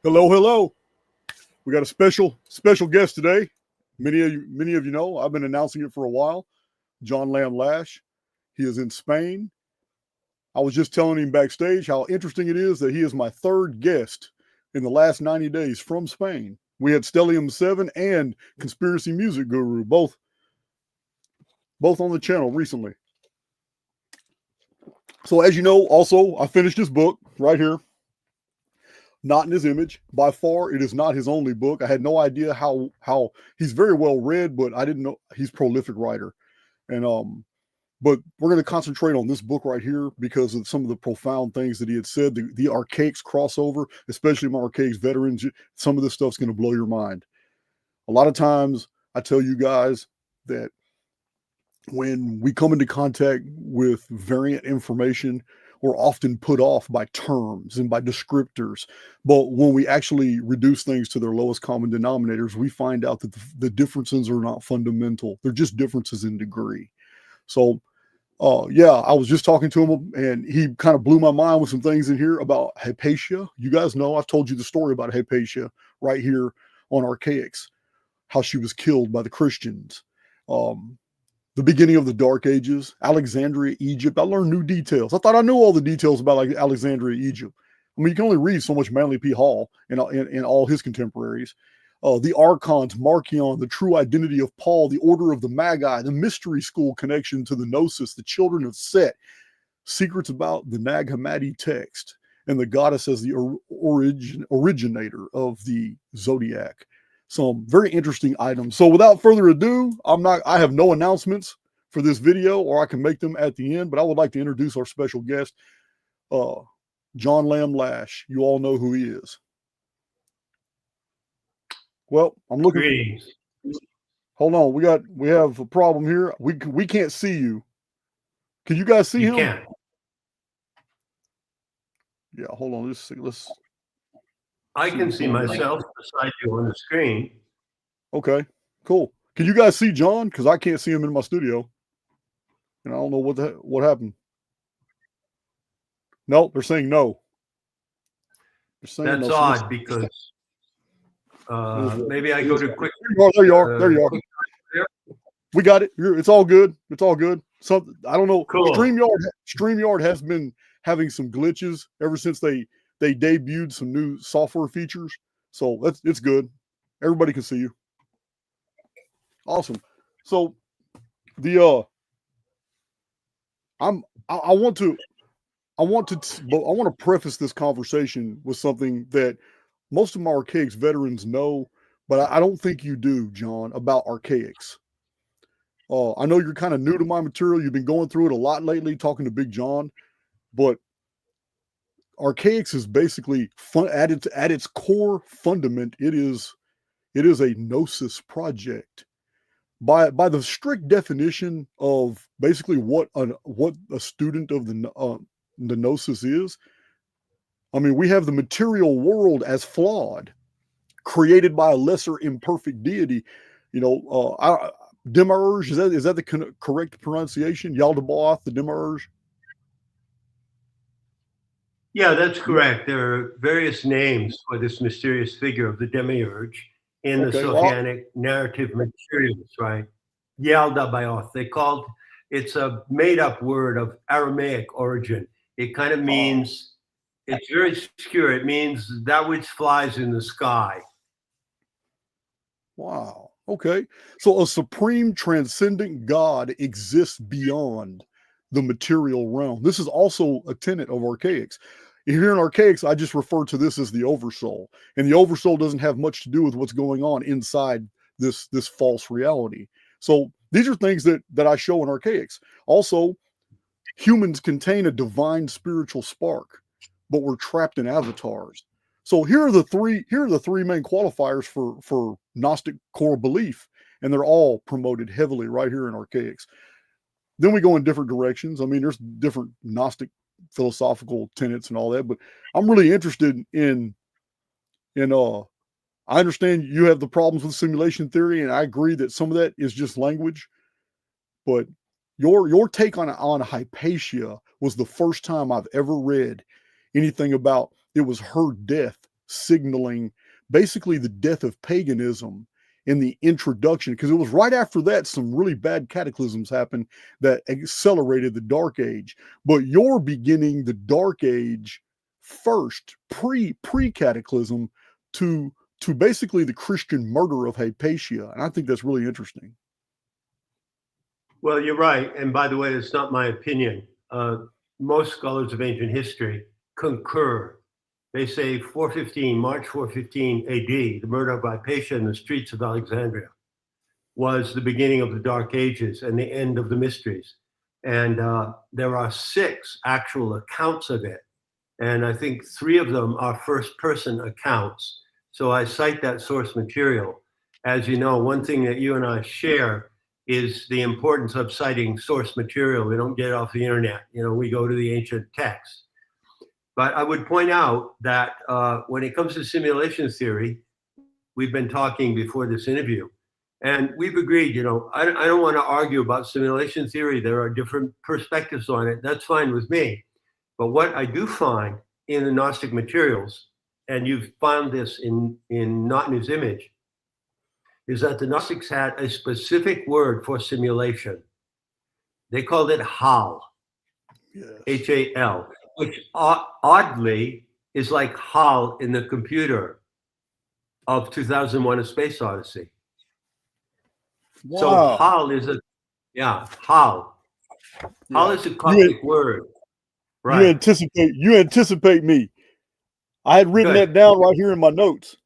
Hello, hello. We got a special guest today. Many of you know I've been announcing it for a while. Lamb Lash. He is in Spain. I was just telling him backstage how interesting it is that he is my third guest in the last 90 days from Spain. We had Stellium 7 and Conspiracy Music Guru both on the channel recently. So as you know, also I finished his book right here. Not in his image. By far, it is not his only book. I had no idea how he's very well read, but I didn't know he's a prolific writer. And but we're going to concentrate on this book right here because of some of the profound things that he had said. The Archaix crossover, especially my Archaix veterans, some of this stuff's going to blow your mind. A lot of times, I tell you guys that when we come into contact with variant information, we're often put off by terms and by descriptors. But when we actually reduce things to their lowest common denominators, we find out that the differences are not fundamental. They're just differences in degree. So, yeah, I was just talking to him and he kind of blew my mind with some things in here about Hypatia. You guys know I've told you the story about Hypatia right here on Archaix, how she was killed by the Christians. The beginning of the Dark Ages, Alexandria, Egypt. I learned new details. I thought I knew all the details about like Alexandria, Egypt. I mean, you can only read so much Manly P. Hall and all his contemporaries. The Archons, Marcion, the true identity of Paul, the order of the Magi, the mystery school connection to the Gnosis, the children of Set, secrets about the Nag Hammadi text, and the goddess as the originator of the Zodiac. Some very interesting items. So without further ado, I have no announcements for this video, or I can make them at the end, but I would like to introduce our special guest, Lamb Lash. You all know who he is. Well, I'm looking. Hold on, we have a problem here. We can't see you. Can you guys see him? Can't. Yeah, hold on. Let's. I can see myself beside you on the screen. Okay, cool. Can you guys see John? Because I can't see him in my studio, and I don't know what happened. No, they're saying no. That's odd because maybe I go to quick. There you are. There you are. We got it. It's all good. It's all good. So I don't know. Cool. StreamYard has been having some glitches ever since they debuted some new software features. So it's good. Everybody can see you. Awesome. So I want to preface this conversation with something that most of my Archaix veterans know, but I don't think you do, John, about Archaix. I know you're kind of new to my material. You've been going through it a lot lately, talking to Big John, but Archaix is basically at its core fundament. It is a Gnosis project. By the strict definition of basically what a student of the Gnosis is, I mean, we have the material world as flawed, created by a lesser imperfect deity. You know, Demiurge, is that the correct pronunciation? Yaldabaoth, the Demiurge? Yeah, that's correct. There are various names for this mysterious figure of the Demiurge in the Sohanic narrative materials, right? Yaldabaoth. It's a made-up word of Aramaic origin. It kind of means, it's very obscure. It means that which flies in the sky. Wow. Okay. So a supreme transcendent God exists beyond the material realm. This is also a tenet of Archaix. Here in Archaix, I just refer to this as the oversoul. And the oversoul doesn't have much to do with what's going on inside this false reality. So these are things that I show in Archaix. Also, humans contain a divine spiritual spark, but we're trapped in avatars. So here are the three main qualifiers for Gnostic core belief, and they're all promoted heavily right here in Archaix. Then we go in different directions. I mean, there's different Gnostic philosophical tenets and all that, but I'm really interested in I understand you have the problems with simulation theory, and I agree that some of that is just language, but your take on Hypatia was the first time I've ever read anything about it was her death signaling basically the death of paganism in the introduction, because it was right after that some really bad cataclysms happened that accelerated the Dark Age. But you're beginning the Dark Age first, pre-cataclysm, to basically the Christian murder of Hypatia. And I think that's really interesting. Well, you're right. And by the way, it's not my opinion. Most scholars of ancient history concur. They say March 415 AD, the murder of Hypatia in the streets of Alexandria was the beginning of the Dark Ages and the end of the mysteries. And there are 6 actual accounts of it. And I think 3 of them are first-person accounts. So I cite that source material. As you know, one thing that you and I share is the importance of citing source material. We don't get it off the internet. We go to the ancient texts. But I would point out that when it comes to simulation theory, we've been talking before this interview, and we've agreed, I don't want to argue about simulation theory. There are different perspectives on it. That's fine with me. But what I do find in the Gnostic materials, and you've found this in Not in His Image, is that the Gnostics had a specific word for simulation. They called it HAL, yes. H-A-L, which oddly is like HAL in the computer of 2001: A Space Odyssey. Wow. So HAL is HAL. HAL is a Coptic word. Right. You anticipate me. I had written that down right here in my notes.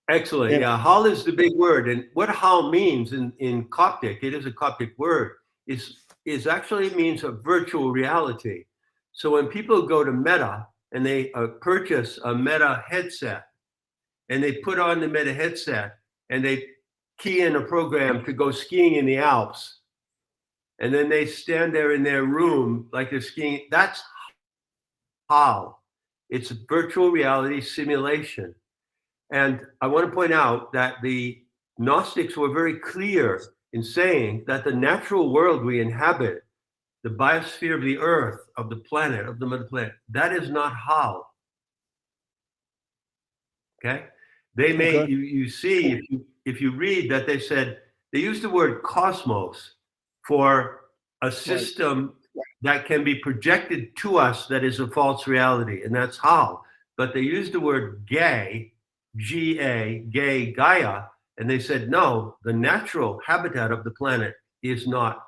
Excellent. And HAL is the big word. And what HAL means in Coptic, it is a Coptic word, is actually means a virtual reality. So when people go to Meta and they purchase a Meta headset and they put on the Meta headset and they key in a program to go skiing in the Alps, and then they stand there in their room like they're skiing, that's HAL. It's a virtual reality simulation. And I want to point out that the Gnostics were very clear in saying that the natural world we inhabit, the biosphere of the earth, of the planet, of the mother planet, that is not HAL. Okay? They may, you see, if you read that they said, they used the word cosmos for a system that can be projected to us that is a false reality, and that's HAL. But they used the word gay, G-A, gay, Gaia, and they said, no, the natural habitat of the planet is not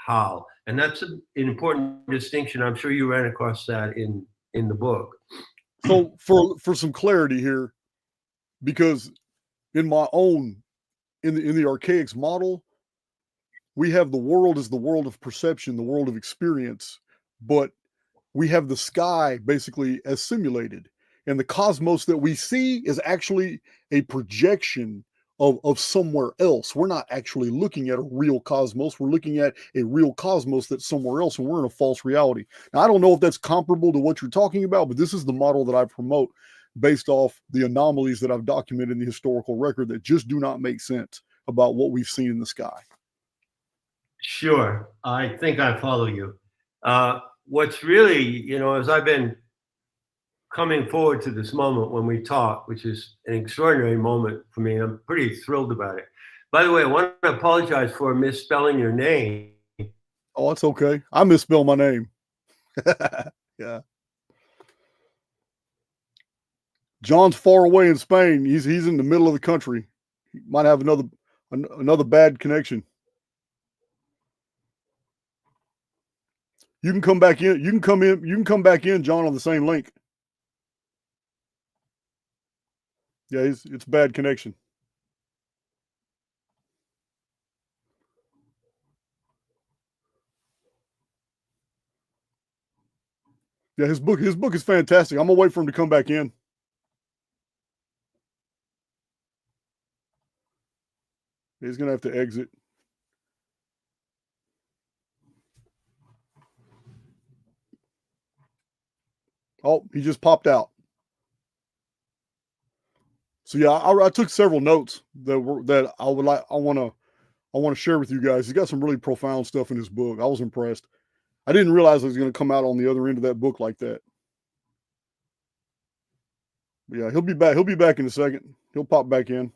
HAL. And that's an important distinction. I'm sure you ran across that in the book. So for some clarity here, because in my own, in the Archaix model, we have the world as the world of perception, the world of experience, but we have the sky basically as simulated. And the cosmos that we see is actually a projection of somewhere else. We're not actually looking at a real cosmos. We're looking at a real cosmos that's somewhere else, and we're in a false reality. Now, I don't know if that's comparable to what you're talking about, but this is the model that I promote based off the anomalies that I've documented in the historical record that just do not make sense about what we've seen in the sky. Sure. I think I follow you. What's really, as I've been coming forward to this moment when we talk, which is an extraordinary moment for me, I'm pretty thrilled about it. By the way, I want to apologize for misspelling your name. Oh, it's okay. I misspell my name. Yeah. John's far away in Spain. He's in the middle of the country. He might have another bad connection. You can come back in. You can come back in, John, on the same link. Yeah, it's bad connection. Yeah, his book is fantastic. I'm gonna wait for him to come back in. He's gonna have to exit. Oh, he just popped out. So yeah, I took several notes that I want to share with you guys. He's got some really profound stuff in his book. I was impressed. I didn't realize it was going to come out on the other end of that book like that. Yeah, he'll be back. He'll be back in a second. He'll pop back in.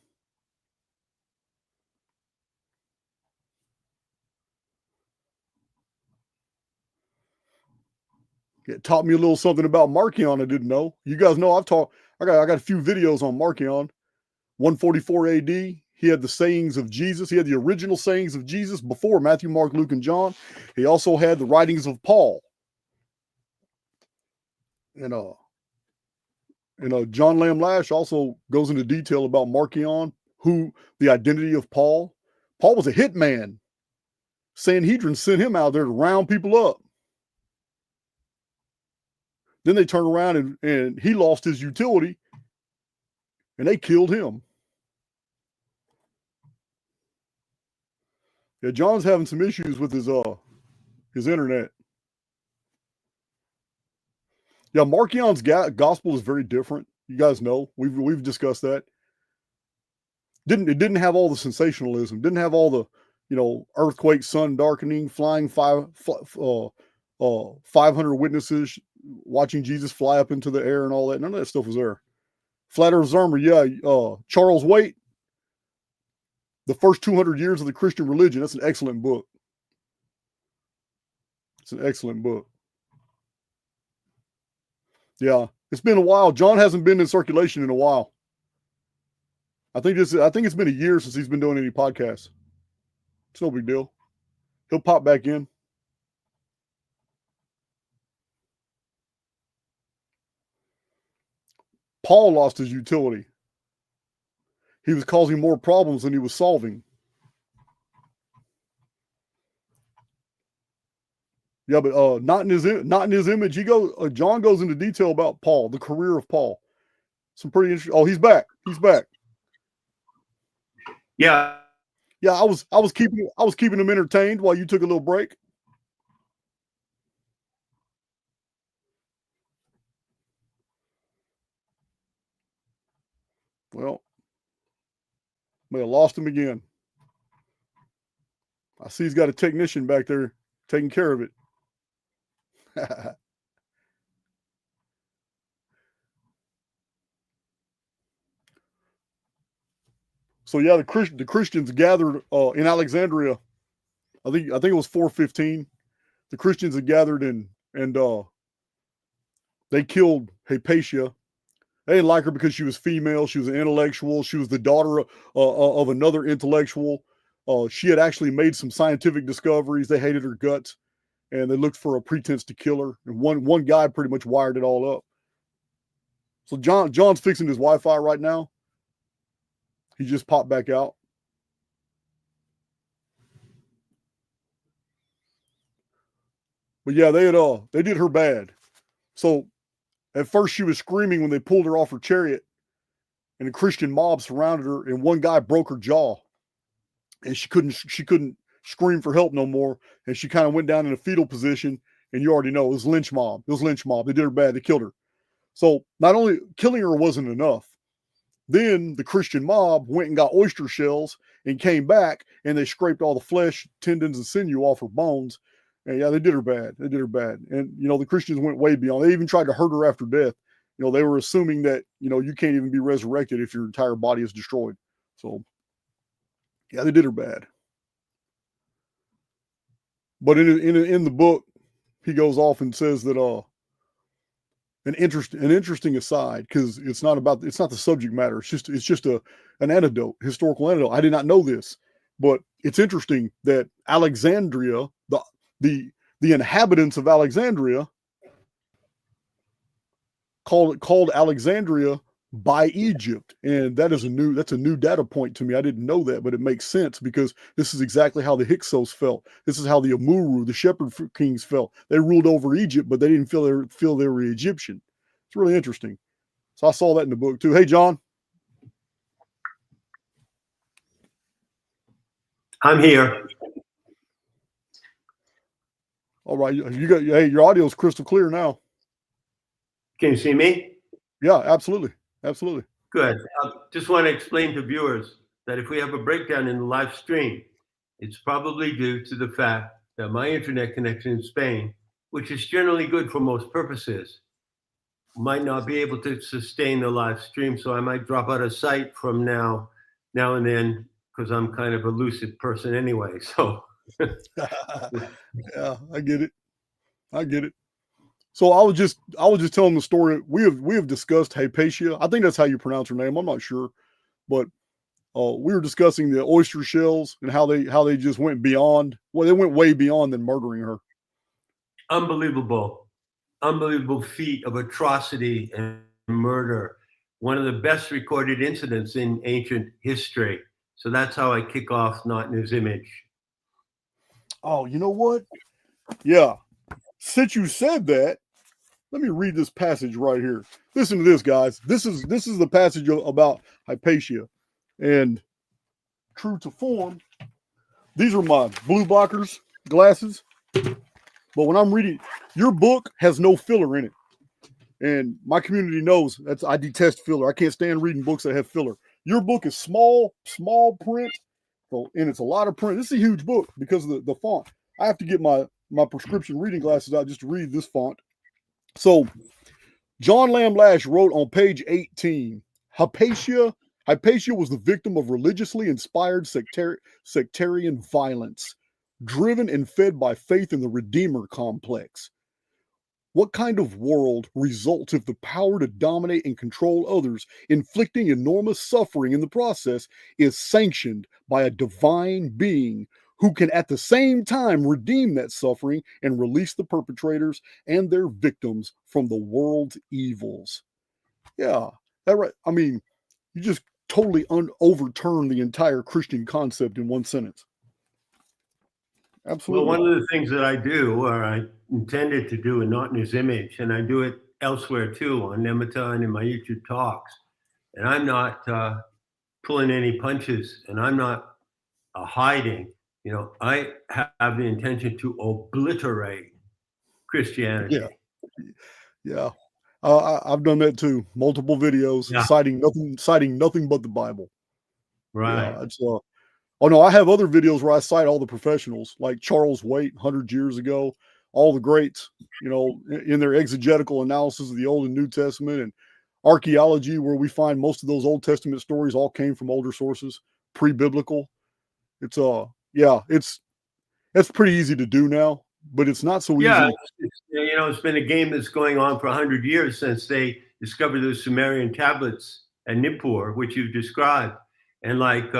It taught me a little something about Marcion I didn't know. You guys know I got a few videos on Marcion. 144 AD. He had the sayings of Jesus. He had the original sayings of Jesus before Matthew, Mark, Luke, and John. He also had the writings of Paul. And John Lamb Lash also goes into detail about Marcion, who the identity of Paul. Paul was a hitman. Sanhedrin sent him out there to round people up. Then they turn around and he lost his utility and they killed him. Yeah, John's having some issues with his internet. Yeah, Marcion's gospel is very different. You guys know we've discussed that. It didn't have all the sensationalism. Didn't have all the earthquake, sun darkening, flying 500 witnesses watching Jesus fly up into the air and all that. None of that stuff was there. Flat Earth Armor, yeah. Charles Waite, The First 200 Years of the Christian Religion. That's an excellent book. It's an excellent book. Yeah, it's been a while. John hasn't been in circulation in a while. I think it's been a year since he's been doing any podcasts. It's no big deal. He'll pop back in. Paul lost his utility. He was causing more problems than he was solving. Yeah, but not in his image. John goes into detail about Paul, the career of Paul. Some pretty interesting. Oh, he's back. He's back. Yeah. Yeah, I was keeping him entertained while you took a little break. Well, may have lost him again. I see he's got a technician back there taking care of it. So yeah, the Christians gathered in Alexandria. I think it was 415. The Christians had gathered and they killed Hypatia. They didn't like her because she was female. She was an intellectual. She was the daughter of another intellectual. She had actually made some scientific discoveries. They hated her guts, and they looked for a pretense to kill her. And one guy pretty much wired it all up. So John's fixing his Wi-Fi right now. He just popped back out. But yeah, they did her bad. So at first she was screaming when they pulled her off her chariot, and a Christian mob surrounded her, and one guy broke her jaw, and she couldn't scream for help no more, and she kind of went down in a fetal position. And you already know it was lynch mob. It was lynch mob. They did her bad. They killed her. So not only killing her wasn't enough, then the Christian mob went and got oyster shells and came back, and they scraped all the flesh, tendons, and sinew off her bones. And yeah, they did her bad. They did her bad. And, the Christians went way beyond. They even tried to hurt her after death. They were assuming that, you can't even be resurrected if your entire body is destroyed. So, yeah, they did her bad. But in the book, he goes off and says that an interesting aside, because it's not the subject matter. It's just an anecdote, historical anecdote. I did not know this, but it's interesting that Alexandria, the inhabitants of Alexandria called Alexandria by Egypt, and that's a new data point to me. I didn't know that, but it makes sense because this is exactly how the Hyksos felt. This is how the Amuru, the shepherd kings, felt. They ruled over Egypt, but they didn't feel they were Egyptian. It's really interesting. So I saw that in the book too. Hey, John. I'm here. All right, your audio is crystal clear now. Can you see me? Yeah, absolutely. Absolutely. Good. Just want to explain to viewers that if we have a breakdown in the live stream, it's probably due to the fact that my internet connection in Spain, which is generally good for most purposes, might not be able to sustain the live stream, so I might drop out of sight from now and then, because I'm kind of a lucid person anyway. So yeah, I get it. So I was just telling the story. We have discussed Hypatia. I think that's how you pronounce her name. I'm not sure, but we were discussing the oyster shells and how they just went beyond. Well, they went way beyond than murdering her. Unbelievable feat of atrocity and murder. One of the best recorded incidents in ancient history. So that's how I kick off Not in His Image. Oh, you know what? Yeah. Since you said that, let me read this passage right here. Listen to this, guys. This is the passage about Hypatia. And true to form, these are my blue blockers glasses. But when I'm reading, your book has no filler in it. And my community knows I detest filler. I can't stand reading books that have filler. Your book is small print, and it's a lot of print. This is a huge book because of the font. I have to get my prescription reading glasses out just to read this font. So John Lamb Lash wrote on page 18, Hypatia was the victim of religiously inspired sectarian violence, driven and fed by faith in the Redeemer complex. What kind of world results if the power to dominate and control others, inflicting enormous suffering in the process, is sanctioned by a divine being who can at the same time redeem that suffering and release the perpetrators and their victims from the world's evils? Yeah, that right. I mean, you just totally overturn the entire Christian concept in one sentence. Absolutely. Well, one of the things that I do, or I intended to do in Not in His Image, and I do it elsewhere too, on Nemata and in my YouTube talks, and I'm not pulling any punches, and I'm not hiding. You know, I have the intention to obliterate Christianity. Yeah. I've done that too. Multiple videos citing nothing but the Bible. Right. Yeah, oh no, I have other videos where I cite all the professionals, like Charles Waite, 100 years ago, all the greats, in their exegetical analysis of the Old and New Testament, and archaeology, where we find most of those Old Testament stories all came from older sources, pre-biblical. It's that's pretty easy to do now, but it's not so easy. Yeah, it's been a game that's going on for 100 years since they discovered those Sumerian tablets at Nippur, which you've described, and like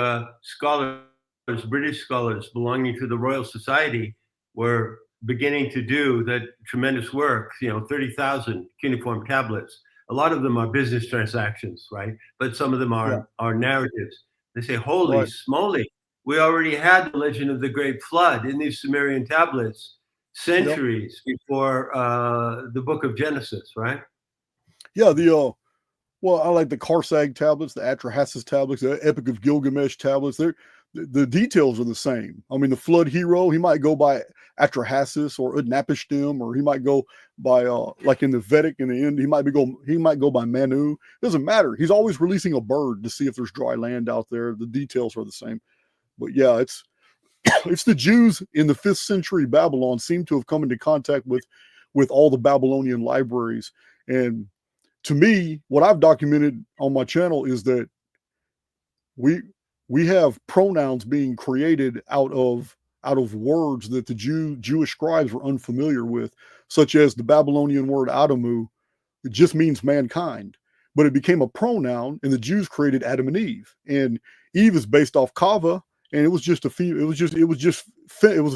British scholars belonging to the Royal Society were beginning to do that tremendous work, 30,000 cuneiform tablets. A lot of them are business transactions, right? But some of them are narratives. They say, holy smoly, we already had the legend of the Great Flood in these Sumerian tablets centuries before the book of Genesis, right? Yeah, I like the Karsag tablets, the Atrahasis tablets, the Epic of Gilgamesh tablets. The details are the same. I mean, the flood hero, he might go by Atrahasis or Utnapishtim, or he might go by like in the Vedic in the end, he might go by Manu. It doesn't matter. He's always releasing a bird to see if there's dry land out there. The details are the same. But yeah, it's the Jews in the 5th century Babylon seem to have come into contact with all the Babylonian libraries. And to me, what I've documented on my channel is that we have pronouns being created out of words that the Jewish scribes were unfamiliar with, such as the Babylonian word Adamu. It just means mankind, but it became a pronoun, and the Jews created Adam and Eve. And Eve is based off Kava, and it was a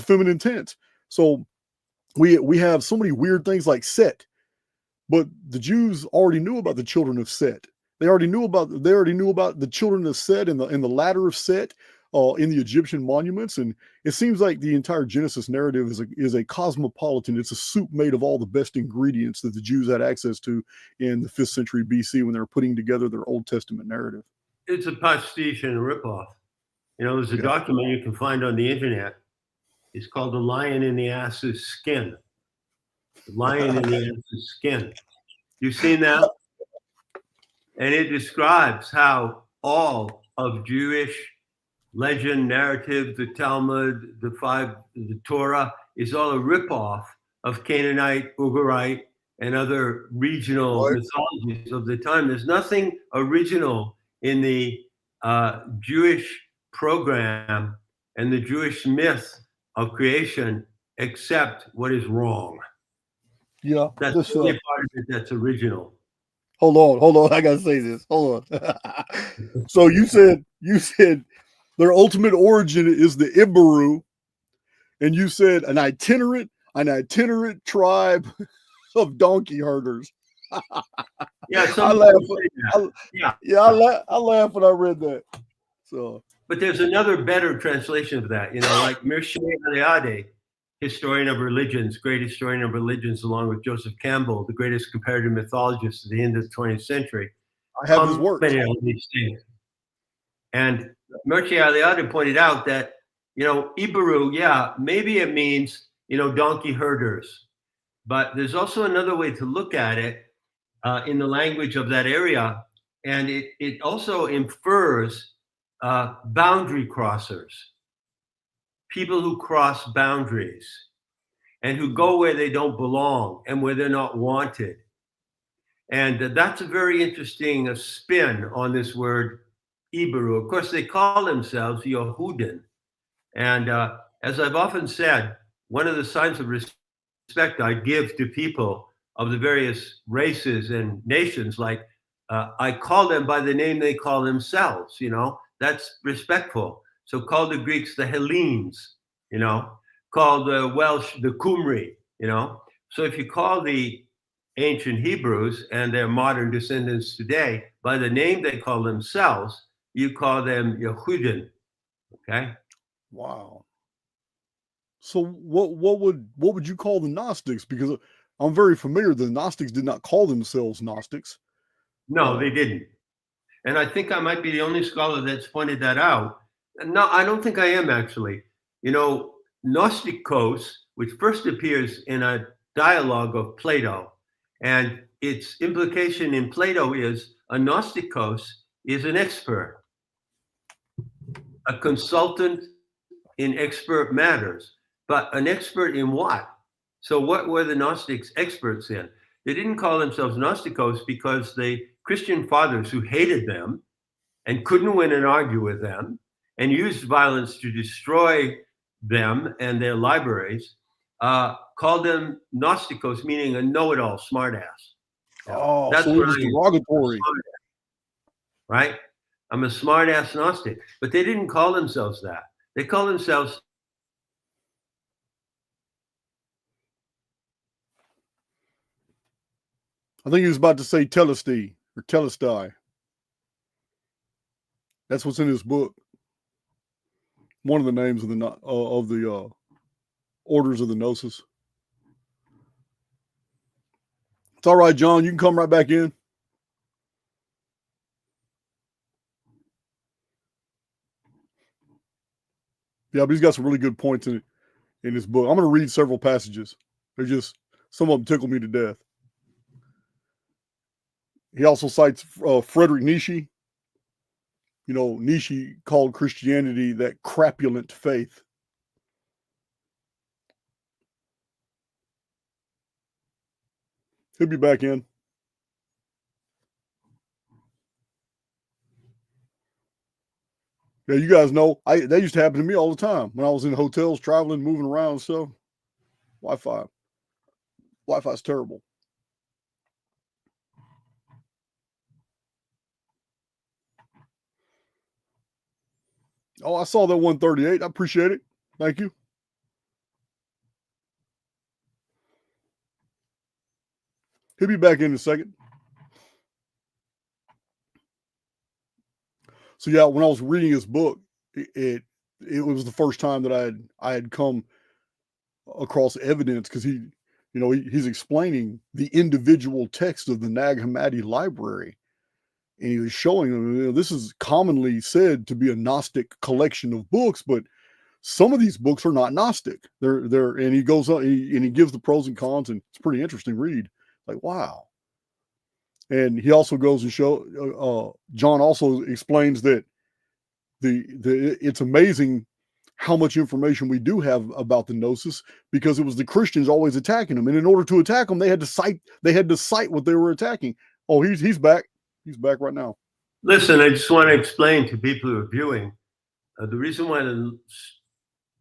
feminine tense. So we have so many weird things like Set. But the Jews already knew about the children of Set. They already knew about the children of Set and the ladder of Set in the Egyptian monuments. And it seems like the entire Genesis narrative is a cosmopolitan. It's a soup made of all the best ingredients that the Jews had access to in the 5th century BC when they were putting together their Old Testament narrative. It's a pastiche and a ripoff. There's a document you can find on the internet. It's called The Lion in the Ass's Skin. The Lion in the Ass's Skin. You've seen that? And it describes how all of Jewish legend, narrative, the Talmud, the Torah is all a ripoff of Canaanite, Ugarite, and other regional mythologies of the time. There's nothing original in the Jewish program and the Jewish myth of creation except what is wrong. Yeah, that's the only part of it that's original. Hold on. I gotta say this. Hold on. So you said their ultimate origin is the Ibaru, and you said an itinerant tribe of donkey herders. Yeah, I laugh. I laugh when I read that. So, but there's another better translation of that. Like Mircea Eliade, historian of religions, great historian of religions, along with Joseph Campbell, the greatest comparative mythologist at the end of the 20th century. I have his work. And Mircea Eliade pointed out that, Ibaru, maybe it means, donkey herders. But there's also another way to look at it in the language of that area. And it also infers boundary crossers, people who cross boundaries and who go where they don't belong and where they're not wanted. And that's a very interesting spin on this word Ibaru. Of course, they call themselves Yehudin. And as I've often said, one of the signs of respect I give to people of the various races and nations, like I call them by the name they call themselves, that's respectful. So call the Greeks the Hellenes, call the Welsh the Cymry, So if you call the ancient Hebrews and their modern descendants today by the name they call themselves, you call them Yehudin. Okay. Wow. So what would you call the Gnostics? Because I'm very familiar. The Gnostics did not call themselves Gnostics. No, they didn't. And I think I might be the only scholar that's pointed that out. No, I don't think I am actually. Gnostikos, which first appears in a dialogue of Plato, and its implication in Plato is a Gnostikos is an expert, a consultant in expert matters. But an expert in what? So what were the Gnostics experts in? They didn't call themselves Gnostikos because the Christian fathers who hated them and couldn't win an argue with them and used violence to destroy them and their libraries, called them Gnostikos, meaning a know-it-all, smartass. Oh, that's so it was derogatory. Right? I'm a smartass Gnostic. But they didn't call themselves that. They call themselves I think he was about to say Telestai or Telestai. That's what's in his book. One of the names of the orders of the Gnosis. It's all right, John. You can come right back in. Yeah, but he's got some really good points in his book. I'm going to read several passages. They're just, some of them tickle me to death. He also cites Friedrich Nietzsche. Nietzsche called Christianity that crapulent faith. He'll be back in. Yeah, you guys know, that used to happen to me all the time when I was in hotels, traveling, moving around and stuff. Wi-Fi's terrible. Oh, I saw that 138. I appreciate it. Thank you. He'll be back in a second. So yeah, when I was reading his book, it was the first time that I had come across evidence, because he's explaining the individual text of the Nag Hammadi library, and he was showing them this is commonly said to be a Gnostic collection of books, but some of these books are not Gnostic. They're and he goes on and he gives the pros and cons, and it's a pretty interesting read. Like, wow. And he also goes and John also explains that it's amazing how much information we do have about the Gnosis, because it was the Christians always attacking them, and in order to attack them, they had to cite what they were attacking. Oh, he's back. He's back right now. Listen, I just want to explain to people who are viewing the reason why the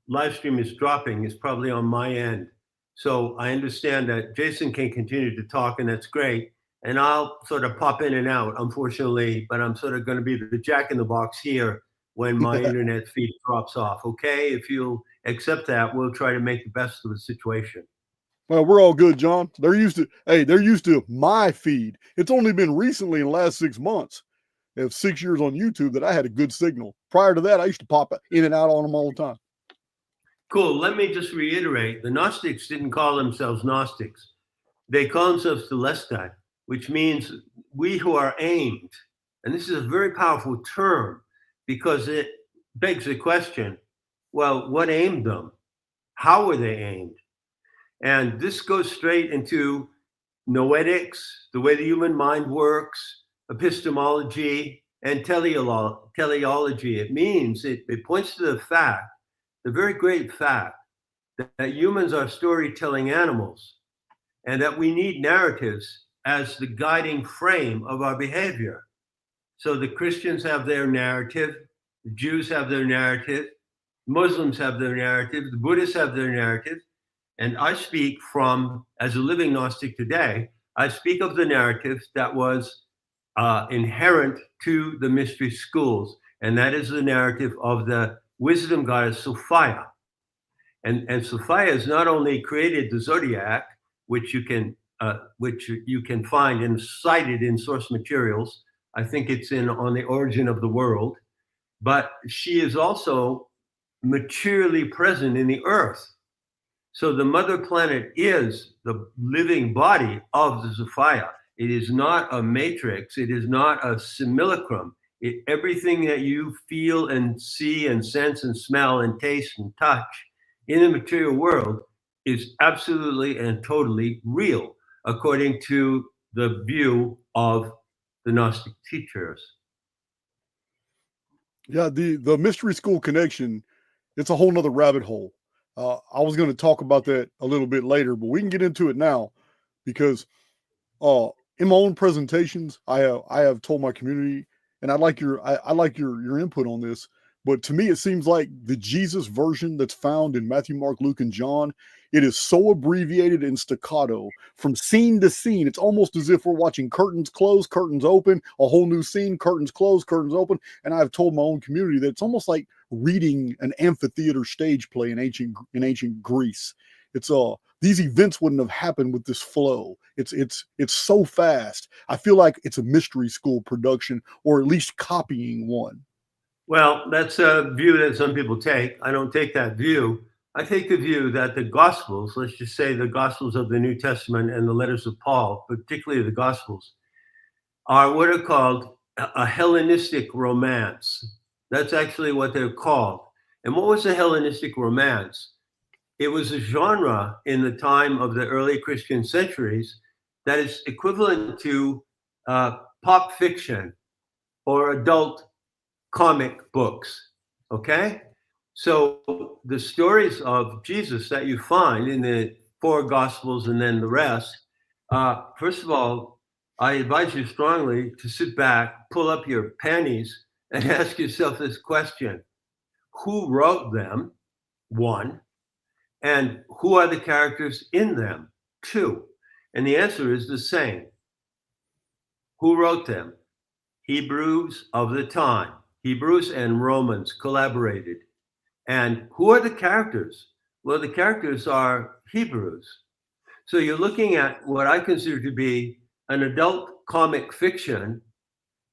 live stream is dropping is probably on my end. So I understand that Jason can continue to talk, and that's great. And I'll sort of pop in and out, unfortunately, but I'm sort of going to be the jack in the box here when my internet feed drops off. Okay, if you'll accept that, we'll try to make the best of the situation. Well, we're all good, John. They're used to my feed. It's only been recently in the last 6 months, 6 years on YouTube, that I had a good signal. Prior to that, I used to pop in and out on them all the time. Cool. Let me just reiterate. The Gnostics didn't call themselves Gnostics. They call themselves Celesti, which means we who are aimed. And this is a very powerful term because it begs the question, well, what aimed them? How were they aimed? And this goes straight into noetics, the way the human mind works, epistemology, and teleology. It means, it points to the fact, the very great fact, that humans are storytelling animals and that we need narratives as the guiding frame of our behavior. So the Christians have their narrative, the Jews have their narrative, Muslims have their narrative, the Buddhists have their narrative. And I speak from, as a living Gnostic today, I speak of the narrative that was inherent to the mystery schools. And that is the narrative of the wisdom goddess Sophia. And Sophia has not only created the zodiac, which you can find and cited in source materials. I think it's on the origin of the world, but she is also materially present in the earth. So the mother planet is the living body of the Sophia. It is not a matrix. It is not a simulacrum. Everything that you feel and see and sense and smell and taste and touch in the material world is absolutely and totally real, according to the view of the Gnostic teachers. Yeah, the mystery school connection, it's a whole nother rabbit hole. I was going to talk about that a little bit later, but we can get into it now because in my own presentations, I have told my community, and I like your input on this. But to me, it seems like the Jesus version that's found in Matthew, Mark, Luke, and John, it is so abbreviated and staccato from scene to scene. It's almost as if we're watching curtains close, curtains open, a whole new scene, curtains close, curtains open. And I've told my own community that it's almost like reading an amphitheater stage play in ancient Greece. It's these events wouldn't have happened with this flow. It's so fast. I feel like it's a mystery school production, or at least copying one. Well, that's a view that some people take. I don't take that view. I take the view that the Gospels, let's just say the Gospels of the New Testament and the letters of Paul, particularly the Gospels, are what are called a Hellenistic romance. That's actually what they're called. And what was a Hellenistic romance? It was a genre in the time of the early Christian centuries that is equivalent to pop fiction or adult comic books, okay? So the stories of Jesus that you find in the 4 Gospels and then the rest, first of all, I advise you strongly to sit back, pull up your panties, and ask yourself this question. Who wrote them? 1. And who are the characters in them? 2. And the answer is the same. Who wrote them? Hebrews of the time. Hebrews and Romans collaborated. And who are the characters? Well, the characters are Hebrews. So you're looking at what I consider to be an adult comic fiction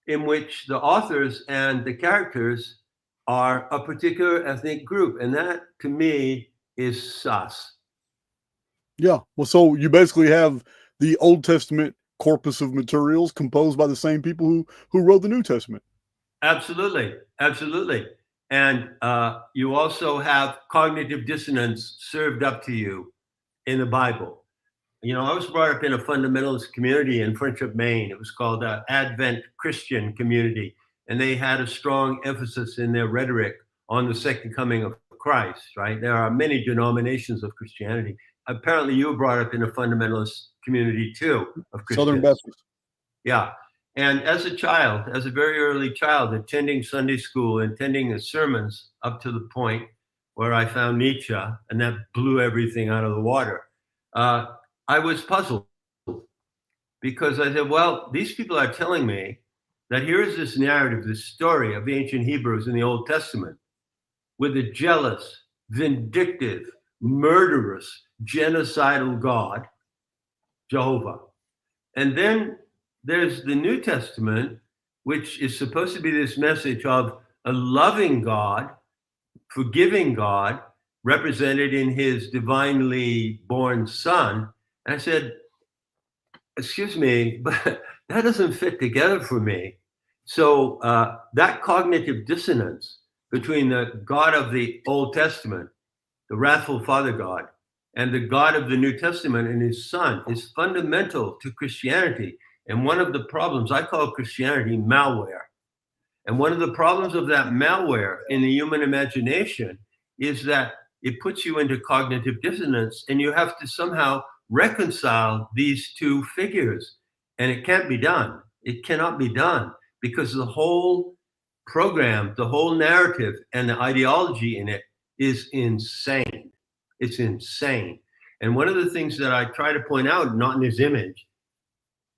in which the authors and the characters are a particular ethnic group. And that, to me, is sus. Yeah. Well, so you basically have the Old Testament corpus of materials composed by the same people who wrote the New Testament. Absolutely. Absolutely. And you also have cognitive dissonance served up to you in the Bible. You know, I was brought up in a fundamentalist community in Friendship, Maine. It was called Advent Christian Community. And they had a strong emphasis in their rhetoric on the second coming of Christ, right? There are many denominations of Christianity. Apparently, you were brought up in a fundamentalist community too of Christians. Southern Baptist. Yeah. And as a child, as a very early child, attending Sunday school, attending the sermons up to the point where I found Nietzsche, and that blew everything out of the water. I was puzzled because I said, well, these people are telling me that here is this narrative, this story of the ancient Hebrews in the Old Testament with a jealous, vindictive, murderous, genocidal God, Jehovah. And then there's the New Testament, which is supposed to be this message of a loving God, forgiving God, represented in his divinely born son. And I said, excuse me, but that doesn't fit together for me. So that cognitive dissonance between the God of the Old Testament, the wrathful Father God, and the God of the New Testament and his son is fundamental to Christianity. And one of the problems, I call Christianity malware. And one of the problems of that malware in the human imagination is that it puts you into cognitive dissonance, and you have to somehow reconcile these two figures. And it can't be done. It cannot be done because the whole program, the whole narrative and the ideology in it is insane. It's insane. And one of the things that I try to point out, not in his image,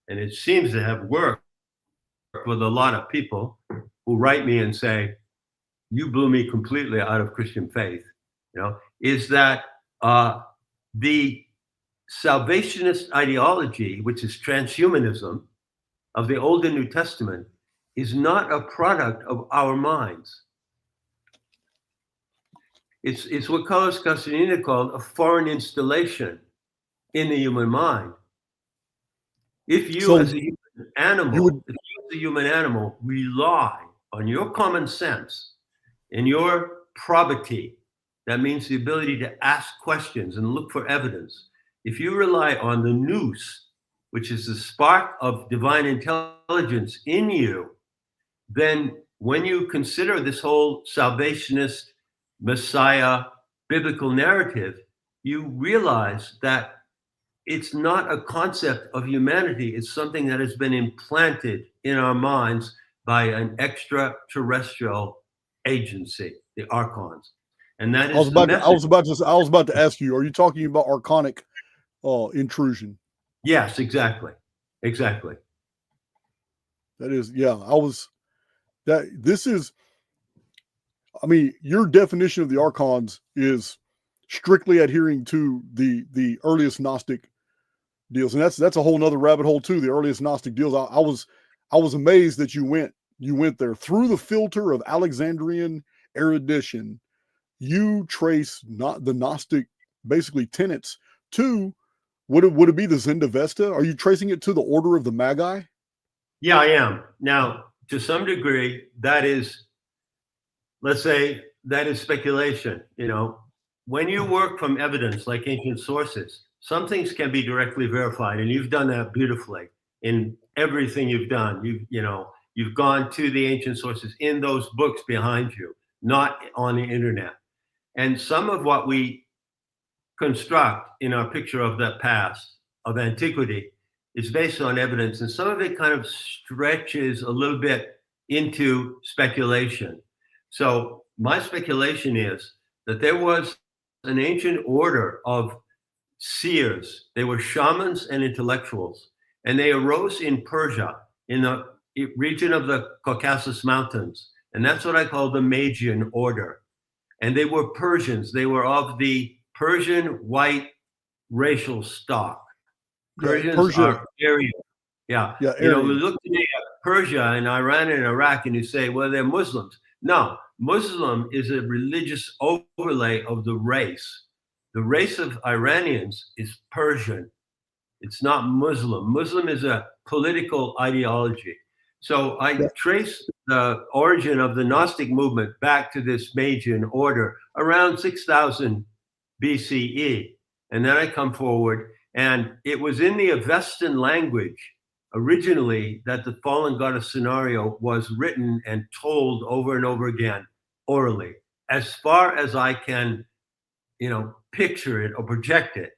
and it seems to have worked with a lot of people who write me and say, you blew me completely out of Christian faith, is that the salvationist ideology, which is transhumanism of the Old and New Testament, is not a product of our minds. It's what Carlos Castaneda called a foreign installation in the human mind. If you as a human animal rely on your common sense and your probity, that means the ability to ask questions and look for evidence. If you rely on the nous, which is the spark of divine intelligence in you, then when you consider this whole salvationist Messiah biblical narrative, you realize that it's not a concept of humanity. It's something that has been implanted in our minds by an extraterrestrial agency, the archons. And that is I was about to ask you, are you talking about archonic intrusion? Yes, exactly. Exactly. That is, yeah, your definition of the archons is strictly adhering to the earliest Gnostic deals. And that's a whole nother rabbit hole too, the earliest Gnostic deals. I was amazed that you went there through the filter of Alexandrian erudition. You trace not the Gnostic basically tenets to would it be the Zendavesta? Are you tracing it to the order of the Magi? Yeah, I am. Now, to some degree, that is, let's say, that is speculation. When you work from evidence like ancient sources, some things can be directly verified, and you've done that beautifully in everything you've done. You've gone to the ancient sources in those books behind you, not on the internet. And some of what we construct in our picture of the past, of antiquity, is based on evidence, and some of it kind of stretches a little bit into speculation. So my speculation is that there was an ancient order of seers. They were shamans and intellectuals, and they arose in Persia, in the region of the Caucasus Mountains, and that's what I call the Magian order. And they were Persians. They were of the Persian white racial stock. Persians are Aryan. Yeah. We look today at Persia and Iran and Iraq, and you say, well, they're Muslims. No, Muslim is a religious overlay of the race. The race of Iranians is Persian. It's not Muslim. Muslim is a political ideology. So I trace the origin of the Gnostic movement back to this Magian order around 6000 BCE. And then I come forward, and it was in the Avestan language originally that the fallen goddess scenario was written and told over and over again orally. as far as I can, picture it or project it.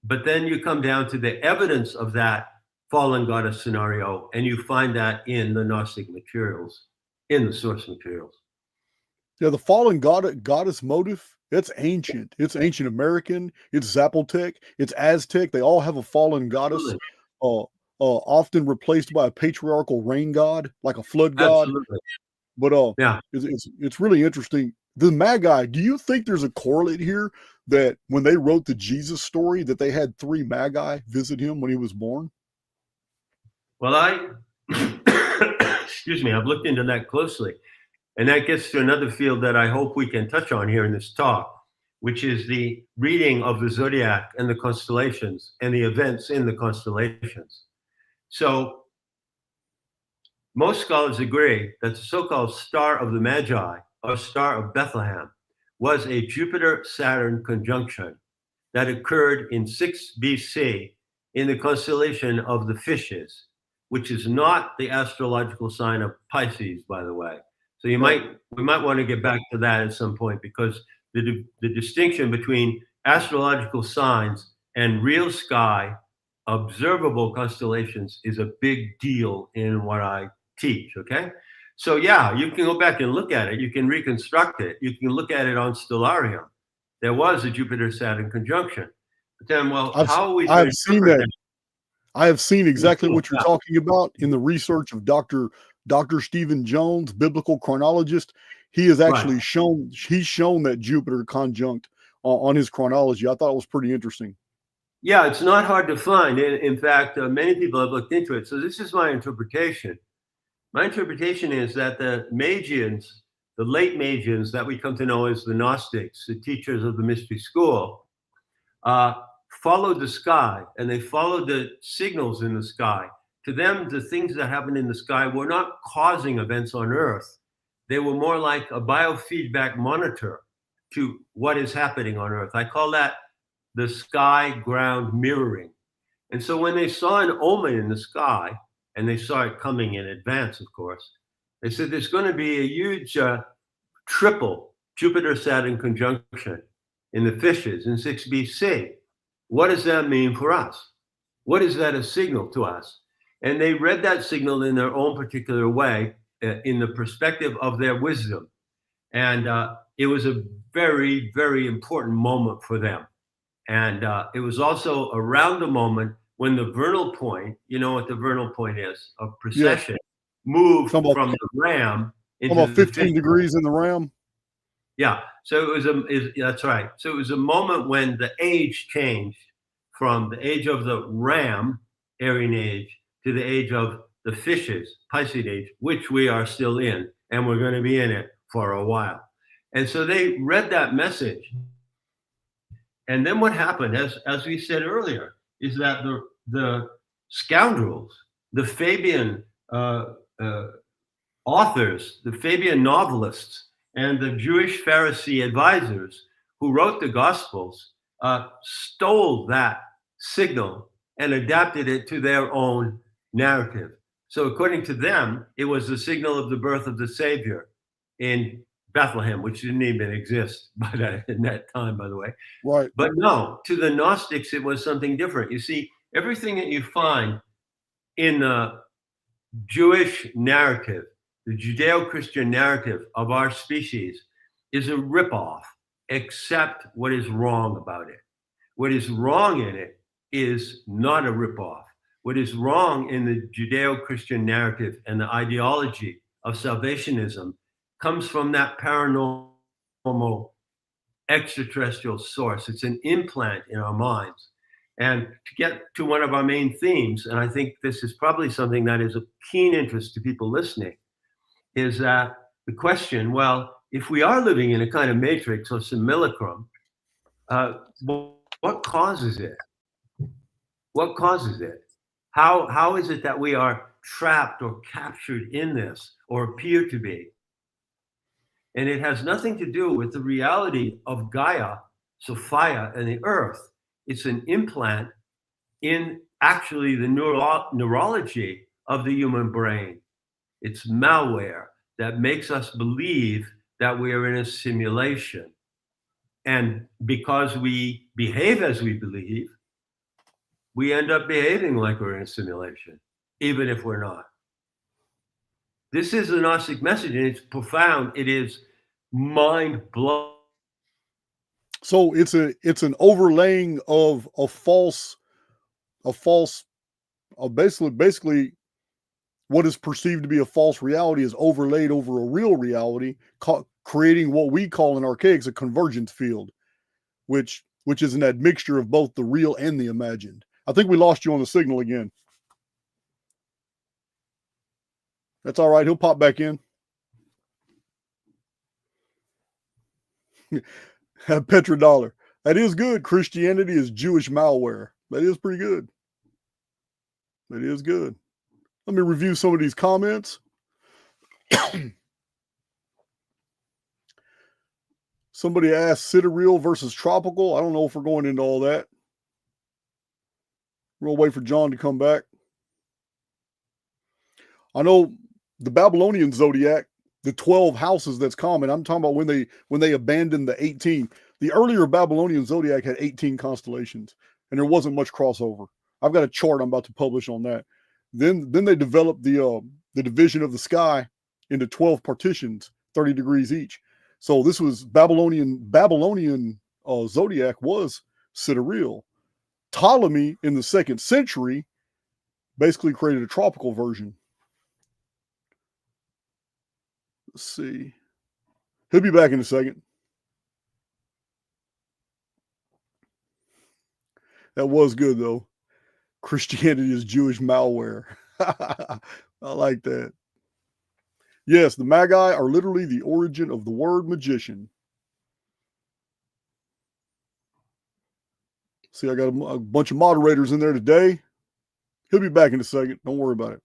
But then you come down to the evidence of that fallen goddess scenario, and you find that in the Gnostic materials, in the source materials. Yeah, the fallen goddess motif, it's ancient. It's ancient American, it's Zapotec, it's Aztec. They all have a fallen goddess, often replaced by a patriarchal rain god, like a flood god. Absolutely. But yeah, it's really interesting. The Magi, do you think there's a correlate here that when they wrote the Jesus story that they had 3 Magi visit him when he was born? Well, excuse me, I've looked into that closely. And that gets to another field that I hope we can touch on here in this talk, which is the reading of the zodiac and the constellations and the events in the constellations. So most scholars agree that the so-called Star of the Magi, or Star of Bethlehem, was a Jupiter-Saturn conjunction that occurred in 6 BC in the constellation of the Fishes, which is not the astrological sign of Pisces, by the way. So we might want to get back to that at some point, because the distinction between astrological signs and real sky observable constellations is a big deal in what I teach. Okay, so yeah, you can go back and look at it. You can reconstruct it. You can look at it on Stellarium. There was a Jupiter-Saturn conjunction. But then, well, how are we? I've seen that. I have seen exactly what you're talking about in the research of Dr. Stephen Jones, biblical chronologist. He has actually shown that Jupiter conjunct on his chronology. I thought it was pretty interesting. Yeah, it's not hard to find. In fact, many people have looked into it. So this is my interpretation. My interpretation is that the Magians, the late Magians that we come to know as the Gnostics, the teachers of the mystery school, followed the sky, and they followed the signals in the sky. To them, the things that happened in the sky were not causing events on Earth. They were more like a biofeedback monitor to what is happening on Earth. I call that the sky-ground mirroring. And so when they saw an omen in the sky, and they saw it coming in advance, of course, they said there's going to be a huge triple Jupiter-Saturn conjunction in the Fishes in 6 BC. What does that mean for us? What is that a signal to us? And they read that signal in their own particular way, in the perspective of their wisdom. And it was a very, very important moment for them. And it was also around the moment when the vernal point, you know what the vernal point is, of precession, moved from the ram into about 15 degrees in the ram. Yeah, so that's right. So it was a moment when the age changed from the age of the ram, Aryan age, to the age of the Fishes, Pisces age, which we are still in, and we're going to be in it for a while. And so they read that message. And then what happened, as we said earlier, is that the scoundrels, the Fabian authors, the Fabian novelists, and the Jewish Pharisee advisors who wrote the Gospels stole that signal and adapted it to their own narrative. So according to them, it was the signal of the birth of the Savior in Bethlehem, which didn't even exist in that time, by the way. Right. But no, to the Gnostics, it was something different. You see, everything that you find in the Jewish narrative, the Judeo-Christian narrative of our species, is a ripoff, except what is wrong about it. What is wrong in it is not a ripoff. What is wrong in the Judeo-Christian narrative and the ideology of salvationism comes from that paranormal extraterrestrial source. It's an implant in our minds. And to get to one of our main themes, and I think this is probably something that is of keen interest to people listening, is that the question, well, if we are living in a kind of matrix or simulacrum, what causes it? What causes it? How is it that we are trapped or captured in this, or appear to be? And it has nothing to do with the reality of Gaia, Sophia, and the Earth. It's an implant in actually the neurology of the human brain. It's malware that makes us believe that we are in a simulation. And because we behave as we believe, we end up behaving like we're in a simulation, even if we're not. This is the Gnostic message, and it's profound. It is mind-blowing. So it's an overlaying of basically what is perceived to be a false reality is overlaid over a real reality, creating what we call in Archaix a convergence field, which is an admixture of both the real and the imagined. I think we lost you on the signal again. That's all right. He'll pop back in. Petrodollar. That is good. Christianity is Jewish malware. That is pretty good. That is good. Let me review some of these comments. Somebody asked sidereal versus tropical. I don't know if we're going into all that. We'll wait for John to come back. I know the Babylonian zodiac, the 12 houses that's common. I'm talking about when they abandoned the 18. The earlier Babylonian zodiac had 18 constellations, and there wasn't much crossover. I've got a chart I'm about to publish on that. Then they developed the division of the sky into 12 partitions, 30 degrees each. So this was Babylonian zodiac was sidereal. Ptolemy in the 2nd century basically created a tropical version. Let's see. He'll be back in a second. That was good, though. Christianity is Jewish malware. I like that. Yes, the Magi are literally the origin of the word magician. See, I got a bunch of moderators in there today. He'll be back in a second. Don't worry about it.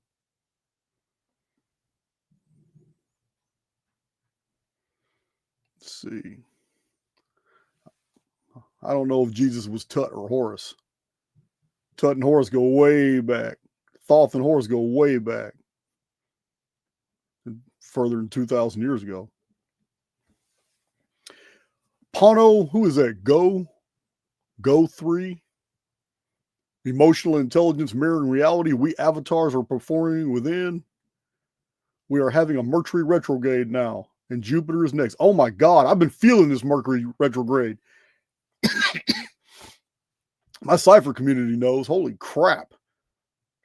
Let's see. I don't know if Jesus was Tut or Horus. Tut and Horus go way back. Thoth and Horus go way back. Further than 2,000 years ago. Pono, who is that? Go 3. Emotional intelligence mirroring reality. We avatars are performing within. We are having a Mercury retrograde now, and Jupiter is next. Oh my God, I've been feeling this Mercury retrograde. My Cypher community knows. Holy crap.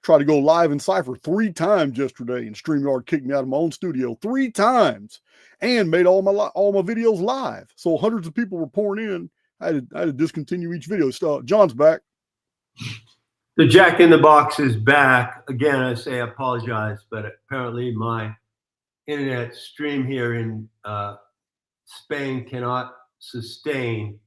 Tried to go live in Cypher 3 times yesterday, and StreamYard kicked me out of my own studio 3 times and made all my videos live. So hundreds of people were pouring in. I had to discontinue each video. John's back. The Jack in the Box is back. Again, I say I apologize, but apparently my internet stream here in Spain cannot sustain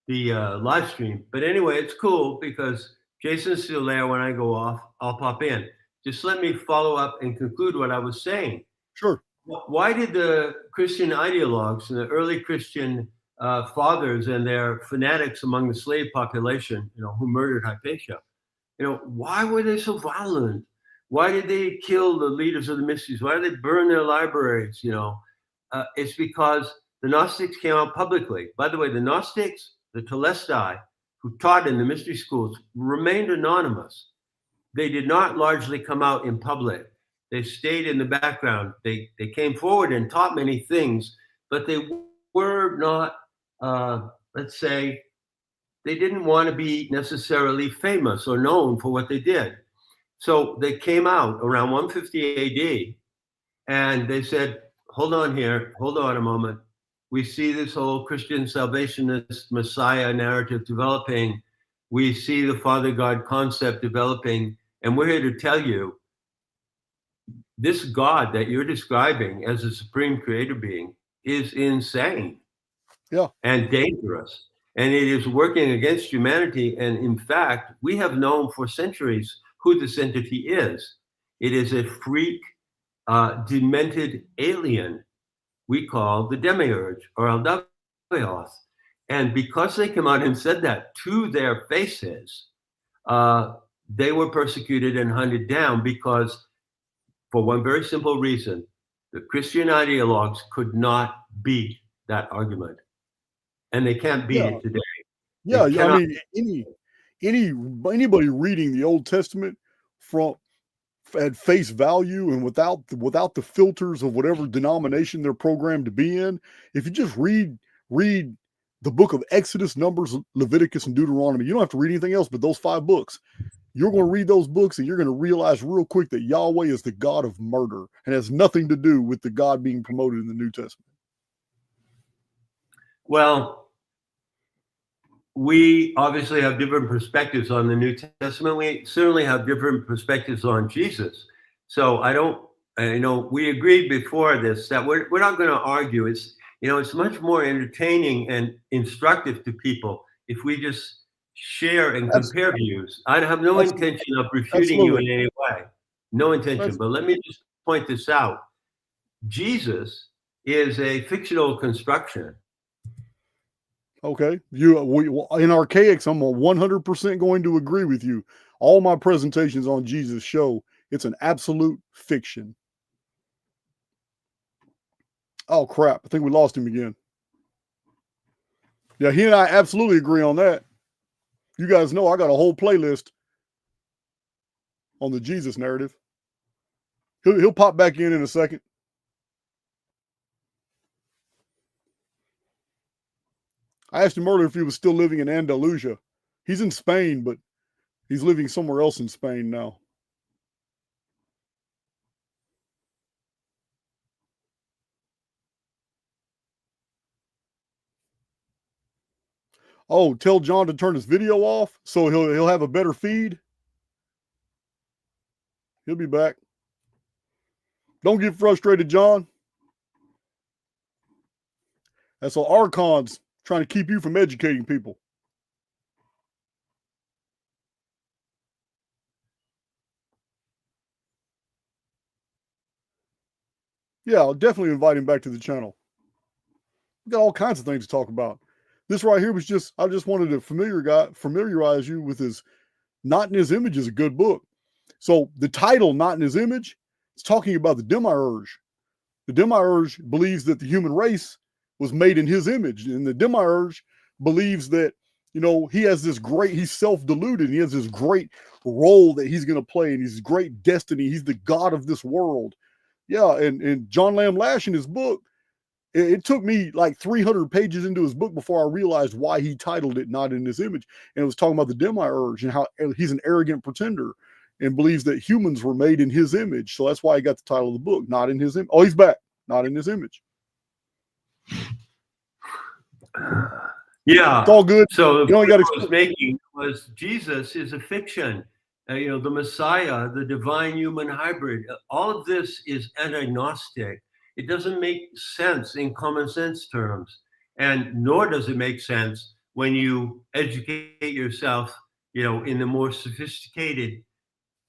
the live stream. But anyway, it's cool because Jason's still there. When I go off, I'll pop in. Just let me follow up and conclude what I was saying. Sure. Why did the Christian ideologues and the early Christian fathers and their fanatics among the slave population, who murdered Hypatia, why were they so violent? Why did they kill the leaders of the mysteries? Why did they burn their libraries? It's because the Gnostics came out publicly. By the way, the Gnostics, the Telestai, who taught in the mystery schools, remained anonymous. They did not largely come out in public. They stayed in the background. They came forward and taught many things, but they were not, let's say, they didn't want to be necessarily famous or known for what they did. So they came out around 150 AD and they said, hold on a moment. We see this whole Christian salvationist Messiah narrative developing. We see the Father God concept developing. And we're here to tell you, this God that you're describing as a supreme creator being is insane and dangerous. And it is working against humanity. And in fact, we have known for centuries who this entity is. It is a freak, demented alien we call the demiurge or Aldabaoth. And because they came out and said that to their faces, they were persecuted and hunted down because, for one very simple reason, the Christian ideologues could not beat that argument, and they can't beat it today. Yeah, I mean, anybody reading the Old Testament from at face value and without the filters of whatever denomination they're programmed to be in, if you just read the book of Exodus, Numbers, Leviticus, and Deuteronomy, you don't have to read anything else but those 5 books. You're going to read those books and you're going to realize real quick that Yahweh is the God of murder and has nothing to do with the God being promoted in the New Testament. Well, we obviously have different perspectives on the New Testament. We certainly have different perspectives on Jesus. So we agreed before this that we're not going to argue. It's much more entertaining and instructive to people if we just share and compare views. I have no intention of refuting you in any way. No intention. But let me just point this out. Jesus is a fictional construction. Okay. In Archaix, I'm 100% going to agree with you. All my presentations on Jesus show it's an absolute fiction. Oh, crap. I think we lost him again. Yeah, he and I absolutely agree on that. You guys know I got a whole playlist on the Jesus narrative. He'll pop back in a second. I asked him earlier if he was still living in Andalusia. He's in Spain, but he's living somewhere else in Spain now. Oh, tell John to turn his video off so he'll have a better feed. He'll be back. Don't get frustrated, John. That's all Archons trying to keep you from educating people. Yeah, I'll definitely invite him back to the channel. We got all kinds of things to talk about. This right here was I just wanted to familiarize you with his Not in His Image is a good book. So the title, Not in His Image, is talking about the Demiurge. The Demiurge believes that the human race was made in his image. And the Demiurge believes that, he has he's self-deluded. He has this great role that he's going to play and his great destiny. He's the God of this world. Yeah, and John Lamb Lash in his book, it took me like 300 pages into his book before I realized why he titled it Not in His Image. And it was talking about the Demiurge and how he's an arrogant pretender and believes that humans were made in his image. So that's why he got the title of the book, Not in His Image. Oh, he's back. Not in His Image. Yeah. It's all good. So the point I was making was Jesus is a fiction. The Messiah, the divine human hybrid. All of this is anti-Gnostic. It doesn't make sense in common sense terms, and nor does it make sense when you educate yourself, in the more sophisticated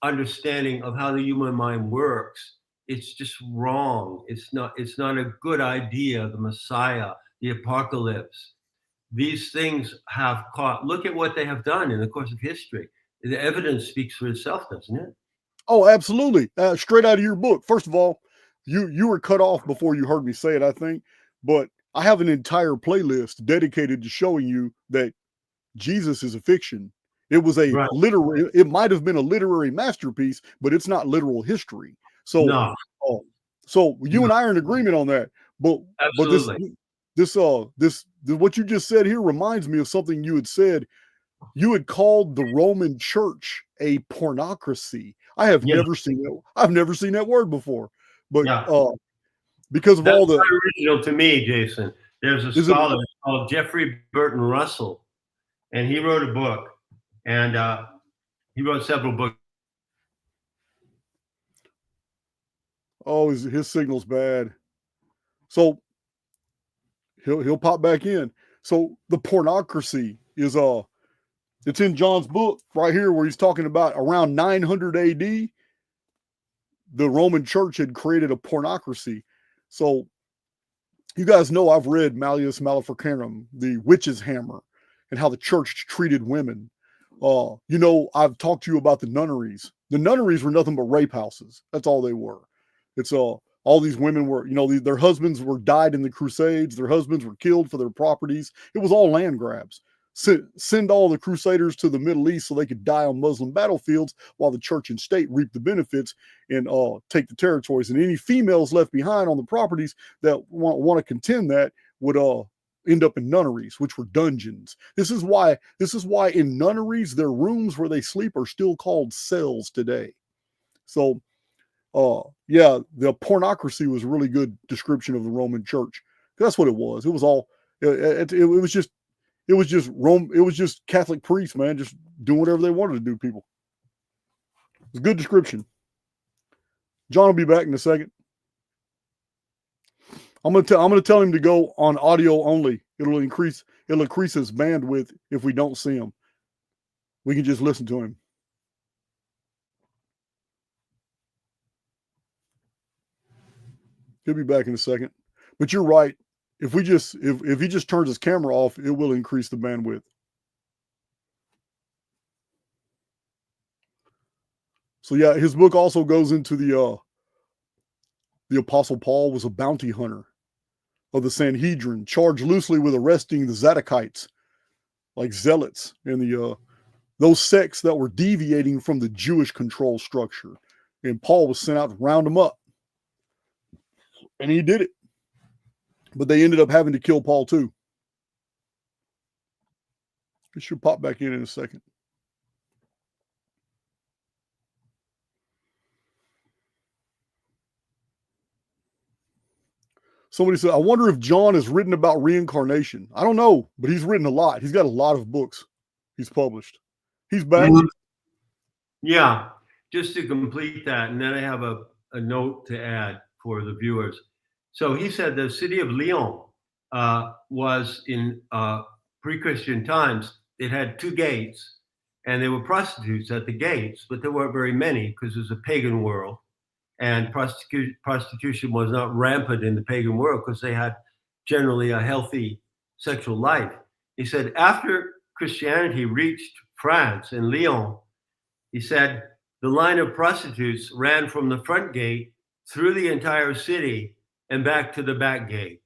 understanding of how the human mind works. It's just wrong. It's not a good idea. The Messiah, the apocalypse, these things have caught. Look at what they have done in the course of history. The evidence speaks for itself, doesn't it? Oh, absolutely. Straight out of your book. First of all, you were cut off before you heard me say it, I think. But I have an entire playlist dedicated to showing you that Jesus is a fiction. It was a literary. It might have been a literary masterpiece, but it's not literal history. So, so you and I are in agreement on that. But this what you just said here reminds me of something you had said. You had called the Roman Church a pornocracy. I have never seen that. I've never seen that word before. But because of all the original to me, Jason. There's a scholar called Jeffrey Burton Russell, and he wrote a book, and he wrote several books. Oh, his signal's bad. So he'll pop back in. So the pornocracy is it's in John's book right here where he's talking about around 900 AD. The Roman Church had created a pornocracy. So you guys know I've read Malleus Maleficarum, the witch's hammer, and how the church treated women. I've talked to you about the nunneries. The nunneries were nothing but rape houses. That's all they were. It's all these women were, their husbands were died in the Crusades. Their husbands were killed for their properties. It was all land grabs. Send all the Crusaders to the Middle East so they could die on Muslim battlefields while the church and state reap the benefits and take the territories. And any females left behind on the properties that want to contend that would end up in nunneries, which were dungeons. This is why in nunneries, their rooms where they sleep are still called cells today. So yeah, the pornocracy was a really good description of the Roman Church. That's what it was. It was all it was just Rome. It was just Catholic priests, man, just doing whatever they wanted to do. People. It's a good description. John will be back in a second. I'm gonna tell him to go on audio only. It'll increase his bandwidth if we don't see him. We can just listen to him. He'll be back in a second. But you're right. If he just turns his camera off, it will increase the bandwidth. So yeah, his book also goes into the Apostle Paul was a bounty hunter of the Sanhedrin, charged loosely with arresting the Zadokites, like zealots, and those sects that were deviating from the Jewish control structure. And Paul was sent out to round them up. And he did it. But they ended up having to kill Paul too. It should pop back in a second. Somebody said, I wonder if John has written about reincarnation. I don't know, but he's written a lot. He's got a lot of books he's published. He's back. Yeah, just to complete that, and then I have a note to add for the viewers. So he said the city of Lyon was in pre-Christian times. It had 2 gates, and there were prostitutes at the gates, but there weren't very many because it was a pagan world. And prostitution was not rampant in the pagan world because they had generally a healthy sexual life. He said, after Christianity reached France and Lyon, he said, the line of prostitutes ran from the front gate through the entire city and back to the back gate.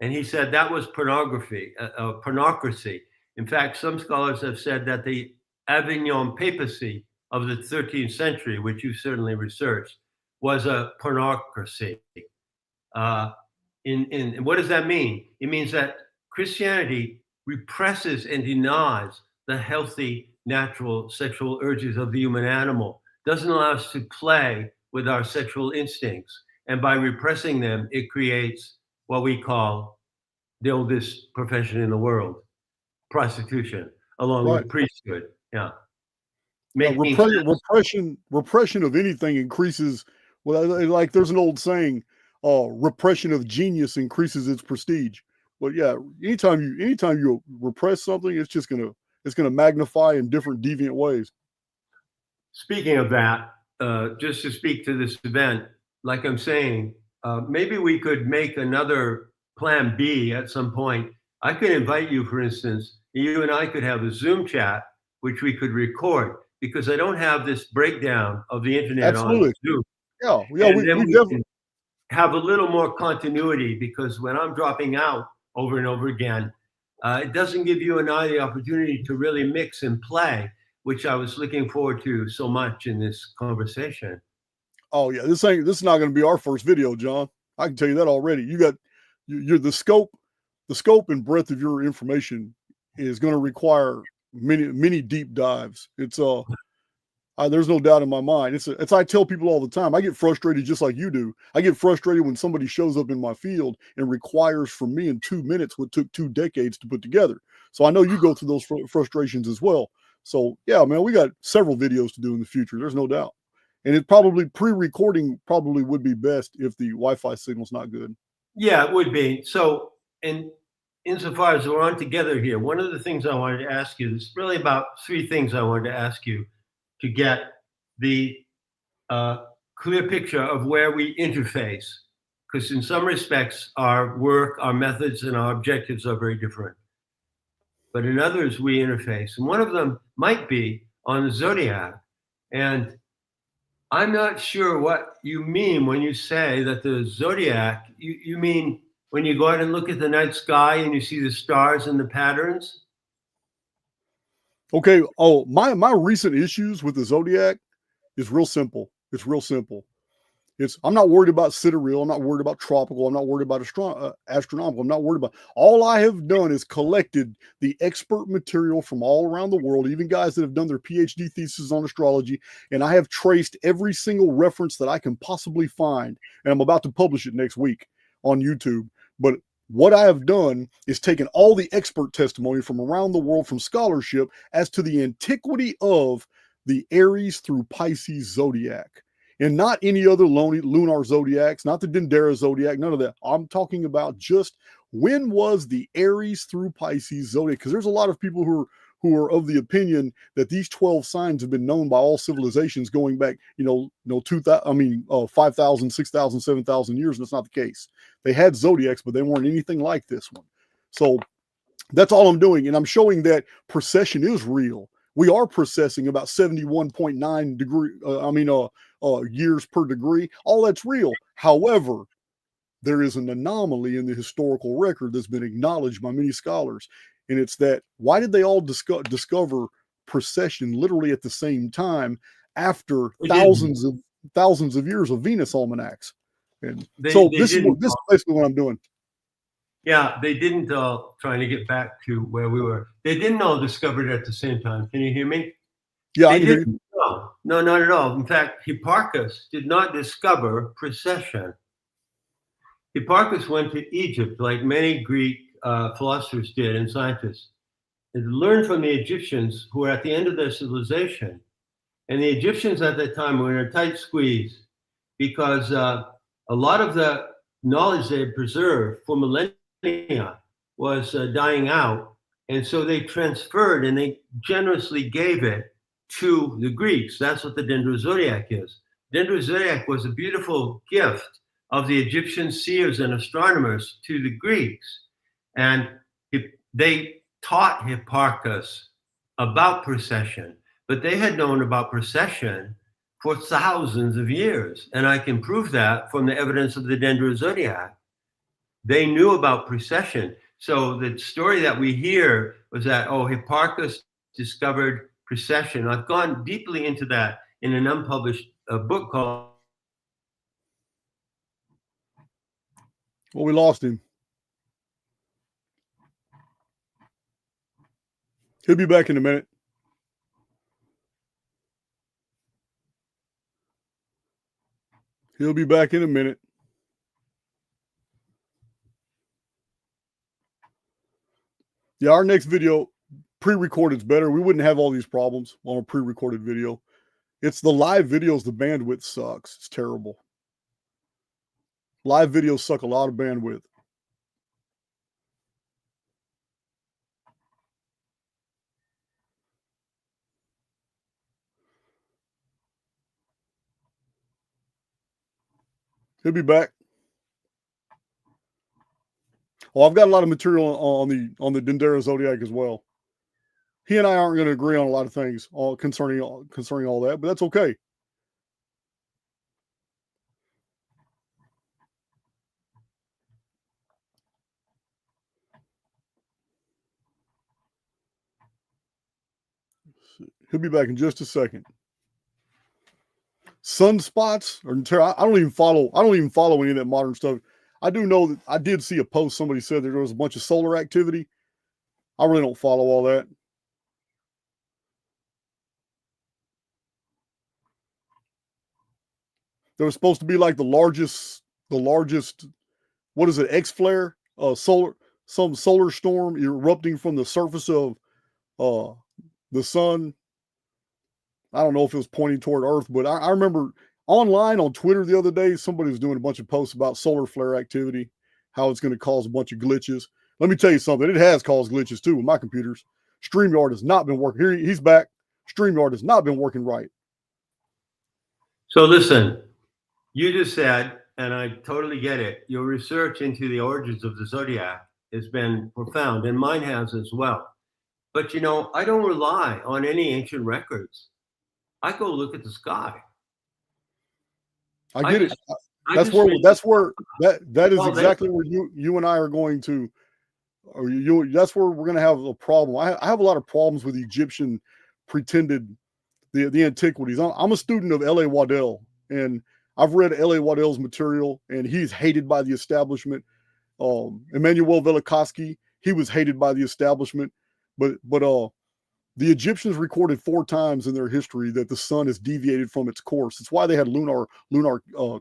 And he said that was pornography, pornocracy. In fact, some scholars have said that the Avignon papacy of the 13th century, which you certainly researched, was a pornocracy. And what does that mean? It means that Christianity represses and denies the healthy, natural sexual urges of the human animal, doesn't allow us to play with our sexual instincts. And by repressing them, it creates what we call the oldest profession in the world, prostitution, along with priesthood. Yeah. Repression of anything increases. Well, like there's an old saying, repression of genius increases its prestige. But yeah, anytime you repress something, it's gonna magnify in different deviant ways. Speaking of that, just to speak to this event, like I'm saying, maybe we could make another plan B at some point. I could invite you, for instance, you and I could have a Zoom chat, which we could record, because I don't have this breakdown of the internet on Zoom. Yeah, we definitely have a little more continuity, because when I'm dropping out over and over again, it doesn't give you and I the opportunity to really mix and play, which I was looking forward to so much in this conversation. Oh yeah, this is not going to be our first video, John. I can tell you that already. You're the scope and breadth of your information is going to require many deep dives. It's there's no doubt in my mind. It's I tell people all the time. I get frustrated just like you do. I get frustrated when somebody shows up in my field and requires from me in 2 minutes what took 2 decades to put together. So I know you go through those frustrations as well. So yeah, man, we got several videos to do in the future. There's no doubt. And it probably pre-recording probably would be best if the Wi-Fi signal's not good. Yeah, it would be. So, and insofar as we're on together here, one of the things I wanted to ask you, there's really about 3 things I wanted to ask you to get the clear picture of where we interface. Because in some respects, our work, our methods, and our objectives are very different. But in others, we interface. And one of them might be on the Zodiac. And I'm not sure what you mean when you say that the zodiac, you mean when you go out and look at the night sky and you see the stars and the patterns? Okay. Oh, my recent issues with the zodiac is real simple. It's real simple. I'm not worried about sidereal. I'm not worried about tropical. I'm not worried about astronomical. I'm not worried about. All I have done is collected the expert material from all around the world, even guys that have done their PhD thesis on astrology, and I have traced every single reference that I can possibly find. And I'm about to publish it next week on YouTube. But what I have done is taken all the expert testimony from around the world, from scholarship, as to the antiquity of the Aries through Pisces zodiac. And not any other lunar zodiacs, not the Dendera Zodiac, none of that. I'm talking about just when was the Aries through Pisces zodiac? Because there's a lot of people who are of the opinion that these 12 signs have been known by all civilizations going back, 5,000, 6,000, 7,000 years, and that's not the case. They had zodiacs, but they weren't anything like this one. So that's all I'm doing, and I'm showing that precession is real. We are precessing about 71.9 years per degree. All that's real. However, there is an anomaly in the historical record that's been acknowledged by many scholars, and it's that why did they all discover precession literally at the same time after thousands of years of Venus almanacs? And this is basically what I'm doing. Yeah, they didn't trying to get back to where we were. They didn't all discover it at the same time. Can you hear me? Yeah, I can hear you. No, not at all. In fact, Hipparchus did not discover precession. Hipparchus went to Egypt, like many Greek philosophers did and scientists, and learned from the Egyptians who were at the end of their civilization. And the Egyptians at that time were in a tight squeeze because a lot of the knowledge they had preserved for millennia was dying out. And so they transferred and they generously gave it to the Greeks. That's what the Dendera Zodiac is. Dendera Zodiac was a beautiful gift of the Egyptian seers and astronomers to the Greeks. And they taught Hipparchus about precession, but they had known about precession for thousands of years. And I can prove that from the evidence of the Dendera Zodiac. They knew about precession. So the story that we hear was that, Hipparchus discovered precession. I've gone deeply into that in an unpublished book called... Well, we lost him. He'll be back in a minute. He'll be back in a minute. Yeah, our next video, pre-recorded, is better. We wouldn't have all these problems on a pre-recorded video. It's the live videos, the bandwidth sucks. It's terrible. Live videos suck a lot of bandwidth. He'll be back. Well, I've got a lot of material on the Dendera Zodiac as well. He and I aren't going to agree on a lot of things concerning all that, but that's okay. He'll be back in just a second. Sunspots, I don't even follow any of that modern stuff. I do know that I did see a post. Somebody said that there was a bunch of solar activity. I really don't follow all that. There was supposed to be like the largest, what is it, X flare, some solar storm erupting from the surface of the sun. I don't know if it was pointing toward Earth, but I remember online on Twitter the other day, somebody was doing a bunch of posts about solar flare activity, how it's going to cause a bunch of glitches. Let me tell you something. It has caused glitches too with my computers. StreamYard has not been working. Here he's back. StreamYard has not been working right. So listen, you just said, and I totally get it, your research into the origins of the Zodiac has been profound, and mine has as well. But, I don't rely on any ancient records. I go look at the sky. I get it. That is exactly where you and I are going to, that's where we're going to have a problem. I have a lot of problems with Egyptian pretended the antiquities. I'm a student of L.A. Waddell, and I've read L.A. Waddell's material, and he's hated by the establishment. Emmanuel Velikovsky, he was hated by the establishment, but the Egyptians recorded 4 times in their history that the sun has deviated from its course. It's why they had lunar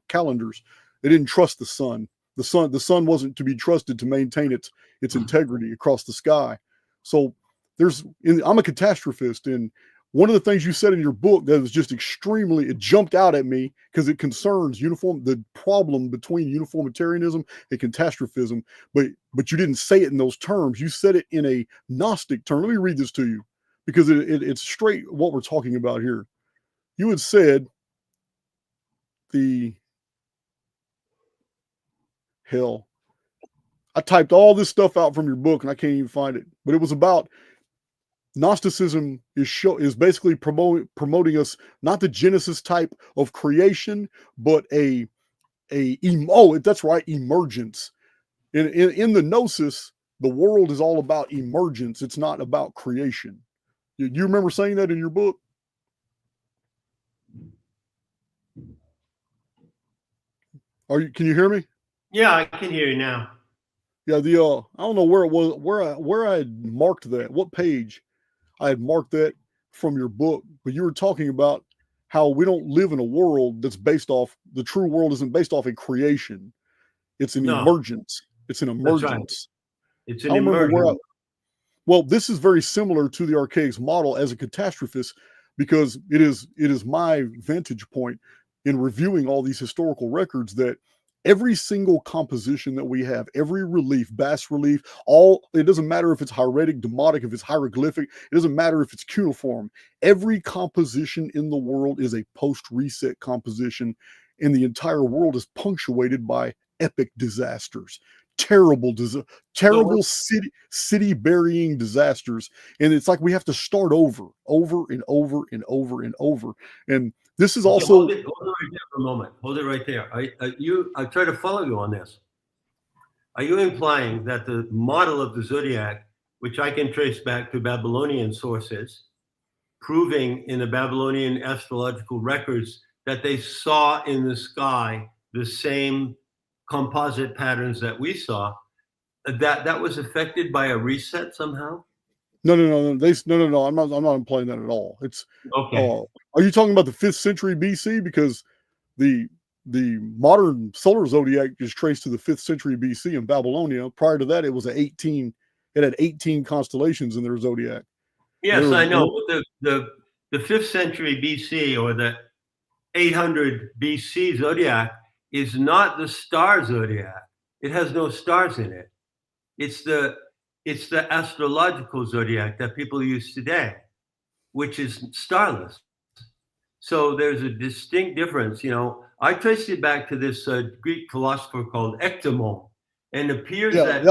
calendars. They didn't trust the sun. The sun wasn't to be trusted to maintain its integrity across the sky. So I'm a catastrophist, and one of the things you said in your book that was just it jumped out at me because it concerns the problem between uniformitarianism and catastrophism, but you didn't say it in those terms. You said it in a Gnostic term. Let me read this to you, because it's straight what we're talking about here. You had said I typed all this stuff out from your book and I can't even find it, but it was about Gnosticism is basically promoting us not the Genesis type of creation, but that's right, emergence. In the Gnosis, the world is all about emergence. It's not about creation. You remember saying that in your book? Can you hear me? Yeah, I can hear you now. Yeah, I don't know where it was, where I had marked that, what page I had marked that from your book, but you were talking about how we don't live in a world that's the true world isn't based off a creation. It's an emergence. It's an emergence. Right. It's an emergence. Well, this is very similar to the Archaix model as a catastrophist, because it is my vantage point in reviewing all these historical records that every single composition that we have, every relief, bas relief, it doesn't matter if it's hieratic, demotic, if it's hieroglyphic, it doesn't matter if it's cuneiform. Every composition in the world is a post-reset composition, and the entire world is punctuated by epic disasters, terrible city burying disasters, and it's like we have to start over and over and over and over. And this is also hold it right there for a moment. Hold it right there. I try to follow you on this. Are you implying that the model of the zodiac, which I can trace back to Babylonian sources, proving in the Babylonian astrological records that they saw in the sky the same composite patterns that we saw, that was affected by a reset somehow? No. I'm not implying that at all. It's okay. Are you talking about the 5th century BC? Because the modern solar zodiac is traced to the 5th century BC in Babylonia. Prior to that, it had 18 constellations in their zodiac. Yes, I know. The 5th century BC, or the 800 BC zodiac, is not the star zodiac. It has no stars in it. It's the astrological zodiac that people use today, which is starless. So there's a distinct difference. I traced it back to this Greek philosopher called Ectomon, and it appears that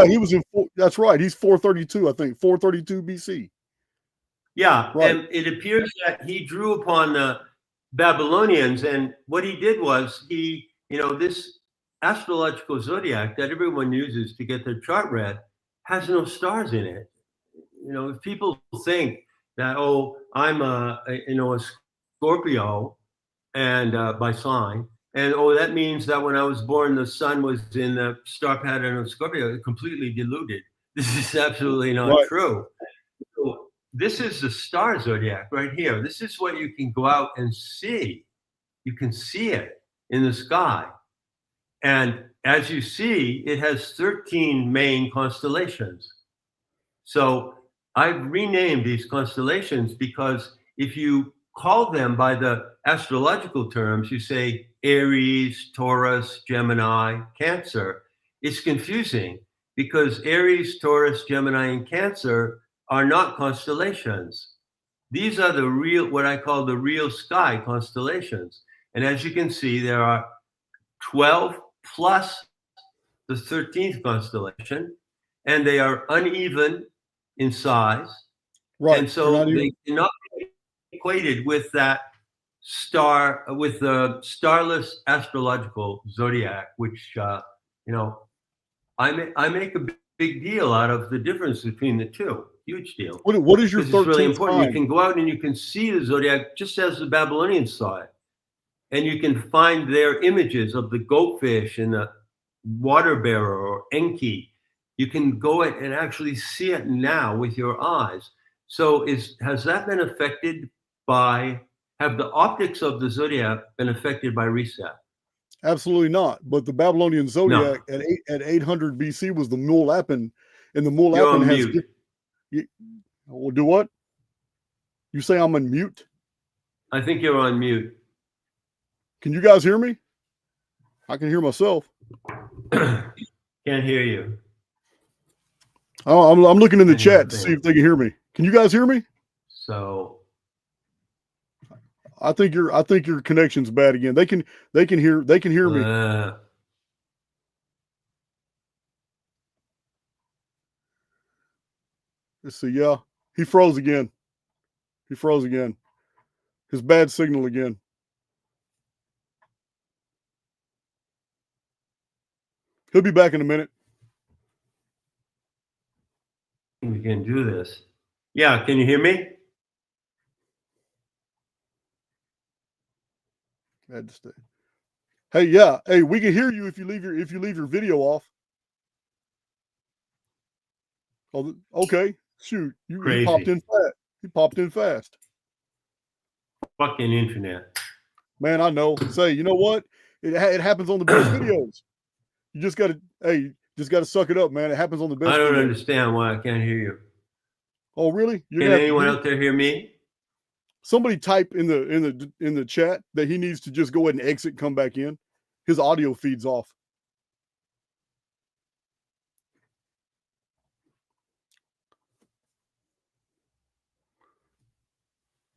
he was in. That's right. He's 432, I think, 432 BC. Yeah, right. And it appears that he drew upon the Babylonians, and what he did was this astrological zodiac that everyone uses to get their chart read has no stars in it. If people think that, I'm a Scorpio, and by sign, and that means that when I was born the sun was in the star pattern of Scorpio, completely deluded. This is absolutely not true. So this is the star zodiac right here. This is what you can go out and see. You can see it in the sky. And as you see, it has 13 main constellations. So I've renamed these constellations because if you call them by the astrological terms, you say Aries, Taurus, Gemini, Cancer, it's confusing because Aries, Taurus, Gemini, and Cancer are not constellations. These are what I call the real sky constellations. And as you can see, there are 12 plus the 13th constellation, and they are uneven in size. Right. And so they cannot be equated with that the starless astrological zodiac, which you know, I make a big deal out of the difference between the two. Huge deal. What is your 13th it's really important. sign? You can go out and you can see the zodiac just as the Babylonians saw it, and you can find their images of the goatfish and the water bearer or Enki. You can go and actually see it now with your eyes. So has that been affected by? Have the optics of the zodiac been affected by reset? Absolutely not. But the Babylonian zodiac at 800 BC was the Mulapan, and the Mulapan has. Well, do what? You say I'm on mute? I think you're on mute. Can you guys hear me? I can hear myself. Can't hear you. Oh, I'm looking in the chat to see if they can hear me. Can you guys hear me? So I think your connection's bad again. They can hear me. Let's see. Yeah, he froze again. His bad signal again. He'll be back in a minute. We can do this. Yeah, can you hear me? Hey, yeah. Hey, we can hear you if you leave your video off. Oh, okay. Shoot, he popped in fast. He popped in fast. Fucking internet. Man, I know. Say, you know what? It happens on the best videos. You just gotta suck it up, man. It happens on the best. I don't understand why I can't hear you. Oh, really? Can anyone out there hear me? Somebody type in the chat that he needs to just go ahead and exit and come back in. His audio feed's off.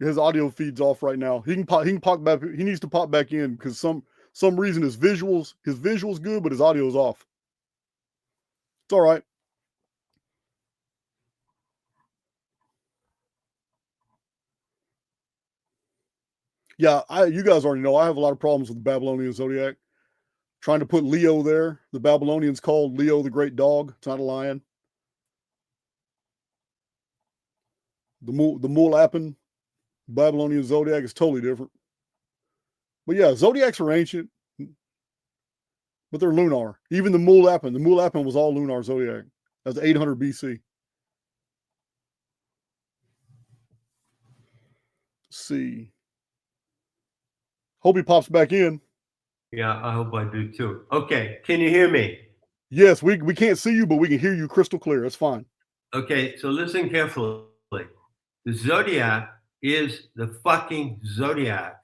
His audio feed's off right now. He can pop back. He needs to pop back in because some reason his visuals good, but his audio's off. It's all right. Yeah, you guys already know I have a lot of problems with the Babylonian zodiac. Trying to put Leo there. The Babylonians called Leo the great dog. It's not a lion. The Mulapan Babylonian zodiac is totally different. But yeah, zodiacs are ancient, but they're lunar. Even the Mulapan was all lunar zodiac. That was 800 BC. Let's see. Hope he pops back in. Yeah, I hope I do too. Okay, can you hear me? Yes, we can't see you, but we can hear you crystal clear. That's fine. Okay, so listen carefully. The zodiac is the fucking zodiac.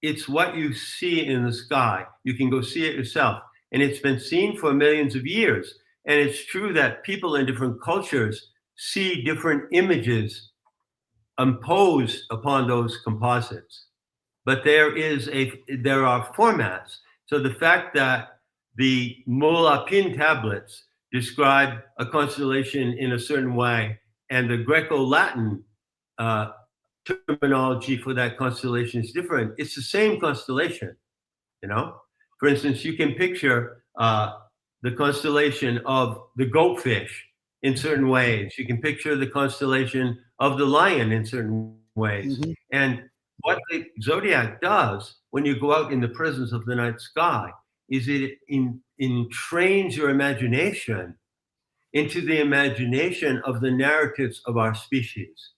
It's what you see in the sky. You can go see it yourself. And it's been seen for millions of years. And it's true that people in different cultures see different images imposed upon those composites. But there are formats. So the fact that the Mulapan tablets describe a constellation in a certain way, and the Greco-Latin terminology for that constellation is different. It's the same constellation, you know? For instance, you can picture the constellation of the goatfish in certain ways. You can picture the constellation of the lion in certain ways. Mm-hmm. And what the zodiac does when you go out in the presence of the night sky is it entrains your imagination into the imagination of the narratives of our species.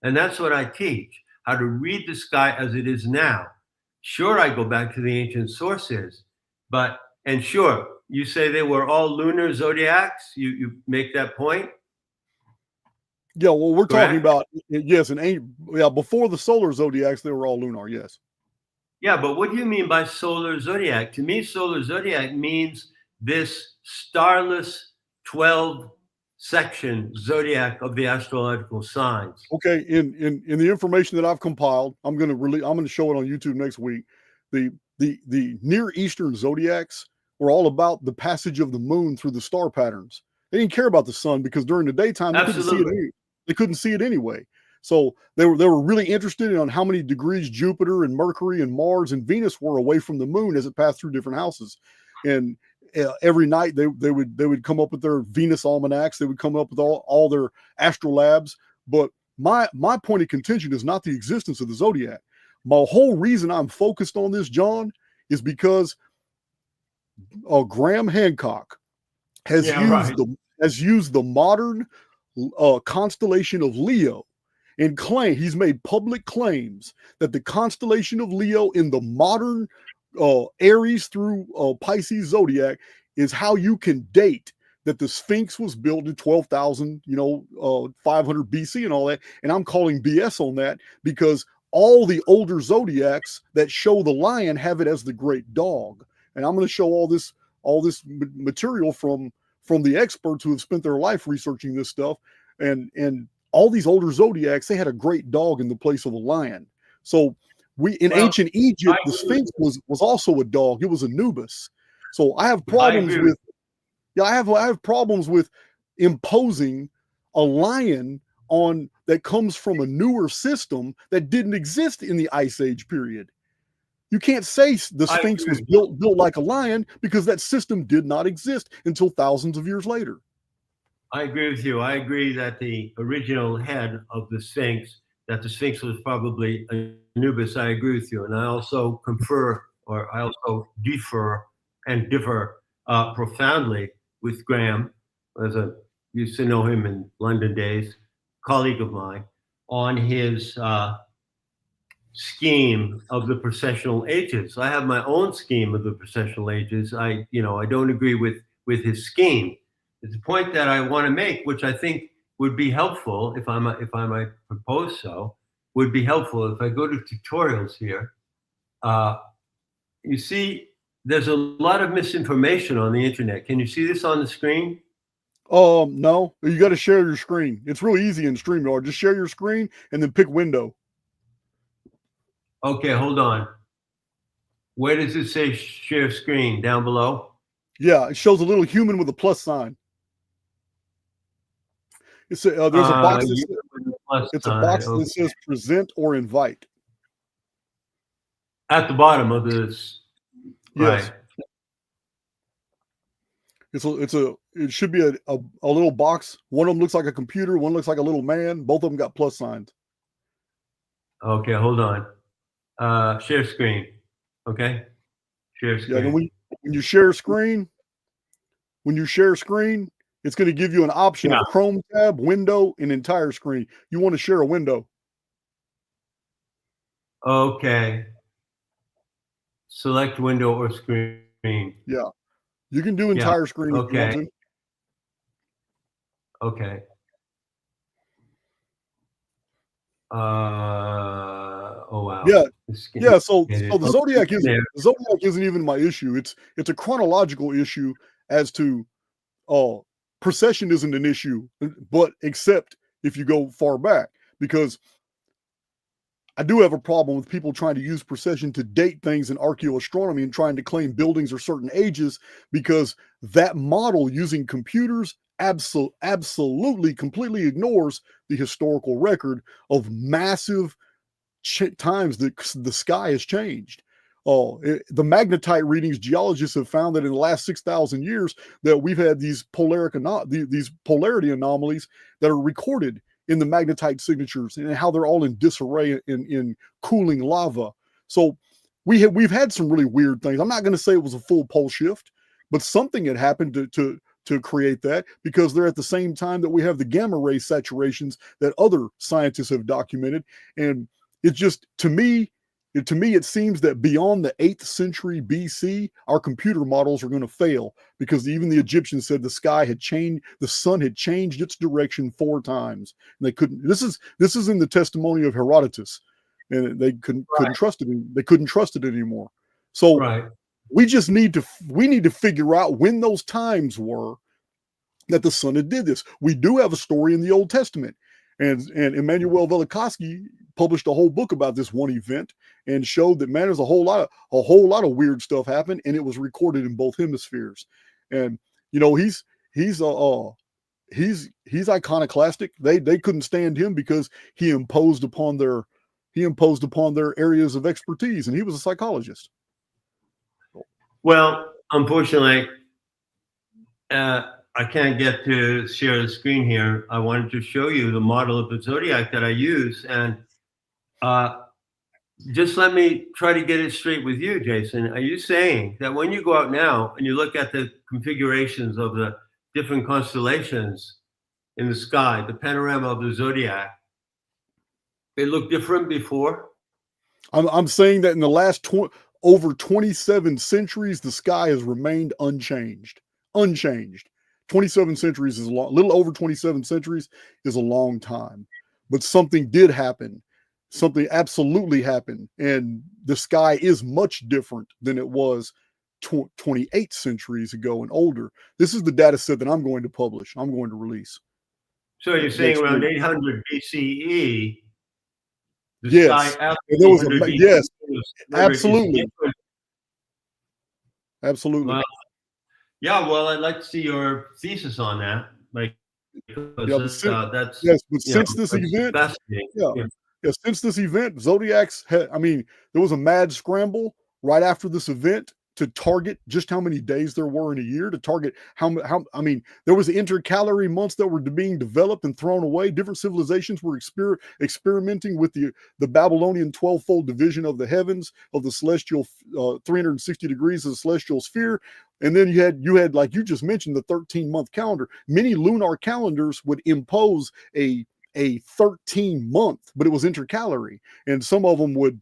And that's what I teach, how to read the sky as it is now. Sure, I go back to the ancient sources, and sure, you say they were all lunar zodiacs, you make that point? Yeah, well, we're talking about, yes, before the solar zodiacs, they were all lunar, yes. Yeah, but what do you mean by solar zodiac? To me, solar zodiac means this starless 12-section zodiac of the astrological signs. Okay, in the information that I've compiled, I'm going to show it on YouTube next week. The Near Eastern zodiacs were all about the passage of the moon through the star patterns. They didn't care about the sun because during the daytime they couldn't see it anyway. So they were really interested in how many degrees Jupiter and Mercury and Mars and Venus were away from the moon as it passed through different houses. And every night they would come up with their Venus almanacs. They would come up with all their astrolabs. But my point of contention is not the existence of the zodiac. My whole reason I'm focused on this, John, is because Graham Hancock has used the modern constellation of Leo and he's made public claims that the constellation of Leo in the modern Aries through Pisces zodiac is how you can date that the Sphinx was built in 12,000, 500 BC and all that. And I'm calling BS on that because all the older zodiacs that show the lion have it as the great dog. And I'm going to show all this material from the experts who have spent their life researching this stuff. And all these older zodiacs, they had a great dog in the place of a lion. So ancient Egypt, the Sphinx was also a dog. It was Anubis. So I have problems with I have problems with imposing a lion on that comes from a newer system that didn't exist in the Ice Age period. You can't say the Sphinx was built like a lion because that system did not exist until thousands of years later. I agree with you. I agree that the original head of the Sphinx was probably Anubis. I agree with you. And I also differ profoundly with Graham, as I used to know him in London days, colleague of mine, on his scheme of the precessional ages. I have my own scheme of the precessional ages. I don't agree with his scheme. It's a point that I want to make, which I think would be helpful if I might propose so. Would be helpful if I go to tutorials here. You see, there's a lot of misinformation on the internet. Can you see this on the screen? No, you got to share your screen. It's really easy in StreamYard. Just share your screen and then pick window. Okay, hold on. Where does it say share screen? Down below? Yeah, it shows a little human with a plus sign. There's a box. That says present or invite. At the bottom of this. Yes. Right. It should be a little box. One of them looks like a computer. One looks like a little man. Both of them got plus signs. Okay, hold on. Share screen. Okay. Share screen. Yeah, when you share screen, it's going to give you an option of Chrome tab, window, and entire screen. You want to share a window. Okay. Select window or screen. Yeah. You can do entire screen if you want to. Okay. Oh wow. Yeah. So the zodiac isn't even my issue. It's a chronological issue as to precession isn't an issue, but except if you go far back, because I do have a problem with people trying to use precession to date things in archaeoastronomy and trying to claim buildings are certain ages, because that model using computers absolutely completely ignores the historical record of massive times that the sky has changed. The magnetite readings, geologists have found that in the last 6,000 years that we've had these polarity anomalies that are recorded in the magnetite signatures and how they're all in disarray in cooling lava. So we've had some really weird things. I'm not going to say it was a full pole shift, but something had happened to create that, because they're at the same time that we have the gamma ray saturations that other scientists have documented. And it's just, to me, it seems that beyond the 8th century BC, our computer models are going to fail, because even the Egyptians said the sky had changed, the sun had changed its direction 4 times, and they couldn't. This is in the testimony of Herodotus, and they couldn't trust it. They couldn't trust it anymore. So we need to figure out when those times were that the sun had did this. We do have a story in the Old Testament, and Immanuel Velikovsky published a whole book about this one event and showed that, man, there's a whole lot of weird stuff happened, and it was recorded in both hemispheres. And he's he's iconoclastic. They couldn't stand him because he imposed upon their areas of expertise, and he was a psychologist. Well, unfortunately, I can't get to share the screen here. I wanted to show you the model of the zodiac that I use, and just let me try to get it straight with you, Jason. Are you saying that when you go out now and you look at the configurations of the different constellations in the sky, the panorama of the zodiac, it looked different before? I'm saying that in the last over 27 centuries, the sky has remained unchanged. Unchanged. 27 centuries is a little over 27 centuries is a long time. But something did happen. Something absolutely happened. And the sky is much different than it was 28 centuries ago and older. This is the data set that I'm going to publish. I'm going to release. So you're saying around 800 BCE, the yes. sky after there was a, yes, absolutely. Absolutely. Well, yeah, well, I'd like to see your thesis on that. Like, that's yes, but since this event, since this event, zodiacs I mean, there was a mad scramble right after this event to target just how many days there were in a year, to target how I mean, there was intercalary months that were being developed and thrown away. Different civilizations were experimenting with the Babylonian 12-fold division of the heavens, of the celestial 360 degrees of the celestial sphere. And then you had, like you just mentioned, the 13-month calendar. Many lunar calendars would impose a 13-month, but it was intercalary, and some of them would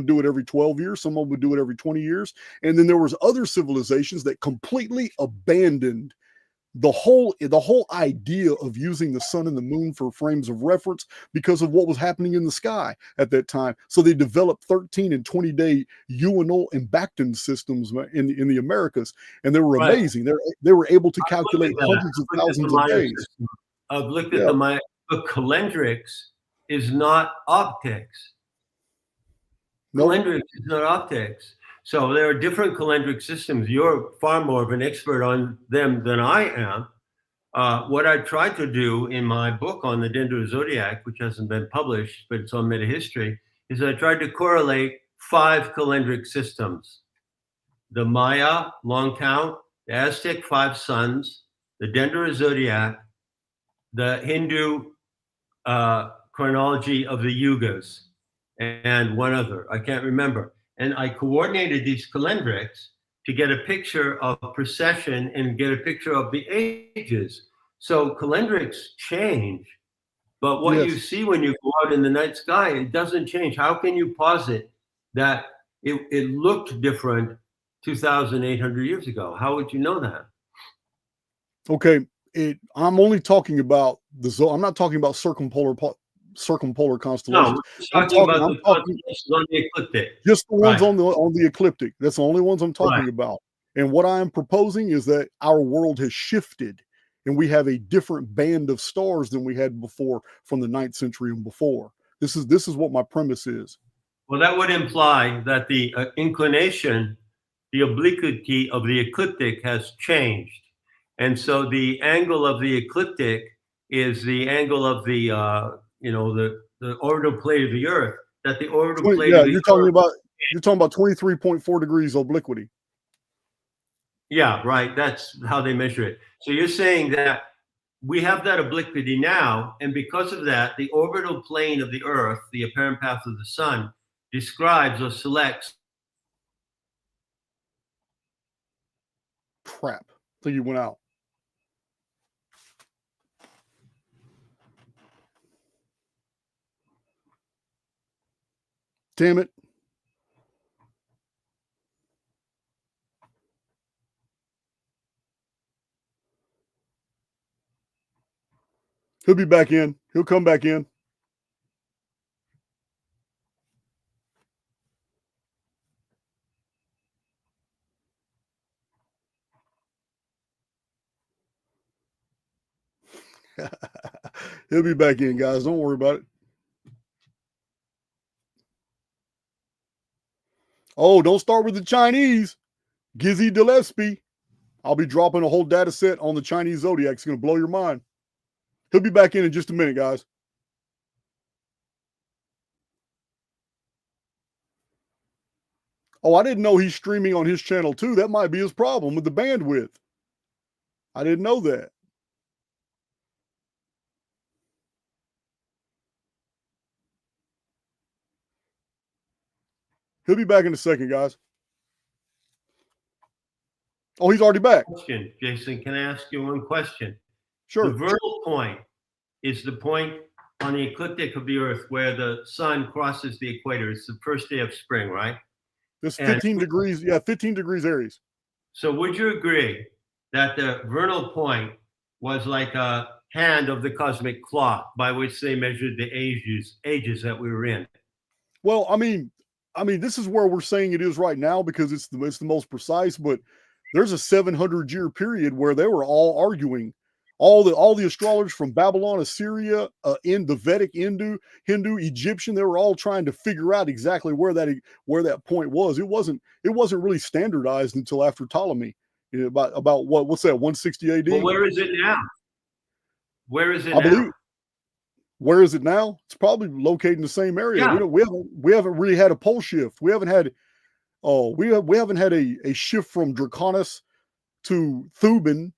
do it every 12 years, some of them would do it every 20 years. And then there was other civilizations that completely abandoned the whole idea of using the sun and the moon for frames of reference because of what was happening in the sky at that time. So they developed 13 and 20-day Uinal and Bacton systems in the Americas, and they were amazing. They were able to calculate hundreds of thousands of days. I've looked at the but calendrics is not optics. Calendrics is not optics. So there are different calendric systems. You're far more of an expert on them than I am. What I tried to do in my book on the Dendera Zodiac, which hasn't been published, but it's on Metahistory, is I tried to correlate 5 calendric systems. The Maya, long count, the Aztec 5 suns, the Dendera Zodiac, the Hindu chronology of the yugas, and one other, I can't remember. And I coordinated these calendrics to get a picture of precession and get a picture of the ages. So calendrics change, but what you see when you go out in the night sky, it doesn't change. How can you posit that it looked different 2,800 years ago? How would you know that? Okay. I'm only talking about I'm not talking about circumpolar constellations. No, I'm talking about the constellations on the ecliptic. Just the ones on the ecliptic. That's the only ones I'm talking about. And what I am proposing is that our world has shifted, and we have a different band of stars than we had before, from the 9th century and before. This is what my premise is. Well, that would imply that the inclination, the obliquity of the ecliptic has changed. And so the angle of the ecliptic is the angle of the the orbital plate of the Earth. That the orbital plate. Yeah, you're talking about 23.4 degrees obliquity. Yeah, right. That's how they measure it. So you're saying that we have that obliquity now, and because of that, the orbital plane of the Earth, the apparent path of the sun, describes or selects. Crap! I think you went out. Damn it. He'll be back in. He'll come back in. He'll be back in, guys. Don't worry about it. Oh, don't start with the Chinese. Gizzy Gillespie. I'll be dropping a whole data set on the Chinese zodiac. It's going to blow your mind. He'll be back in just a minute, guys. Oh, I didn't know he's streaming on his channel too. That might be his problem with the bandwidth. I didn't know that. He'll be back in a second, guys. Oh, he's already back. Question, Jason, can I ask you one question? Sure. The vernal point is the point on the ecliptic of the Earth where the sun crosses the equator. It's the first day of spring, right? It's 15 degrees. Yeah, 15 degrees Aries. So would you agree that the vernal point was like a hand of the cosmic clock by which they measured the ages that we were in? Well, I mean, this is where we're saying it is right now because it's the most precise. But there's a 700-year period where they were all arguing. All the astrologers from Babylon, Assyria, in the Vedic, Hindu, Egyptian, they were all trying to figure out exactly where that point was. It wasn't really standardized until after Ptolemy, about what's that, 160 AD. Well, where is it now? Where is it I now? believe. Where is it now? It's probably located in the same area. Yeah. We haven't really had a pole shift. We haven't had we haven't had a shift from Draconis to Thuban.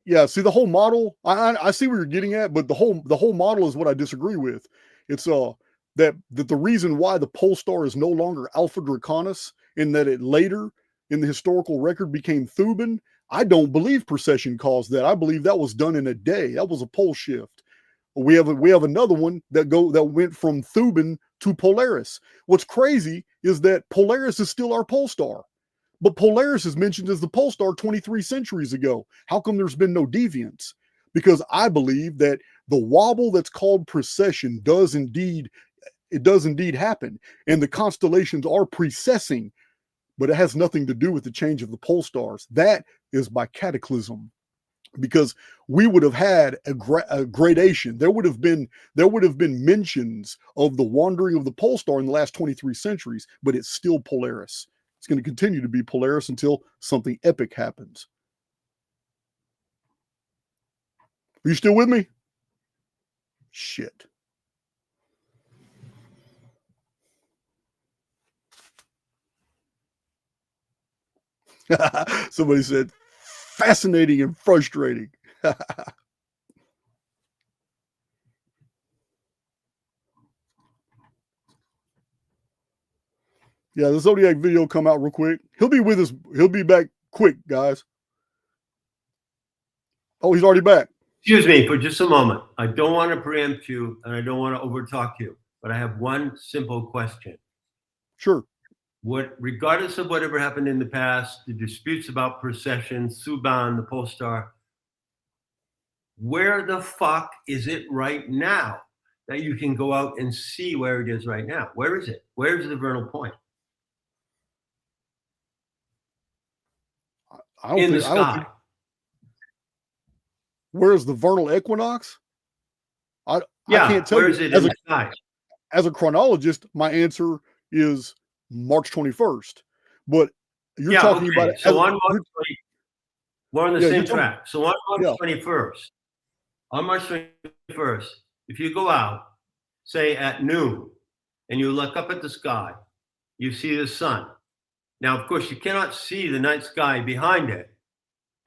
Yeah, see the whole model. I see where you're getting at, but the whole model is what I disagree with. It's that the reason why the pole star is no longer Alpha Draconis, in that it later in the historical record became Thuban. I don't believe precession caused that. I believe that was done in a day. That was a pole shift. We have another one that went from Thuban to Polaris. What's crazy is that Polaris is still our pole star. But Polaris is mentioned as the pole star 23 centuries ago. How come there's been no deviance? Because I believe that the wobble that's called precession does indeed happen. And the constellations are precessing, but it has nothing to do with the change of the pole stars. That is by cataclysm. Because we would have had a gradation. There would have been mentions of the wandering of the pole star in the last 23 centuries, but it's still Polaris. It's going to continue to be Polaris until something epic happens. Are you still with me? Shit. Somebody said, fascinating and frustrating. Yeah, the Zodiac video come out real quick. He'll be with us. He'll be back quick, guys. Oh, he's already back. Excuse me for just a moment. I don't want to preempt you and I don't want to overtalk you, but I have one simple question. Sure. Regardless of whatever happened in the past, the disputes about precession, Thuban, the pole star, where the fuck is it right now that you can go out and see where it is right now? Where is it? Where is the vernal point? In the sky. Where's the vernal equinox? I can't tell where you. Is it in the sky? As a chronologist, my answer is March 21st. But you're talking about it. So on March 20, we're on the same track. So on March 21st, if you go out, say at noon, and you look up at the sky, you see the sun. Now, of course, you cannot see the night sky behind it,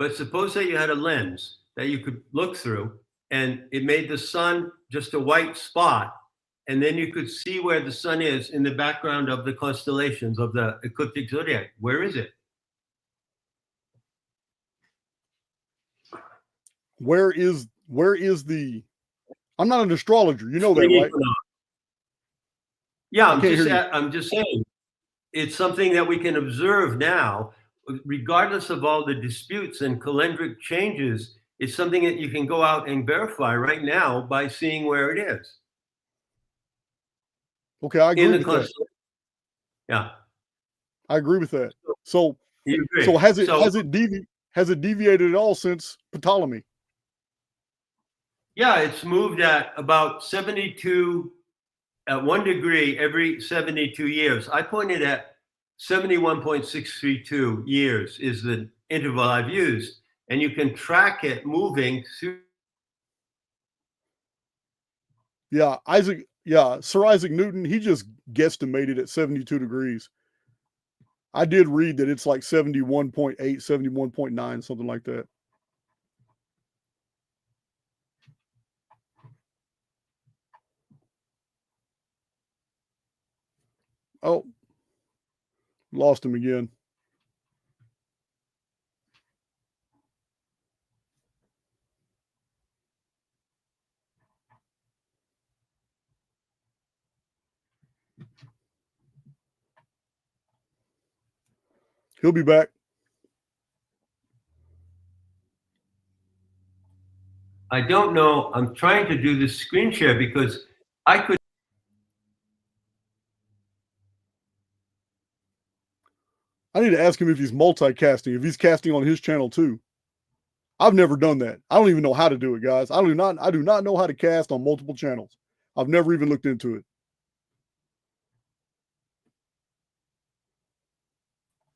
but suppose that you had a lens that you could look through and it made the sun just a white spot, and then you could see where the sun is in the background of the constellations of the ecliptic zodiac. Where is it? Where is the... I'm not an astrologer. You know that, right? Yeah, I'm just saying. It's something that we can observe now, regardless of all the disputes and calendric changes. It's something that you can go out and verify right now by seeing where it is. Okay, I agree with that. Yeah, I agree with that. So has it deviated at all since Ptolemy? Yeah, it's moved at about 72 at 1 degree every 72 years. I pointed at 71.632 years is the interval I've used, and you can track it moving through Yeah, Sir Isaac Newton, he just guesstimated at 72 degrees. I did read that it's like 71.8, 71.9, something like that. Oh, lost him again. He'll be back. I don't know. I'm trying to do this screen share because I could. I need to ask him if he's multicasting, if he's casting on his channel too. I've never done that. I don't even know how to do it, guys. I do not know how to cast on multiple channels. I've never even looked into it.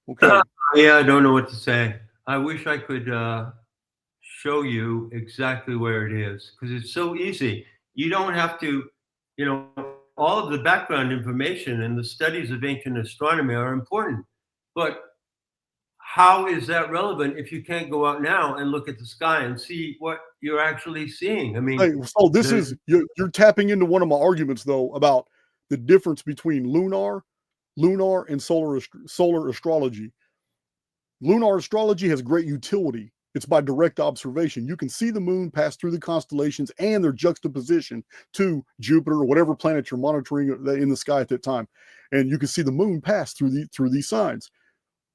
Okay. Yeah, I don't know what to say. I wish I could show you exactly where it is because it's so easy. You don't have to, all of the background information and the studies of ancient astronomy are important. But how is that relevant if you can't go out now and look at the sky and see what you're actually seeing? I mean, hey, so this is you're tapping into one of my arguments though about the difference between lunar and solar astrology. Lunar astrology has great utility. It's by direct observation. You can see the moon pass through the constellations and their juxtaposition to Jupiter or whatever planet you're monitoring in the sky at that time, and you can see the moon pass through these signs.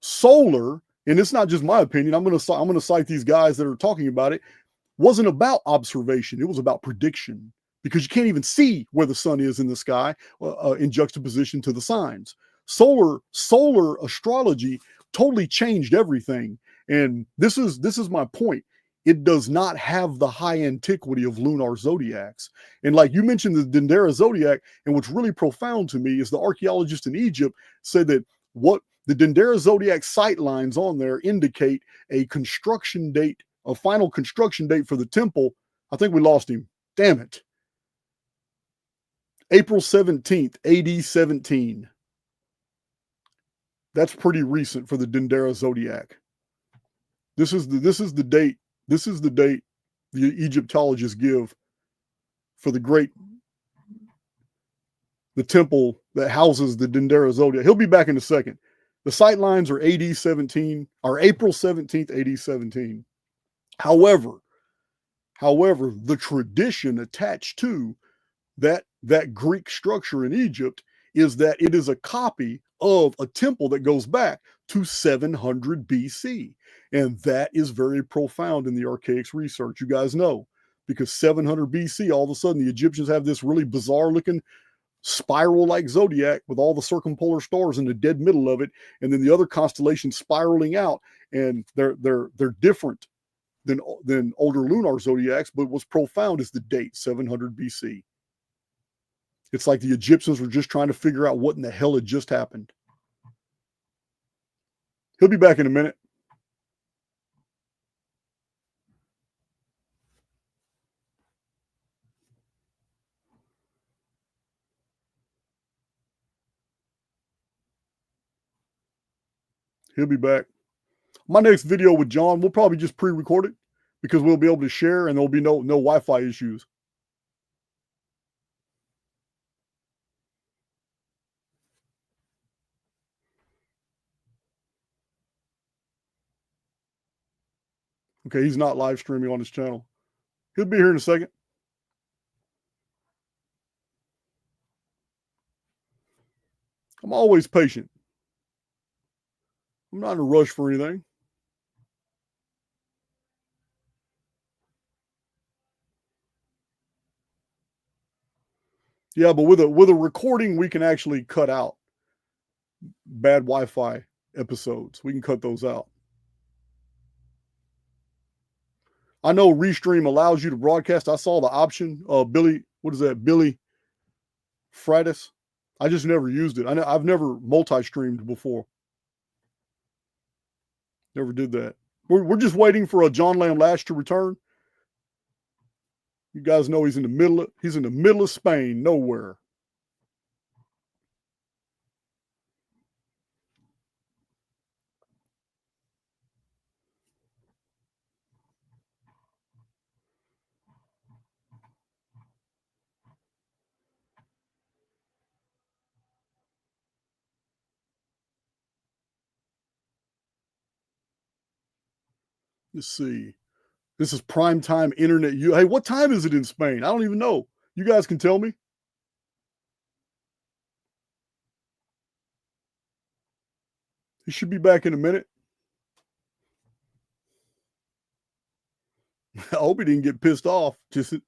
Solar, and it's not just my opinion. I'm going to cite these guys that are talking about it. Wasn't about observation. It was about prediction because you can't even see where the sun is in the sky in juxtaposition to the signs. Solar astrology totally changed everything. And this is my point. It does not have the high antiquity of lunar zodiacs. And like you mentioned the Dendera Zodiac, and what's really profound to me is the archaeologists in Egypt said that what the Dendera Zodiac sight lines on there indicate a construction date, a final construction date for the temple. I think we lost him. Damn it. April 17th, AD 17. That's pretty recent for the Dendera Zodiac. This is the date. This is the date the Egyptologists give for the temple that houses the Dendera Zodiac. He'll be back in a second. The sight lines are AD 17, or April 17th, AD 17. However, the tradition attached to that Greek structure in Egypt is that it is a copy of a temple that goes back to 700 BC. And that is very profound in the Archaix research, you guys know, because 700 BC, all of a sudden the Egyptians have this really bizarre looking spiral-like zodiac with all the circumpolar stars in the dead middle of it, and then the other constellations spiraling out, and they're different than older lunar zodiacs. But what's profound is the date, 700 BC. It's like the Egyptians were just trying to figure out what in the hell had just happened. He'll be back in a minute. He'll be back. My next video with John, we'll probably just pre-record it because we'll be able to share and there'll be no Wi-Fi issues. Okay, he's not live streaming on his channel. He'll be here in a second. I'm always patient. I'm not in a rush for anything. Yeah, but with a recording, we can actually cut out bad Wi-Fi episodes. We can cut those out. I know Restream allows you to broadcast. I saw the option. Billy, what is that? Billy Freitas. I just never used it. I've never multi-streamed before. Never did that. We're just waiting for a John Lamb Lash to return. You guys know he's in the middle of Spain, nowhere. Let's see. This is prime time internet. Hey, what time is it in Spain? I don't even know. You guys can tell me. He should be back in a minute. I hope he didn't get pissed off. Just you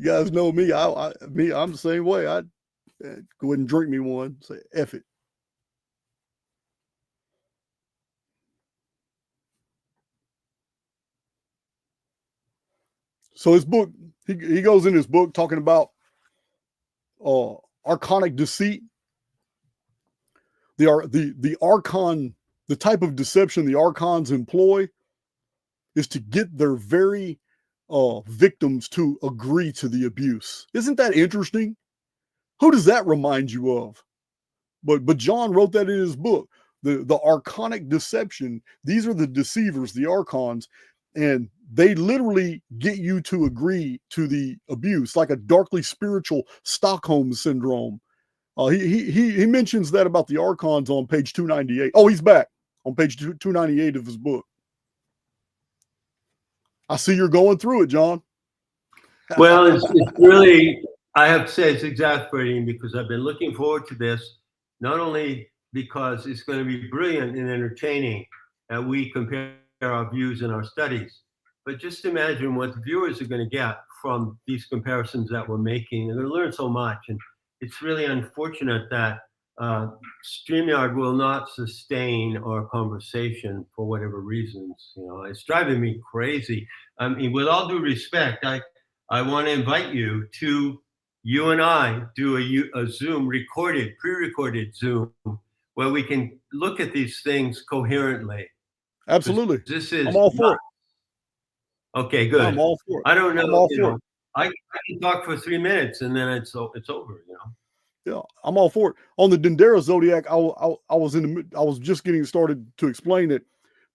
guys know me. I'm the same way. I'd go ahead and drink me one. Say F it. So his book, he goes in his book talking about archonic deceit. The archon, the type of deception the archons employ is to get their very victims to agree to the abuse. Isn't that interesting? Who does that remind you of? But John wrote that in his book. The archonic deception, these are the deceivers, the archons, and they literally get you to agree to the abuse, like a darkly spiritual Stockholm syndrome. He mentions that about the archons on page 298. Oh, he's back on page 298 of his book. I see you're going through it, John. Well, it's really, I have to say it's exasperating because I've been looking forward to this, not only because it's going to be brilliant and entertaining that we compare our views and our studies, but just imagine what the viewers are going to get from these comparisons that we're making. They're going to learn so much. And it's really unfortunate that StreamYard will not sustain our conversation for whatever reasons. You know, it's driving me crazy. I mean, with all due respect, I want to invite you to, you and I do a Zoom recorded, pre-recorded Zoom where we can look at these things coherently. Absolutely. This is, I'm all for it. Okay, good. I'm all for it. I don't know, you know, I can talk for 3 minutes and then it's over, you know. Yeah, I'm all for it. On the Dendera Zodiac, I was just getting started to explain it.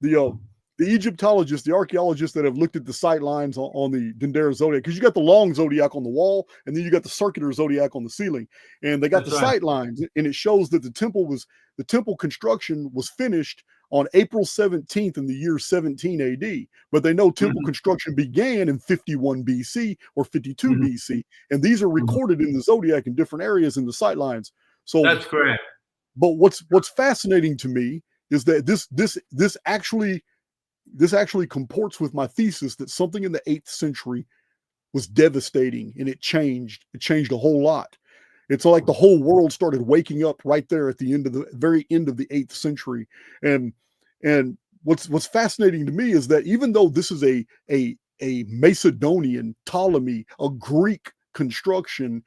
The Egyptologists, the archaeologists that have looked at the sight lines on the Dendera Zodiac, because you got the long zodiac on the wall, and then you got the circular zodiac on the ceiling, and they got the sight lines, and it shows that the temple construction was finished on April 17th in the year 17 AD, but they know temple construction began in 51 BC or 52 BC, and these are recorded in the zodiac in different areas in the sight lines. So that's correct. But what's fascinating to me is that this actually comports with my thesis that something in the 8th century was devastating, and it changed a whole lot. It's like the whole world started waking up right there at the very end of the 8th century. And what's fascinating to me is that even though this is a Macedonian, Ptolemy, a Greek construction,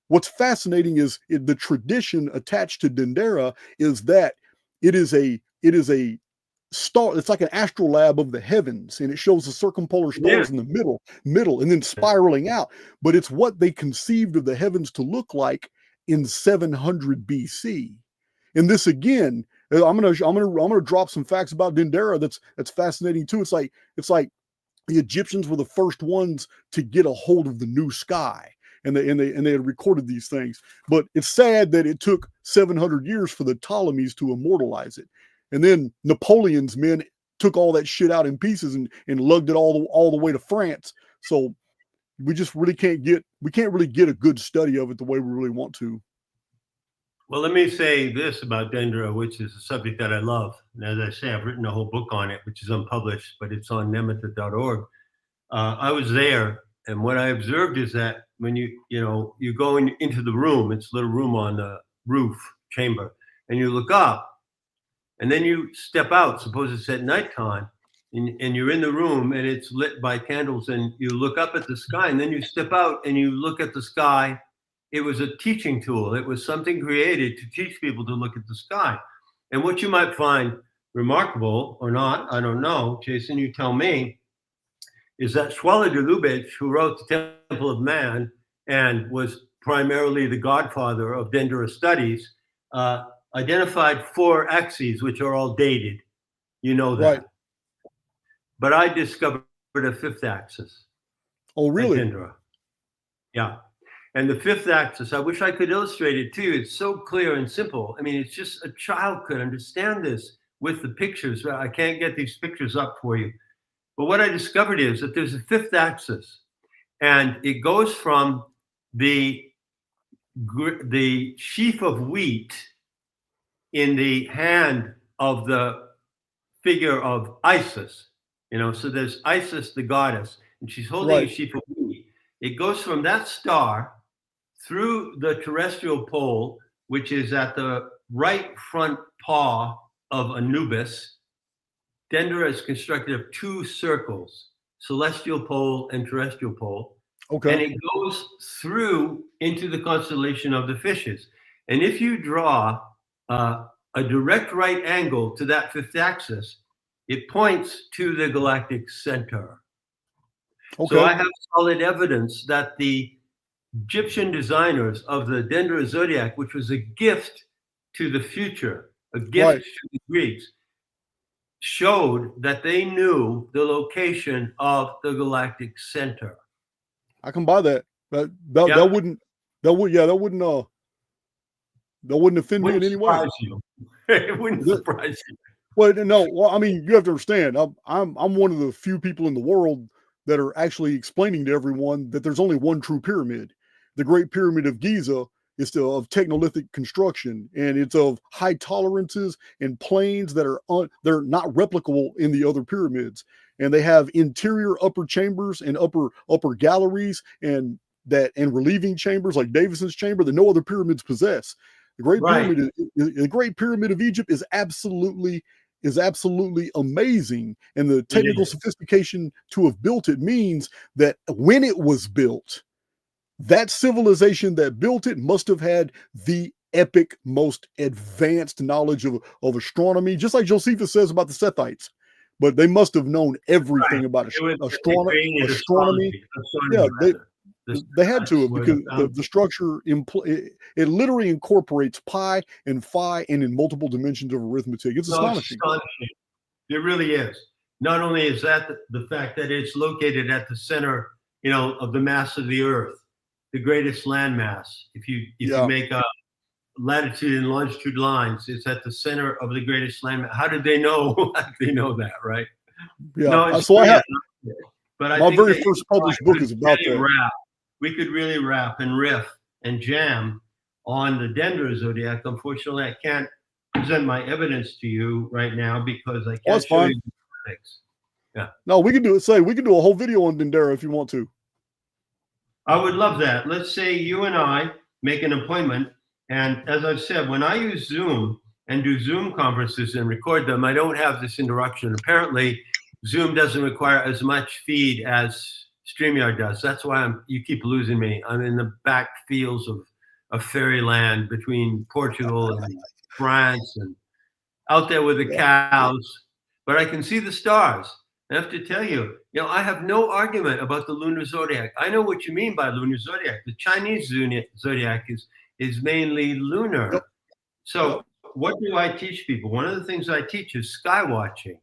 what's fascinating is the tradition attached to Dendera is that it is a star. It's like an astrolabe of the heavens, and it shows the circumpolar stars in the middle, and then spiraling out. But it's what they conceived of the heavens to look like in 700 BC. And this again, I'm gonna drop some facts about Dendera that's fascinating too. It's like the Egyptians were the first ones to get a hold of the new sky. And they had recorded these things, but it's sad that it took 700 years for the Ptolemies to immortalize it. And then Napoleon's men took all that shit out in pieces and lugged it all the way to France. So we just really can't really get a good study of it the way we really want to. Well, let me say this about Dendera, which is a subject that I love. And as I say, I've written a whole book on it, which is unpublished, but it's on nemetha.org. I was there, and what I observed is that when you go into the room, it's a little room on the roof chamber, and you look up, and then you step out, suppose it's at nighttime, and you're in the room and it's lit by candles, and you look up at the sky, and then you step out and you look at the sky. It was a teaching tool. It was something created to teach people to look at the sky. And what you might find remarkable or not, I don't know, Jason, you tell me, is that Schwaller de Lubitsch, who wrote the Temple of Man and was primarily the godfather of Dendera studies, identified 4 axes, which are all dated. You know that. Right. But I discovered a 5th axis. Oh, really? Dendera. Yeah. And the 5th axis, I wish I could illustrate it too. It's so clear and simple. I mean, it's just a child could understand this with the pictures. I can't get these pictures up for you. But what I discovered is that there's a 5th axis, and it goes from the sheaf of wheat in the hand of the figure of Isis. You know, so there's Isis, the goddess, and she's holding a sheaf of wheat. It goes from that star through the terrestrial pole, which is at the right front paw of Anubis. Dendera is constructed of 2 circles, celestial pole and terrestrial pole. Okay. And it goes through into the constellation of the fishes. And if you draw a direct right angle to that 5th axis, it points to the galactic center. Okay. So I have solid evidence that the Egyptian designers of the Dendera Zodiac, which was a gift to the future, a gift to the Greeks, showed that they knew the location of the galactic center. I can buy that. That wouldn't offend me in any way. It wouldn't surprise you. Well, no. Well, I mean, you have to understand. I'm one of the few people in the world that are actually explaining to everyone that there's only one true pyramid. The Great Pyramid of Giza is still of technolithic construction, and it's of high tolerances and planes that are they're not replicable in the other pyramids. And they have interior upper chambers and upper galleries and relieving chambers like Davison's chamber that no other pyramids possess. The Great Pyramid of Egypt is absolutely amazing, and the technical sophistication to have built it means that when it was built, that civilization that built it must have had the epic, most advanced knowledge of astronomy, just like Josephus says about the Sethites. But they must have known everything about astronomy. Yeah, they had to, because the structure it literally incorporates pi and phi and in multiple dimensions of arithmetic. It's astonishing. It really is. Not only is that the fact that it's located at the center, you know, of the mass of the Earth, the greatest landmass. If you make a latitude and longitude lines, it's at the center of the greatest landmass. How did they know? How did they know that, right? Yeah. No, so I have. But my very first published book is about that. We could really rap and riff and jam on the Dendera Zodiac. Unfortunately, I can't present my evidence to you right now because I can't show you the specifics. Yeah. No, we can do it. We can do a whole video on Dendera if you want to. I would love that. Let's say you and I make an appointment. And as I've said, when I use Zoom and do Zoom conferences and record them, I don't have this interruption. Apparently, Zoom doesn't require as much feed as StreamYard does. That's why you keep losing me. I'm in the back fields of fairyland between Portugal and France and out there with the cows. But I can see the stars. I have to tell you, I have no argument about the lunar zodiac. I know what you mean by lunar zodiac. The Chinese zodiac is mainly lunar. Yep. So what do I teach people? One of the things I teach is sky watching.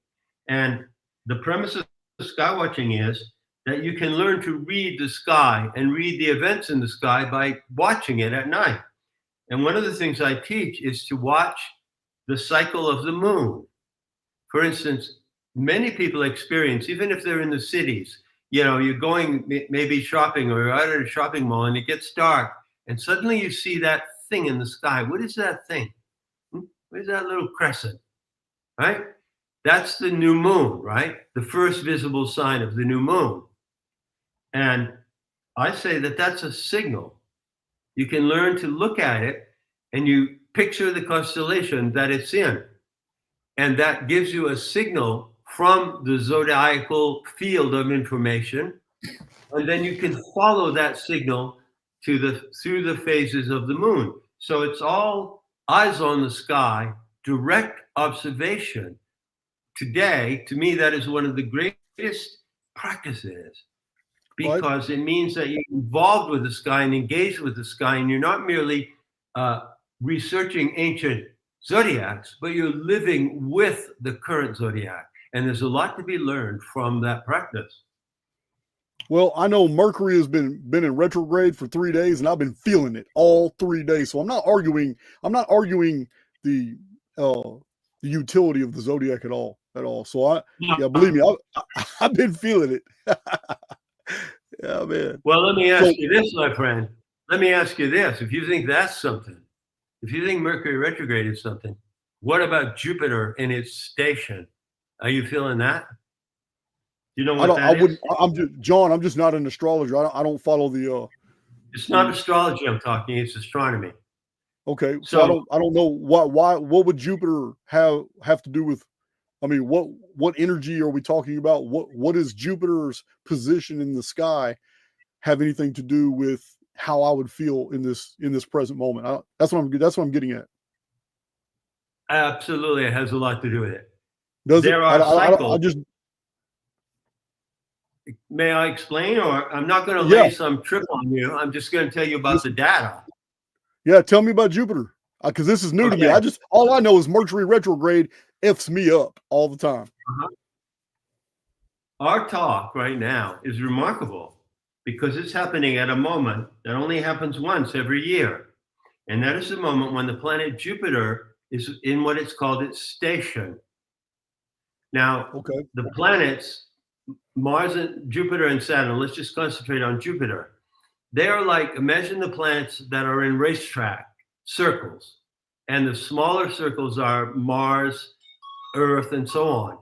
And the premise of sky watching is that you can learn to read the sky and read the events in the sky by watching it at night. And one of the things I teach is to watch the cycle of the moon. For instance, many people experience, even if they're in the cities, you're going maybe shopping or you're out at a shopping mall and it gets dark and suddenly you see that thing in the sky. What is that thing? What is that little crescent, right? That's the new moon, right? The first visible sign of the new moon. And I say that that's a signal. You can learn to look at it and you picture the constellation that it's in. And that gives you a signal from the zodiacal field of information. And then you can follow that signal through the phases of the moon. So it's all eyes on the sky, direct observation. Today, to me, that is one of the greatest practice it is, because it means that you're involved with the sky and engaged with the sky, and you're not merely researching ancient zodiacs, but you're living with the current zodiac. And there's a lot to be learned from that practice. Well, I know Mercury has been in retrograde for 3 days, and I've been feeling it all 3 days. So I'm not arguing the utility of the zodiac at all. So believe me, I've been feeling it. Yeah, man. Well, let me ask you this, my friend. Let me ask you this. If you think that's something, if you think Mercury retrograde is something, what about Jupiter in its station? Are you feeling that? You know what that is? John, I'm just not an astrologer. I don't follow the It's not astrology I'm talking, it's astronomy. Okay. So I don't know why what would Jupiter have to do with, I mean, what energy are we talking about? What is Jupiter's position in the sky have anything to do with how I would feel in this present moment? That's what I'm getting at. Absolutely, it has a lot to do with it. There are cycles. May I explain, or I'm not going to lay some trip on you. I'm just going to tell you about the data. Yeah, tell me about Jupiter, because this is new to me. All I know is Mercury retrograde F's me up all the time. Our talk right now is remarkable because it's happening at a moment that only happens once every year. And that is the moment when the planet Jupiter is in what it's called its station. Now, the planets, Mars and Jupiter and Saturn, let's just concentrate on Jupiter. They are like, imagine the planets that are in racetrack circles. And the smaller circles are Mars, Earth, and so on.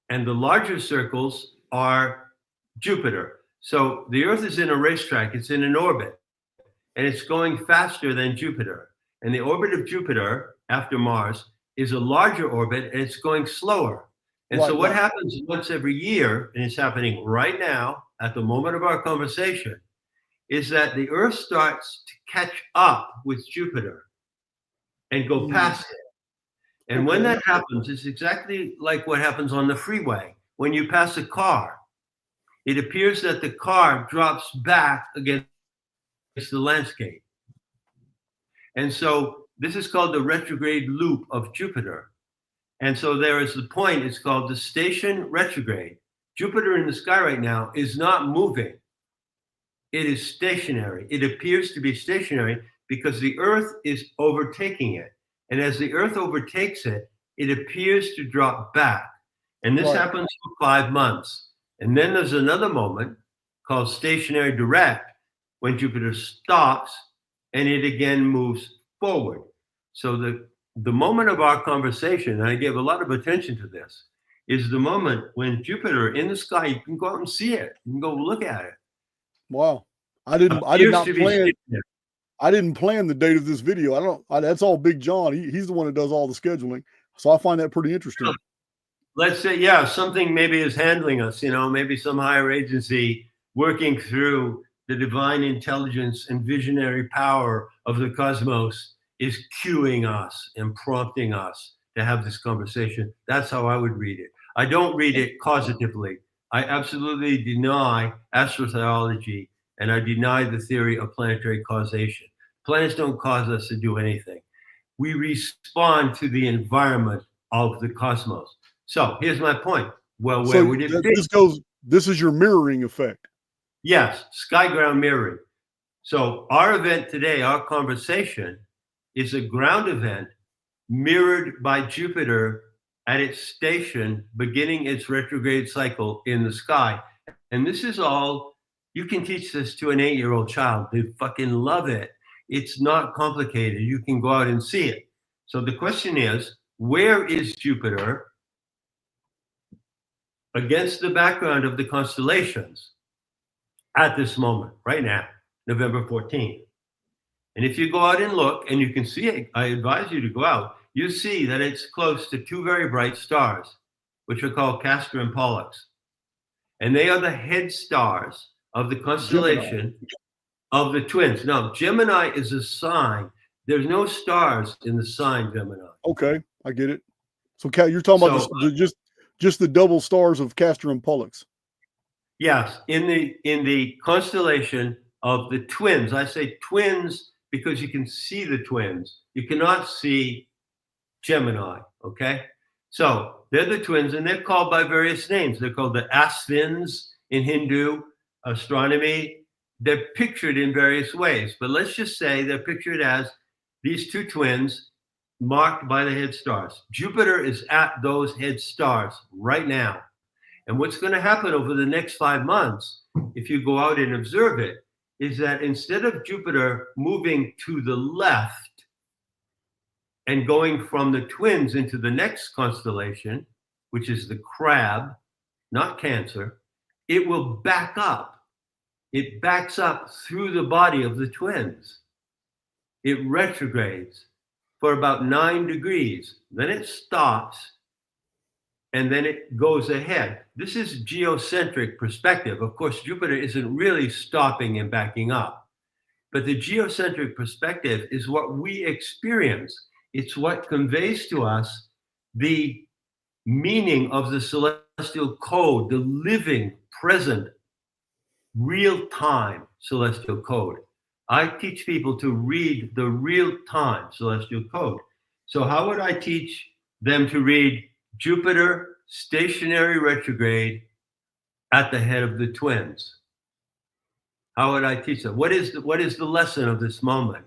And the larger circles are Jupiter. So the Earth is in a racetrack, it's in an orbit, and it's going faster than Jupiter. And the orbit of Jupiter, after Mars, is a larger orbit, and it's going slower. And so what happens once every year, and it's happening right now, at the moment of our conversation, is that the Earth starts to catch up with Jupiter and go past it. And when that happens, it's exactly like what happens on the freeway. When you pass a car, it appears that the car drops back against the landscape. And so this is called the retrograde loop of Jupiter. And so there is the point, it's called the station retrograde. Jupiter in the sky right now is not moving. It is stationary. It appears to be stationary because the Earth is overtaking it. And as the Earth overtakes it, it appears to drop back. And this happens for 5 months. And then there's another moment called stationary direct when Jupiter stops and it again moves forward. So the moment of our conversation, and I gave a lot of attention to this, is the moment when Jupiter in the sky, you can go out and see it. You can go look at it. Wow. I did not plan the date of this video. That's all Big John. He's the one that does all the scheduling. So I find that pretty interesting. Let's say, something maybe is handling us, maybe some higher agency working through the divine intelligence and visionary power of the cosmos is cueing us and prompting us to have this conversation. That's how I would read it. I don't read it causatively. I absolutely deny astrotheology, and I deny the theory of planetary causation. Planets don't cause us to do anything. We respond to the environment of the cosmos. So here's my point. Well, where would it be? This is your mirroring effect. Yes, sky ground mirroring. So our event today, our conversation, is a ground event mirrored by Jupiter at its station, beginning its retrograde cycle in the sky. And this is all, you can teach this to an 8-year-old child. They fucking love it. It's not complicated. You can go out and see it. So the question is, where is Jupiter against the background of the constellations at this moment, right now, November 14th? And if you go out and look, and you can see it, I advise you to go out, you see that it's close to 2 very bright stars, which are called Castor and Pollux. And they are the head stars of the constellation of the twins. Now, Gemini is a sign. There's no stars in the sign Gemini. Okay, I get it. So you're talking about just the double stars of Castor and Pollux. Yes, in the constellation of the twins. I say twins because you can see the twins. You cannot see Gemini, okay? So they're the twins, and they're called by various names. They're called the Asvins in Hindu astronomy. They're pictured in various ways, but let's just say they're pictured as these two twins marked by the head stars. Jupiter is at those head stars right now. And what's going to happen over the next 5 months, if you go out and observe it, is that instead of Jupiter moving to the left and going from the twins into the next constellation, which is the Crab, not Cancer, it will back up. It backs up through the body of the twins. It retrogrades for about 9 degrees. Then it stops, and then it goes ahead. This is geocentric perspective. Of course, Jupiter isn't really stopping and backing up. But the geocentric perspective is what we experience. It's what conveys to us the meaning of the celestial code, the living, present, real-time celestial code. I teach people to read the real-time celestial code. So how would I teach them to read Jupiter stationary retrograde at the head of the twins? How would I teach them? What is the lesson of this moment?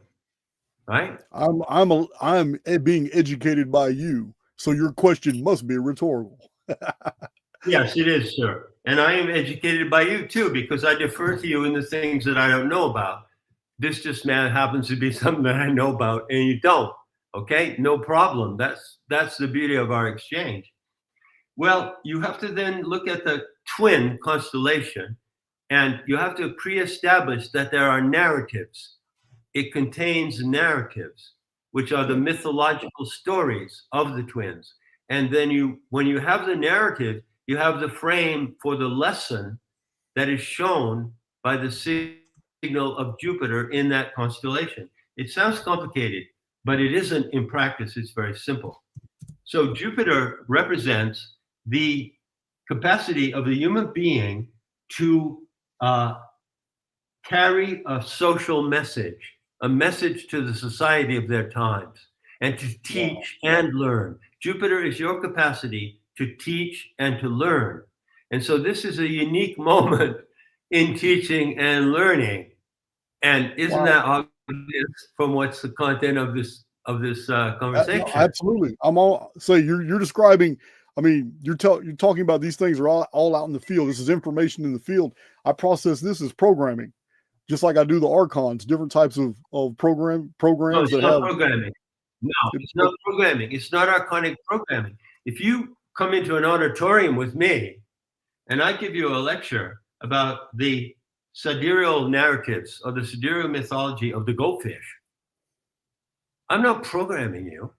Right? I'm being educated by you, so your question must be rhetorical. Yes, it is, sir. And I am educated by you too, because I defer to you in the things that I don't know about. This just happens to be something that I know about and you don't. Okay, no problem. That's the beauty of our exchange. Well, you have to then look at the twin constellation, and you have to pre-establish that there are narratives. It contains narratives, which are the mythological stories of the twins. And then when you have the narrative, you have the frame for the lesson that is shown by the signal of Jupiter in that constellation. It sounds complicated, but it isn't in practice. It's very simple. So Jupiter represents the capacity of the human being to carry a social message, a message to the society of their times, and to teach and learn. Jupiter is your capacity to teach and to learn. And so this is a unique moment in teaching and learning. And isn't that obvious from what's the content of this conversation? No, absolutely. You're describing. I mean, you're talking about these things are all out in the field. This is information in the field. I process this as programming, just like I do the archons, different types of programs no, it's that not have programming. No, it's not programming. It's not archonic programming. If you come into an auditorium with me and I give you a lecture about the sidereal narratives or the sidereal mythology of the goldfish, I'm not programming you.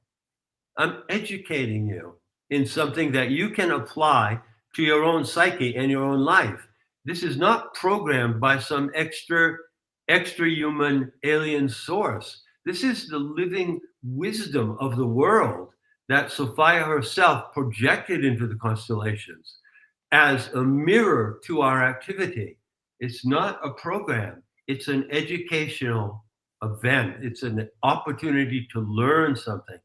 I'm educating you in something that you can apply to your own psyche and your own life. This is not programmed by some extra human alien source. This is the living wisdom of the world that Sophia herself projected into the constellations as a mirror to our activity. It's not a program. It's an educational event. It's an opportunity to learn something.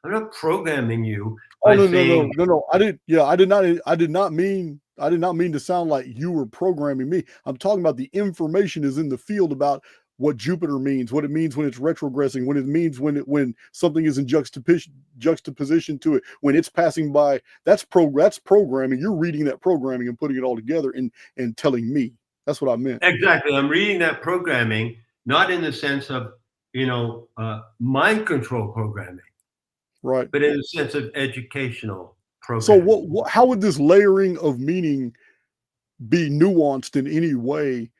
I'm not programming you. Oh no! I did not mean to sound like you were programming me. I'm talking about the information is in the field about what Jupiter means, what it means when it's retrogressing, when it means when something is in juxtaposition to it, when it's passing by. That's programming. You're reading that programming and putting it all together and telling me. That's what I meant. Exactly. I'm reading that programming, not in the sense of mind control programming. Right. But in the sense of educational programming. So how would this layering of meaning be nuanced in any way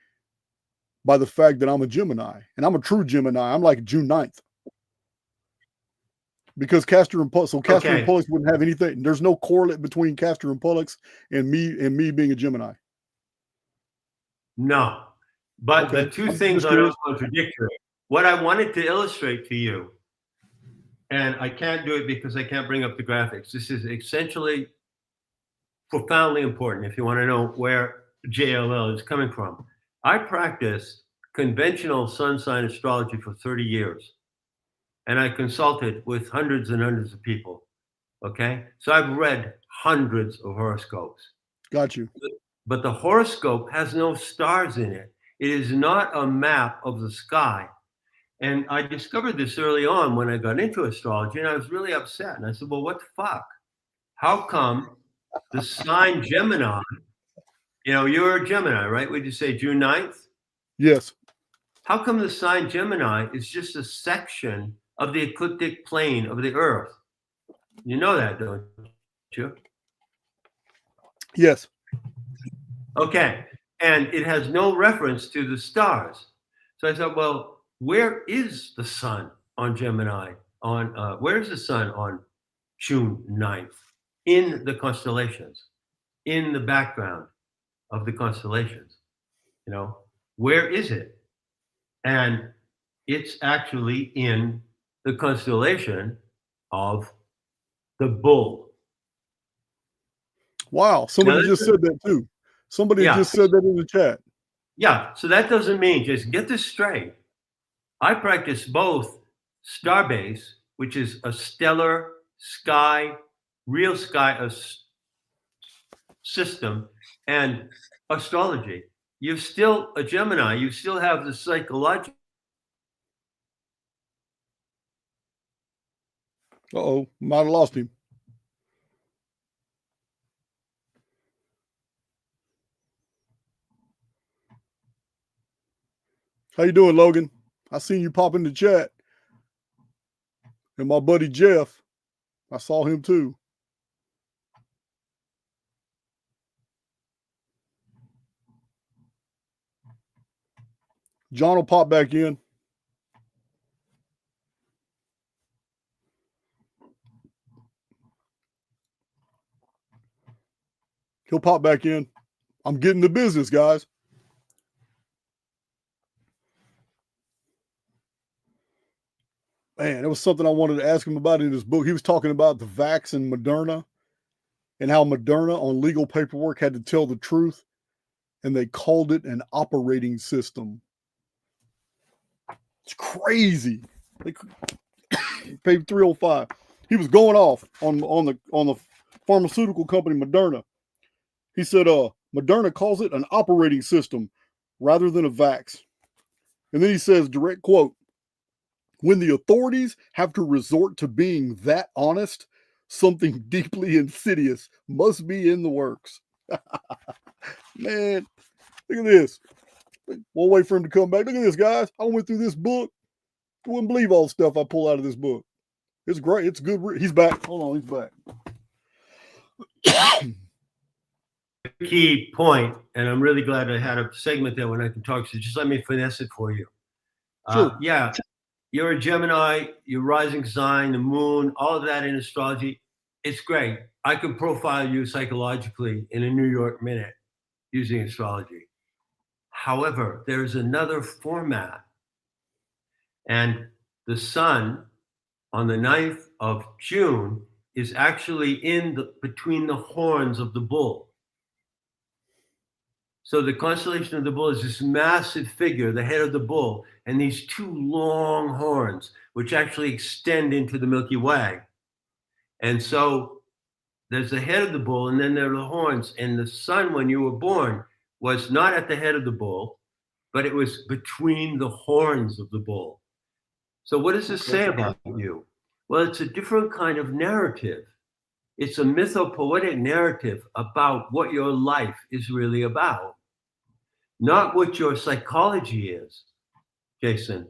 by the fact that I'm a Gemini? And I'm a true Gemini. I'm like June 9th. Because Castor and Pollux wouldn't have anything. There's no correlate between Castor and Pollux and me being a Gemini. No. But the two things are not contradictory. What I wanted to illustrate to you, and I can't do it because I can't bring up the graphics. This is essentially profoundly important if you want to know where JLL is coming from. I practiced conventional sun sign astrology for 30 years, and I consulted with hundreds and hundreds of people. Okay, so I've read hundreds of horoscopes. Got you. But the horoscope has no stars in it. It is not a map of the sky. And I discovered this early on when I got into astrology, and I was really upset. And I said, well, what the fuck? How come the sign Gemini, you're a Gemini, right? Would you say June 9th? Yes. How come the sign Gemini is just a section of the ecliptic plane of the Earth? You know that, don't you? Yes. Okay. And it has no reference to the stars. So I thought, well, where is the sun on Gemini? Where's the sun on June 9th? In the constellations, in the background of the constellations. Where is it? And it's actually in the constellation of the bull. Wow. Somebody just said that too. Somebody just said that in the chat. Yeah. So that doesn't mean, just get this straight. I practice both starbase, which is a stellar sky, real sky system, and astrology. You're still a Gemini. You still have the psychological. Uh-oh, might have lost him. How you doing, Logan? I seen you pop in the chat. And my buddy Jeff, I saw him too. John will pop back in. He'll pop back in. I'm getting the business, guys. Man, it was something I wanted to ask him about in his book. He was talking about the vax and Moderna and how Moderna on legal paperwork had to tell the truth, and they called it an operating system. It's crazy. They paid $305. He was going off on the pharmaceutical company Moderna. He said, Moderna calls it an operating system rather than a vax. And then he says, direct quote, when the authorities have to resort to being that honest, something deeply insidious must be in the works. Man, look at this. We'll wait for him to come back. Look at this, guys. I went through this book. You wouldn't believe all the stuff I pull out of this book. It's great. It's good. He's back. Hold on. He's back. Key point, and I'm really glad I had a segment there when I can talk. So just let me finesse it for you. Sure. Yeah. You're a Gemini, your rising sign, the moon, all of that in astrology. It's great. I can profile you psychologically in a New York minute using astrology. However, there's another format. And the sun on the 9th of June is actually between the horns of the bull. So the constellation of the bull is this massive figure, the head of the bull, and these two long horns, which actually extend into the Milky Way. And so there's the head of the bull, and then there are the horns. And the sun, when you were born, was not at the head of the bull, but it was between the horns of the bull. So what does this say about you? Well, it's a different kind of narrative. It's a mythopoetic narrative about what your life is really about. Not what your psychology is, Jason,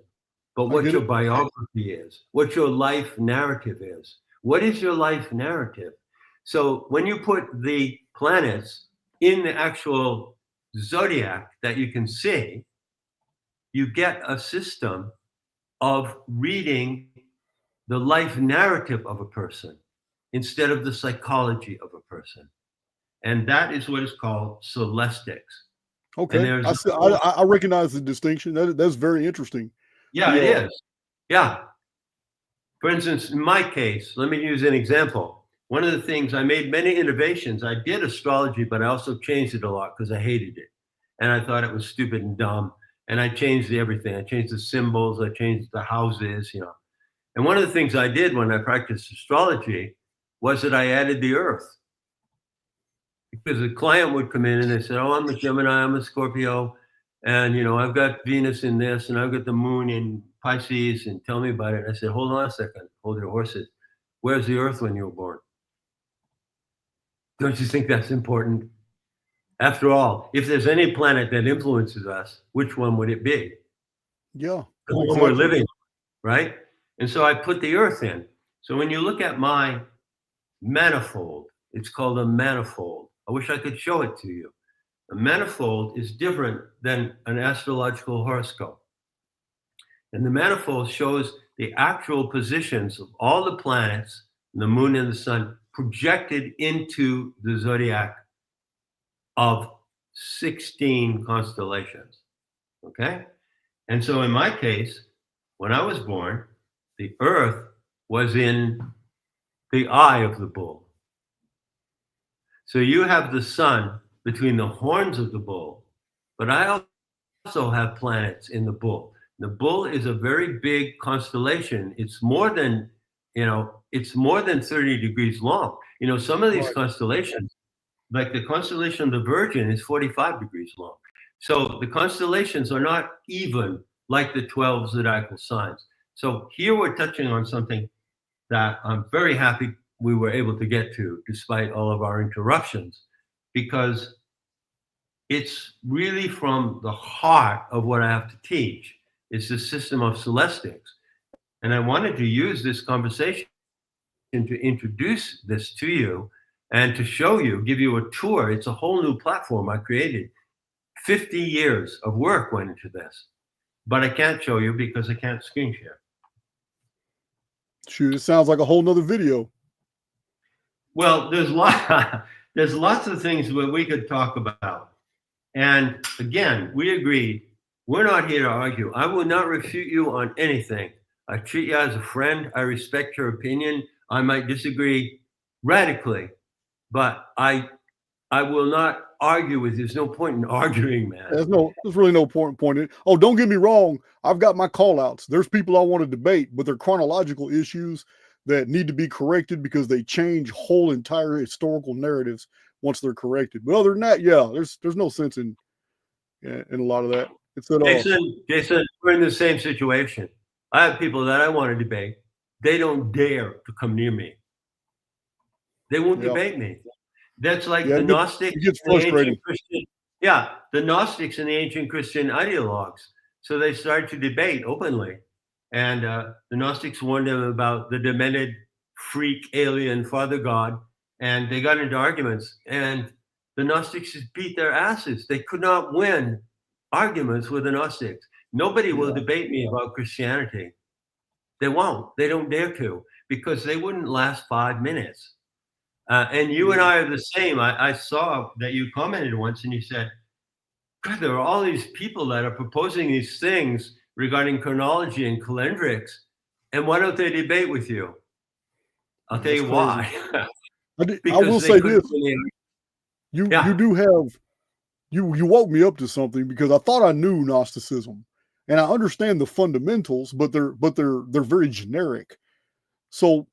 but what your biography is, what your life narrative is. What is your life narrative? So when you put the planets in the actual zodiac that you can see, you get a system of reading the life narrative of a person instead of the psychology of a person. And that is what is called celestics. Okay. I recognize the distinction. That's very interesting. Yeah, it is. Yeah. For instance, in my case, let me use an example. one of the things, I made many innovations. I did astrology, but I also changed it a lot because I hated it. And I thought it was stupid and dumb. And I changed everything. I changed the symbols. I changed the houses, And one of the things I did when I practiced astrology was that I added the earth. Because a client would come in and they said, oh, I'm a Gemini, I'm a Scorpio. And, I've got Venus in this and I've got the moon in Pisces, and tell me about it. And I said, hold on a second, hold your horses. Where's the earth when you were born? Don't you think that's important? After all, if there's any planet that influences us, which one would it be? Yeah. The one we're living, right? And so I put the earth in. So when you look at my manifold, it's called a manifold. I wish I could show it to you. A manifold is different than an astrological horoscope. And the manifold shows the actual positions of all the planets, the moon and the sun, projected into the zodiac of 16 constellations. Okay? And so in my case, when I was born, the earth was in the eye of the bull. So you have the sun between the horns of the bull, but I also have planets in the bull. The bull is a very big constellation. It's more than, it's more than 30 degrees long. Some of these constellations, like the constellation of the Virgin, is 45 degrees long. So the constellations are not even like the 12 zodiacal signs. So here we're touching on something that I'm very happy we were able to get to, despite all of our interruptions, because it's really from the heart of what I have to teach. It's the system of celestics. And I wanted to use this conversation to introduce this to you and to show you, give you a tour. It's a whole new platform I created. 50 years of work went into this, but I can't show you because I can't screen share. Shoot, it sounds like a whole nother video. Well, there's lots of things that we could talk about. And again, we agreed, we're not here to argue. I will not refute you on anything. I treat you as a friend. I respect your opinion. I might disagree radically, but I will not argue with you. There's no point in arguing, man. There's really no point in it. Oh, don't get me wrong. I've got my call outs. There's people I want to debate, but they're chronological issues that need to be corrected because they change whole entire historical narratives once they're corrected. But other than that, yeah, there's no sense in a lot of that. It's at Jason, we're in the same situation. I have people that I want to debate. They don't dare to come near me. They won't debate me. That's like the Gnostics. It gets frustrating. The Gnostics and the ancient Christian ideologues. So they started to debate openly. And the Gnostics warned them about the demented freak alien father god. And they got into arguments. And the Gnostics just beat their asses. They could not win arguments with the Gnostics. Nobody will debate me about Christianity. They won't. They don't dare to, because they wouldn't last 5 minutes. And you and I are the same. I saw that you commented once and you said, God, there are all these people that are proposing these things regarding chronology and calendrics, and why don't they debate with you? I'll tell you why. I will say this. You do have, you woke me up to something, because I thought I knew Gnosticism and I understand the fundamentals, but they're very generic. So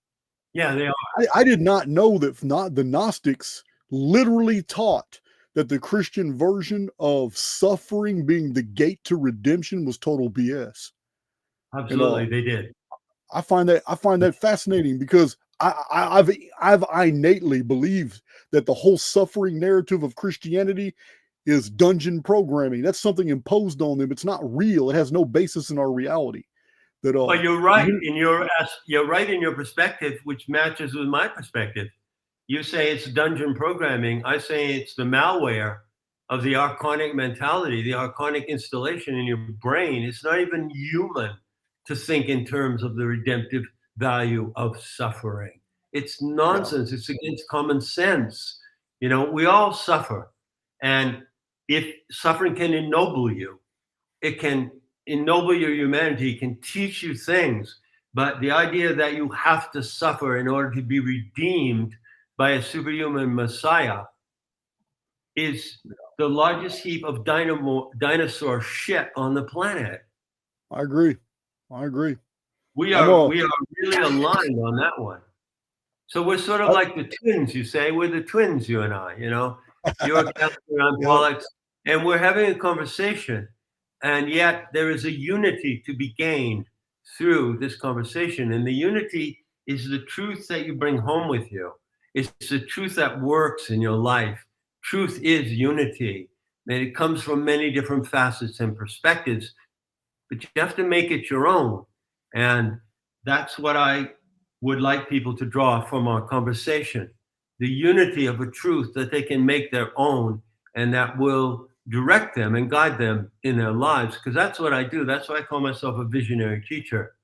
yeah, they are. I did not know that the Gnostics literally taught that the Christian version of suffering being the gate to redemption was total BS. Absolutely, they did. I find that fascinating, because I've innately believed that the whole suffering narrative of Christianity is dungeon programming. That's something imposed on them. It's not real. It has no basis in our reality. But you're right in your perspective, which matches with my perspective. You say it's dungeon programming. I say it's the malware of the archonic mentality, the archonic installation in your brain. It's not even human to think in terms of the redemptive value of suffering. It's nonsense. It's against common sense. We all suffer. And if suffering can ennoble you, it can ennoble your humanity, can teach you things. But the idea that you have to suffer in order to be redeemed by a superhuman messiah is the largest heap of dinosaur shit on the planet. I agree. I agree. We are really aligned on that one. So we're sort of like the twins, you say. We're the twins, you and I, you know. You're Catholic, I'm Pollux, and we're having a conversation. And yet there is a unity to be gained through this conversation. And the unity is the truth that you bring home with you. It's the truth that works in your life. Truth is unity. And it comes from many different facets and perspectives, but you have to make it your own. And that's what I would like people to draw from our conversation. The unity of a truth that they can make their own and that will direct them and guide them in their lives. Because that's what I do. That's why I call myself a visionary teacher.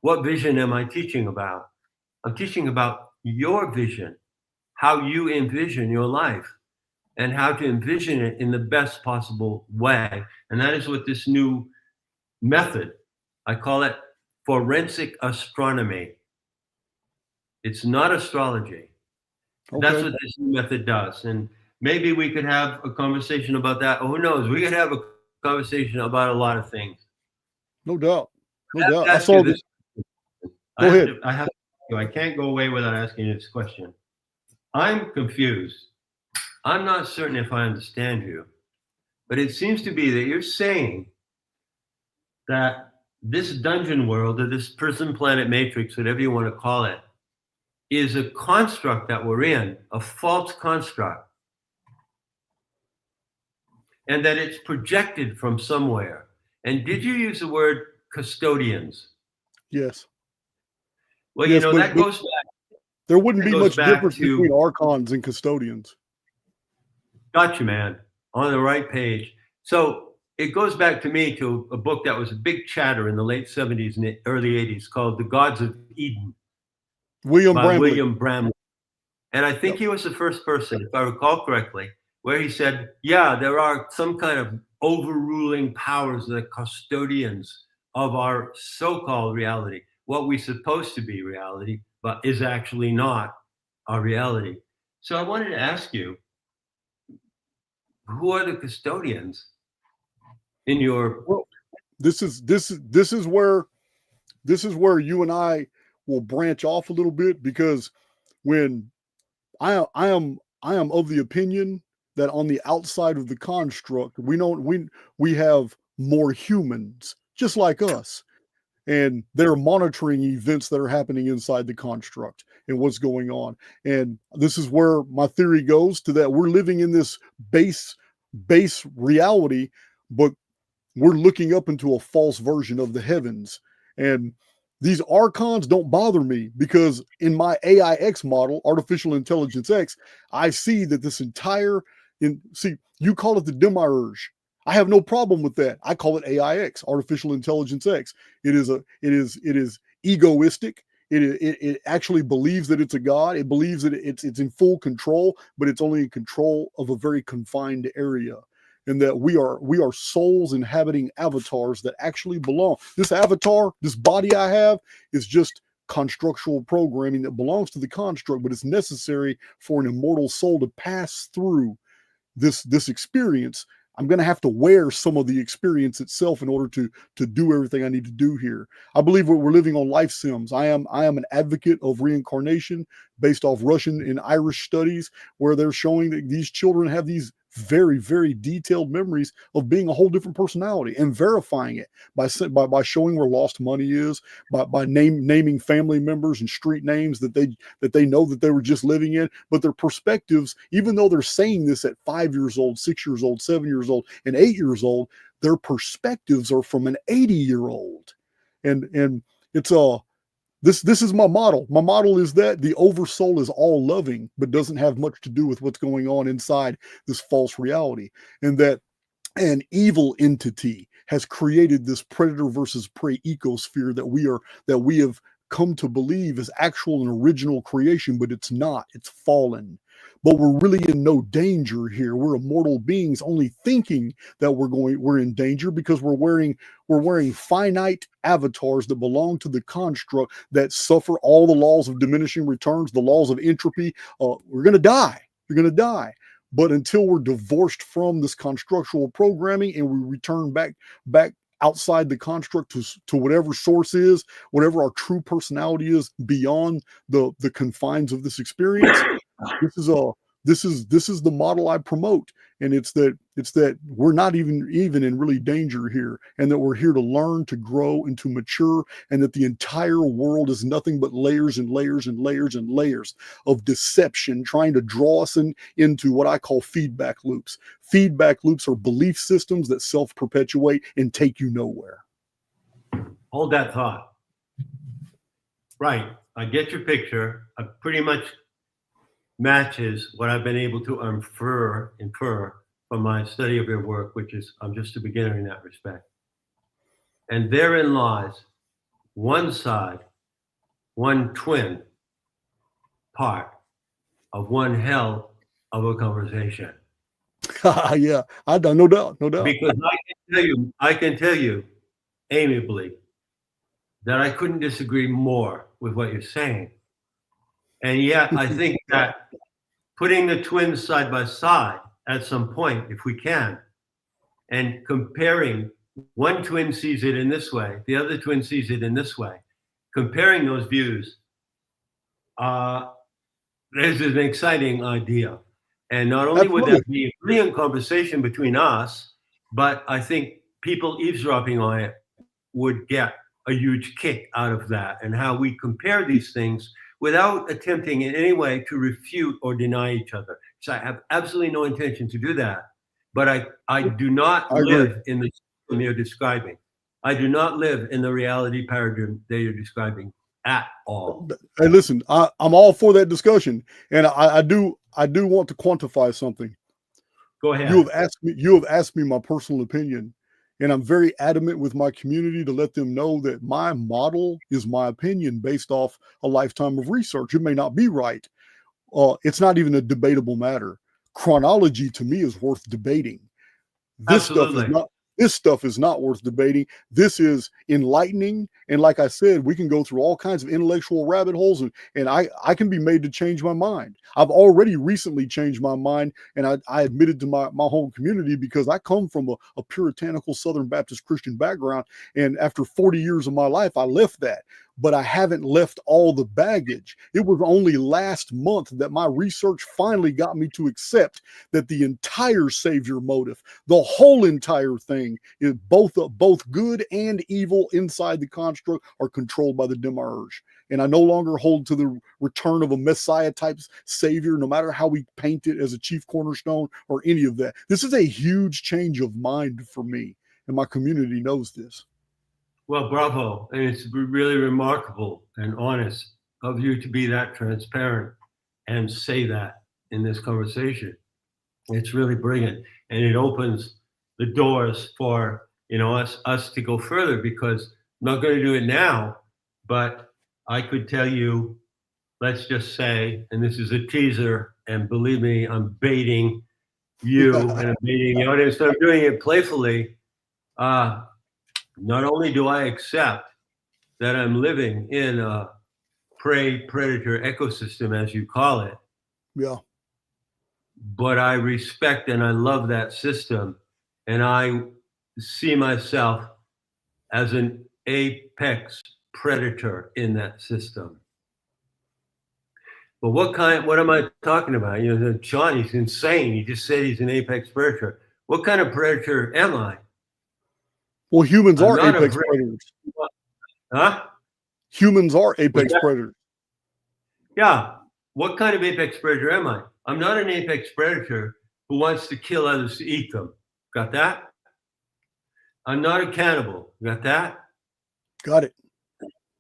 What vision am I teaching about? I'm teaching about your vision, how you envision your life and how to envision it in the best possible way. And that is what this new method, I call it forensic astronomy. It's not astrology. Okay. That's what this new method does. And maybe we could have a conversation about that. Or who knows? We could have a conversation about a lot of things. No doubt. No doubt. I saw this. Go ahead. I can't go away without asking you this question. I'm confused. I'm not certain if I understand you, but it seems to be that you're saying that this dungeon world or this prison planet matrix, whatever you want to call it, is a construct that we're in, a false construct, and that it's projected from somewhere. And did you use the word custodians? Yes. Well, yes, you know, that goes back. There wouldn't be much difference between archons and custodians. Gotcha, man. On the right page. So it goes back to me to a book that was a big chatter in the late 70s and early 80s called The Gods of Eden. William Bramley. And I think he was the first person, if I recall correctly, where he said, yeah, there are some kind of overruling powers that are custodians of our so-called reality, what we're supposed to be reality, but is actually not our reality. So I wanted to ask you, who are the custodians in your... Well, this is where you and I will branch off a little bit, because when I am of the opinion that on the outside of the construct, we have more humans just like us, and they're monitoring events that are happening inside the construct and what's going on. And this is where my theory goes to, that we're living in this base reality, but we're looking up into a false version of the heavens. And these archons don't bother me, because in my AIX model, Artificial Intelligence X, I see that this entire, you call it the demiurge. I have no problem with that. I call it AIX, Artificial Intelligence X. It is egoistic. It actually believes that it's a god. It believes that it's in full control, but it's only in control of a very confined area. And that we are souls inhabiting avatars that actually belong. This avatar, this body I have, is just constructual programming that belongs to the construct, but it's necessary for an immortal soul to pass through this experience. I'm going to have to wear some of the experience itself in order to do everything I need to do here. I believe we're living on life sims. I am an advocate of reincarnation based off Russian and Irish studies, where they're showing that these children have these very, very detailed memories of being a whole different personality, and verifying it by showing where lost money is, by naming family members and street names that they know that they were just living in. But their perspectives, even though they're saying this at 5 years old, 6 years old, 7 years old, and 8 years old, their perspectives are from an 80-year-old. And it's this is my model. My model is that the oversoul is all loving, but doesn't have much to do with what's going on inside this false reality. And that an evil entity has created this predator versus prey ecosphere that we have come to believe is actual and original creation, but it's not. It's fallen. but we're really in no danger here. We're immortal beings only thinking that we're in danger because we're wearing finite avatars that belong to the construct that suffer all the laws of diminishing returns, the laws of entropy. We're going to die. You're going to die. But until we're divorced from this constructual programming and we return back outside the construct to whatever source is, whatever our true personality is beyond the confines of this experience, this is the model I promote. And it's that we're not even in really danger here, and that we're here to learn, to grow, and to mature, and that the entire world is nothing but layers and layers and layers and layers of deception trying to draw us into what I call feedback loops. Feedback loops are belief systems that self-perpetuate and take you nowhere. Hold that thought. Right. I get your picture. I pretty much matches what I've been able to infer from my study of your work, which is I'm just a beginner in that respect. And therein lies one side, one twin part of one hell of a conversation. Yeah, I don't, no doubt. Because I can tell you amiably that I couldn't disagree more with what you're saying. And yet I think that putting the twins side by side at some point, if we can, and comparing, one twin sees it in this way, the other twin sees it in this way, comparing those views, this is an exciting idea. And not only would that be a brilliant conversation between us, but I think people eavesdropping on it would get a huge kick out of that, and how we compare these things without attempting in any way to refute or deny each other. So I have absolutely no intention to do that. But I do not live in the system you're describing. I do not live in the reality paradigm that you're describing at all. Hey, listen, I'm all for that discussion, and I do want to quantify something. Go ahead. You have asked me my personal opinion, and I'm very adamant with my community to let them know that my model is my opinion based off a lifetime of research. It may not be right. It's not even a debatable matter. Chronology to me is worth debating. This stuff is not worth debating. This is enlightening. And like I said, we can go through all kinds of intellectual rabbit holes, and I can be made to change my mind. I've already recently changed my mind, and I admitted to my home community, because I come from a puritanical Southern Baptist Christian background. And after 40 years of my life, I left that. But I haven't left all the baggage. It was only last month that my research finally got me to accept that the entire savior motive, the whole entire thing, is both good and evil inside the construct, are controlled by the demiurge. And I no longer hold to the return of a Messiah type savior, no matter how we paint it as a chief cornerstone or any of that. This is a huge change of mind for me, and my community knows this. Well, bravo. And it's really remarkable and honest of you to be that transparent and say that in this conversation. It's really brilliant. And it opens the doors for, us to go further, because I'm not going to do it now, but I could tell you, let's just say, and this is a teaser, and believe me, I'm baiting you and I'm baiting the audience. So I'm doing it playfully. Not only do I accept that I'm living in a prey-predator ecosystem, as you call it, yeah, but I respect and I love that system, and I see myself as an apex predator in that system. But what am I talking about? Sean, he's insane. He just said he's an apex predator. What kind of predator am I? Well, humans are apex predators. Huh? Humans are apex predators. Yeah. What kind of apex predator am I? I'm not an apex predator who wants to kill others to eat them. Got that? I'm not a cannibal. Got that? Got it.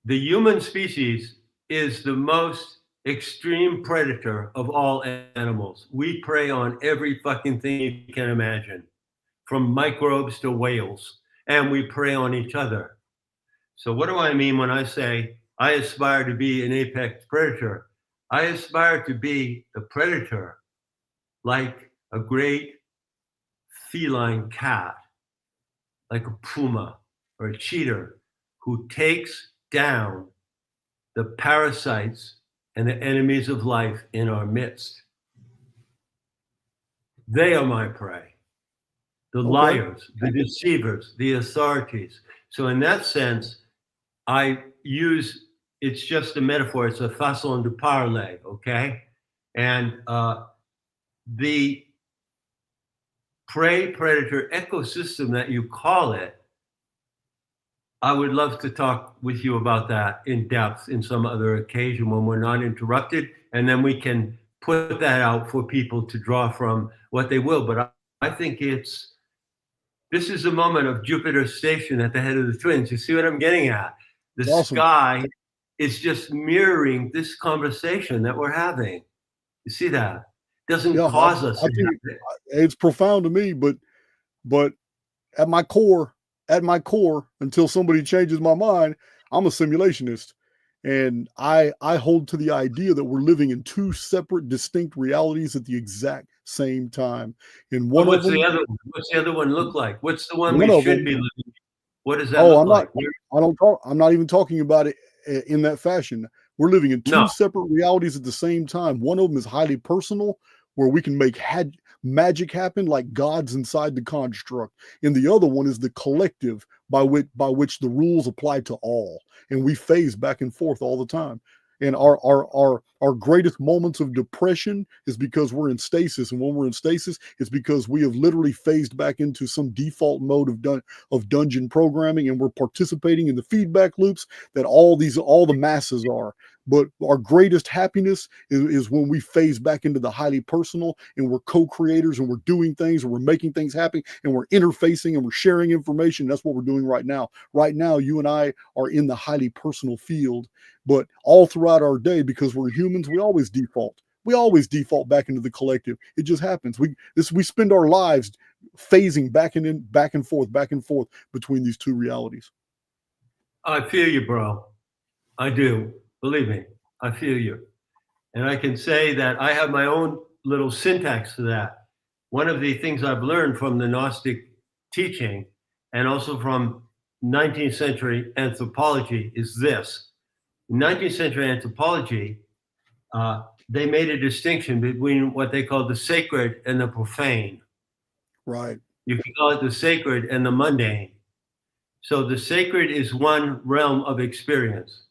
The human species is the most extreme predator of all animals. We prey on every fucking thing you can imagine, from microbes to whales. And we prey on each other. So what do I mean when I say I aspire to be an apex predator? I aspire to be the predator, like a great feline cat, like a puma or a cheetah, who takes down the parasites and the enemies of life in our midst. They are my prey. The liars, the deceivers, the authorities. So in that sense, I use, it's just a metaphor. It's a façon de parler, okay? And the prey-predator ecosystem that you call it, I would love to talk with you about that in depth in some other occasion when we're not interrupted, and then we can put that out for people to draw from what they will. But I think this is a moment of Jupiter's station at the head of the twins. You see what I'm getting at? The sky is just mirroring this conversation that we're having. You see that? It doesn't cause us. It's profound to me, but at my core, until somebody changes my mind, I'm a simulationist. And I hold to the idea that we're living in two separate, distinct realities at the exact same time. And one what's of them, the other one? What's the other one look like? What's the one we should be living in? What does that look like? I'm not even talking about it in that fashion. We're living in two separate realities at the same time. One of them is highly personal, where we can make magic happen like gods inside the construct. And the other one is the collective by which the rules apply to all. And we phase back and forth all the time. And our greatest moments of depression is because we're in stasis. And when we're in stasis, it's because we have literally phased back into some default mode of dungeon programming, and we're participating in the feedback loops that all the masses are. But our greatest happiness is when we phase back into the highly personal, and we're co-creators, and we're doing things, and we're making things happen, and we're interfacing, and we're sharing information. That's what we're doing right now. Right now, you and I are in the highly personal field, but all throughout our day, because we're humans, we always default. We always default back into the collective. It just happens. We spend our lives phasing back and forth between these two realities. I feel you, bro. I do. Believe me, I feel you. And I can say that I have my own little syntax to that. One of the things I've learned from the Gnostic teaching and also from 19th century anthropology is this. In 19th century anthropology, they made a distinction between what they call the sacred and the profane. Right. You can call it the sacred and the mundane. So the sacred is one realm of experience.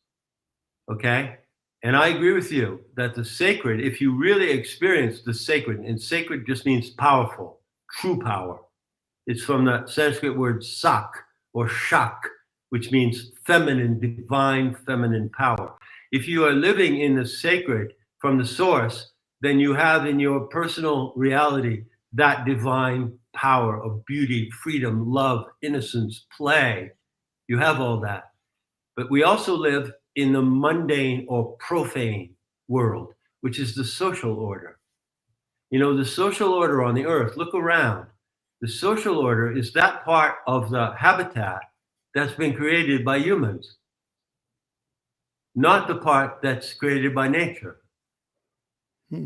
Okay? And I agree with you that the sacred, if you really experience the sacred, and sacred just means powerful, true power. It's from the Sanskrit word sak or shak, which means feminine, divine feminine power. If you are living in the sacred from the source, then you have in your personal reality that divine power of beauty, freedom, love, innocence, play. You have all that. But we also live in the mundane or profane world, which is the social order. You know, the social order on the earth, look around. The social order is that part of the habitat that's been created by humans, not the part that's created by nature.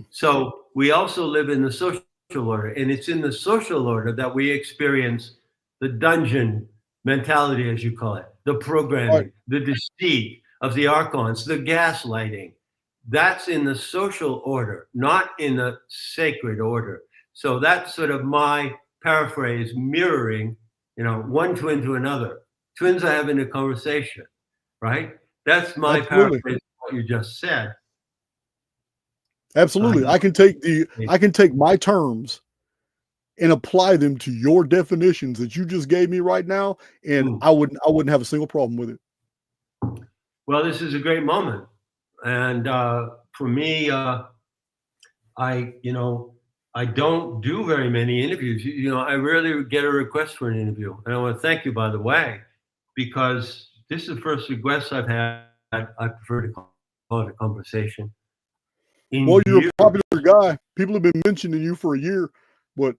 So we also live in the social order, and it's in the social order that we experience the dungeon mentality, as you call it, the programming, the deceit of the archons, the gaslighting. That's in the social order, not in the sacred order. So that's sort of my paraphrase, mirroring, you know, one twin to another. Twins are having a conversation, right? That's my paraphrase of what you just said. Absolutely. I can take my terms and apply them to your definitions that you just gave me right now, and I wouldn't have a single problem with it. Well, this is a great moment, and for me, I don't do very many interviews. You know, I rarely get a request for an interview, and I want to thank you, by the way, because this is the first request I've had. I prefer to call it a conversation. Well, you're a popular guy. People have been mentioning you for a year, but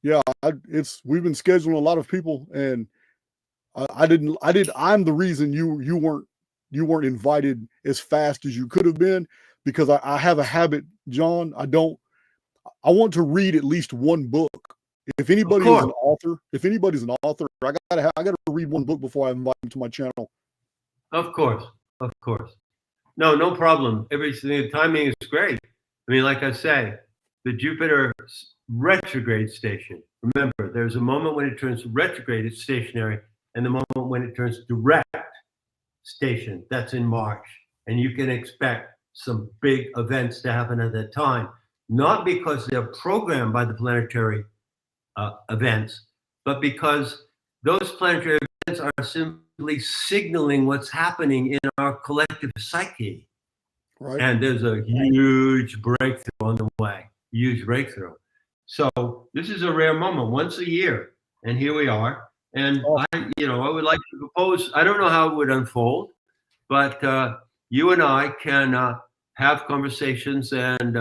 yeah, we've been scheduling a lot of people, and I'm the reason you weren't you weren't invited as fast as you could have been, because I have a habit, John. I want to read at least one book. If anybody is an author, I gotta read one book before I invite them to my channel. Of course. No problem. Everything, the timing is great. I mean, like I say, the Jupiter retrograde station. Remember, there's a moment when it turns retrograde, it's stationary, and the moment when it turns direct station, that's in March. And you can expect some big events to happen at that time, not because they're programmed by the planetary events, but because those planetary events are simply signaling what's happening in our collective psyche. Right. And there's a huge breakthrough on the way, huge breakthrough. So this is a rare moment, once a year, and here we are. And I would like to propose, I don't know how it would unfold, but you and I can have conversations and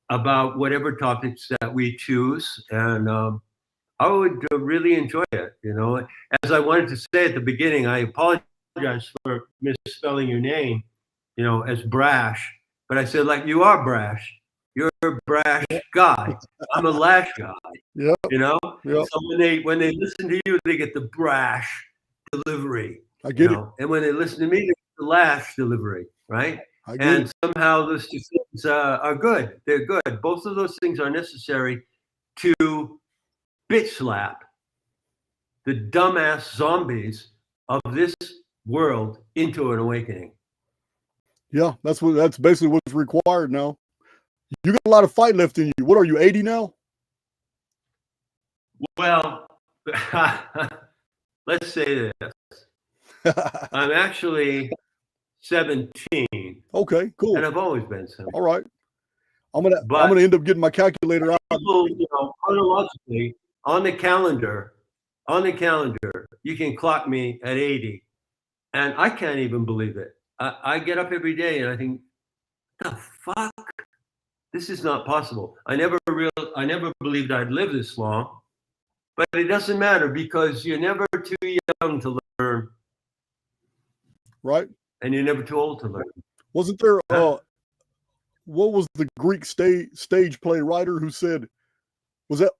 about whatever topics that we choose. And I would really enjoy it. As I wanted to say at the beginning, I apologize for misspelling your name, as Brash, but I said, like, you are brash. You're a brash guy. I'm a lash guy. Yeah. Yep. So when they listen to you, they get the brash delivery. I get it. And when they listen to me, they get the lash delivery, right? And somehow those two things are good. They're good. Both of those things are necessary to bitch slap the dumbass zombies of this world into an awakening. Yeah, that's basically what's required now. You got a lot of fight left in you. What are you, 80 now? Well, let's say this. I'm actually 17. Okay, cool. And I've always been 17. All right. I'm gonna end up getting my calculator out. People, chronologically, on the calendar, you can clock me at 80. And I can't even believe it. I get up every day and I think, the fuck? This is not possible. I never believed I'd live this long, but it doesn't matter because you're never too young to learn. Right. And you're never too old to learn. Wasn't there, what was the Greek stage play writer who said, was that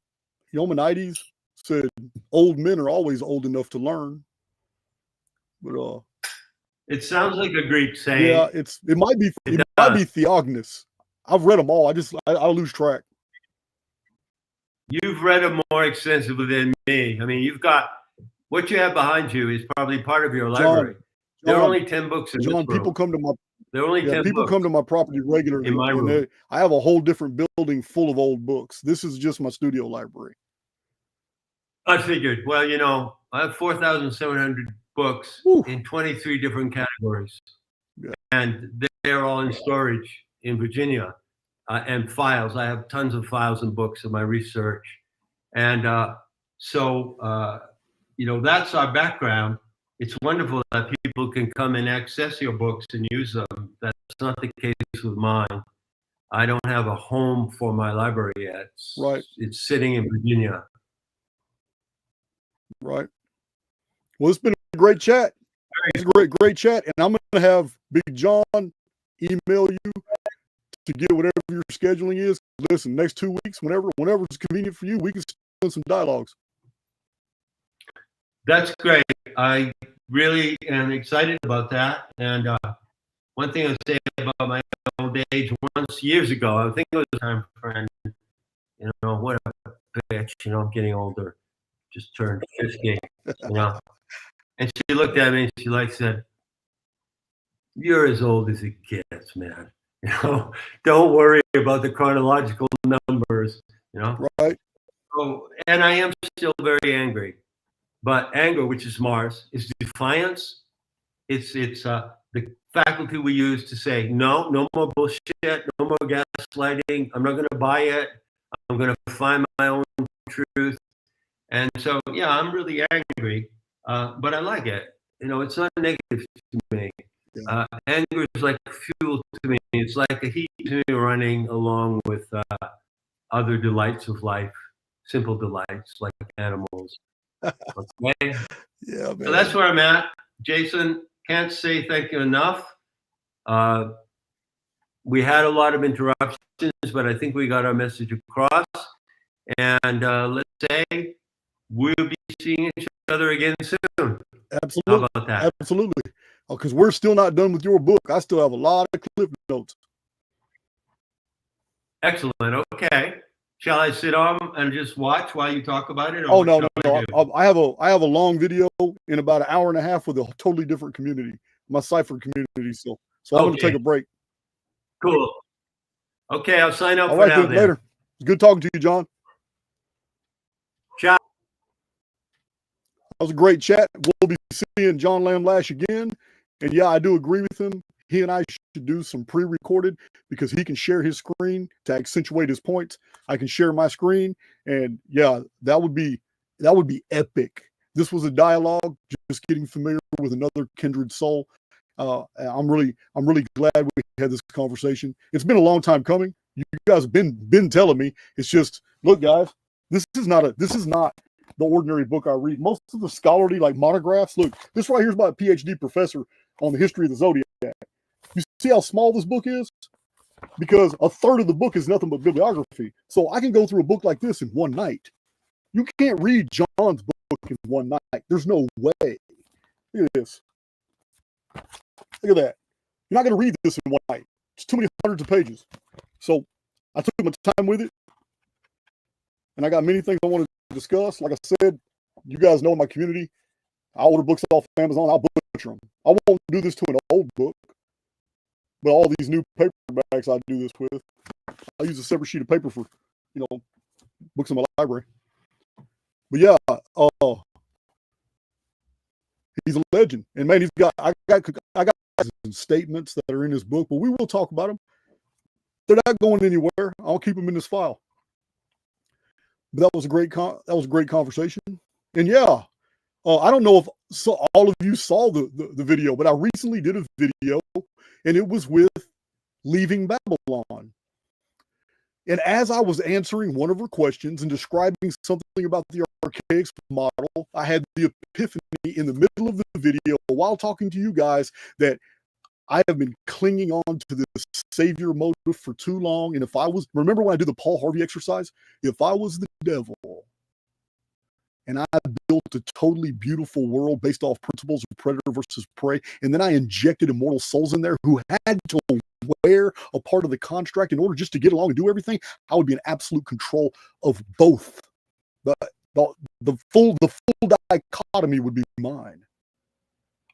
Maimonides, said, old men are always old enough to learn. But it sounds like a Greek saying. Yeah, it might be Theognis. I've read them all. I lose track. You've read them more extensively than me. I mean, you've got what you have behind you is probably part of your library. There are only 10 books in this room. People come to my there are only 10 people books come to my property regularly. In my room. I have a whole different building full of old books. This is just my studio library. I figured. Well, I have 4,700 books in 23 different categories. Yeah. And they're all in storage in Virginia, and files. I have tons of files and books of my research. And so that's our background. It's wonderful that people can come and access your books and use them. That's not the case with mine. I don't have a home for my library yet. It's sitting in Virginia. Right. Well, it's been a great chat. It's a great chat. And I'm going to have Big John email you to get whatever your scheduling is. Listen, next 2 weeks, whenever it's convenient for you, we can do some dialogues. That's great. I really am excited about that. And one thing I'll say about my old age, years ago, I think it was a time friend, what a bitch, I'm getting older, just turned 50, And she looked at me and she said, you're as old as it gets, man. Don't worry about the chronological numbers, Right. So, and I am still very angry. But anger, which is Mars, is defiance. It's the faculty we use to say, no more bullshit, no more gaslighting. I'm not going to buy it. I'm going to find my own truth. And so, I'm really angry, but I like it. It's not negative to me. Yeah. Anger is like fuel to me. It's like a heat to me running along with other delights of life, simple delights like animals. Okay. Yeah, man. So that's where I'm at. Jason, can't say thank you enough. We had a lot of interruptions, but I think we got our message across. And let's say we'll be seeing each other again soon. Absolutely. How about that? Absolutely. Because we're still not done with your book. I still have a lot of cliff notes. Excellent. Okay. Shall I sit on and just watch while you talk about it? Oh, no. I have a long video in about an hour and a half with a totally different community, my cipher community. So I'm going to take a break. Cool. Okay, I'll sign up All for right, now. then. Later. Good talking to you, John. Ciao. That was a great chat. We'll be seeing John Lamb Lash again. And yeah, I do agree with him. He and I should do some pre-recorded because he can share his screen to accentuate his points. I can share my screen, and yeah, that would be epic. This was a dialogue, just getting familiar with another kindred soul. I'm really glad we had this conversation. It's been a long time coming. You guys have been telling me. It's just, look, guys, this is not the ordinary book I read. Most of the scholarly like monographs. Look, this right here is by a PhD professor on the history of the Zodiac. You see how small this book is? Because a third of the book is nothing but bibliography. So I can go through a book like this in one night. You can't read John's book in one night. There's no way. Look at this. Look at that. You're not going to read this in one night. It's too many hundreds of pages. So I took my time with it. And I got many things I want to discuss. Like I said, you guys know in my community, I order books off Amazon. I'll butcher them. I won't do this to an old book. But all these new paperbacks I do this with, I use a separate sheet of paper for, books in my library. But yeah, he's a legend. And man, I got statements that are in his book, but we will talk about them. They're not going anywhere. I'll keep them in this file. But that was a great conversation. And yeah, I don't know if all of you saw the video, but I recently did a video, and it was with Leaving Babylon. And as I was answering one of her questions and describing something about the Archaix model, I had the epiphany in the middle of the video while talking to you guys that I have been clinging on to this savior motive for too long. And remember when I did the Paul Harvey exercise? If I was the devil and I built a totally beautiful world based off principles of predator versus prey, and then I injected immortal souls in there who had to wear a part of the construct in order just to get along and do everything, I would be in absolute control of both. The full dichotomy would be mine.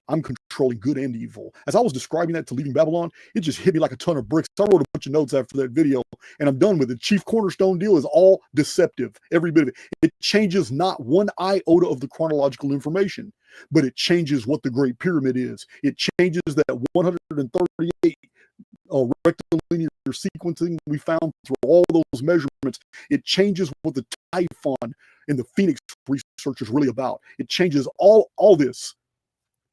I'm controlling good and evil. As I was describing that to Leaving Babylon, it just hit me like a ton of bricks. I wrote a bunch of notes after that video, and I'm done with it. Chief Cornerstone deal is all deceptive, every bit of it. It changes not one iota of the chronological information, but it changes what the Great Pyramid is. It changes that 138 rectilinear sequencing we found through all those measurements. It changes what the Typhon and the Phoenix research is really about. It changes all this.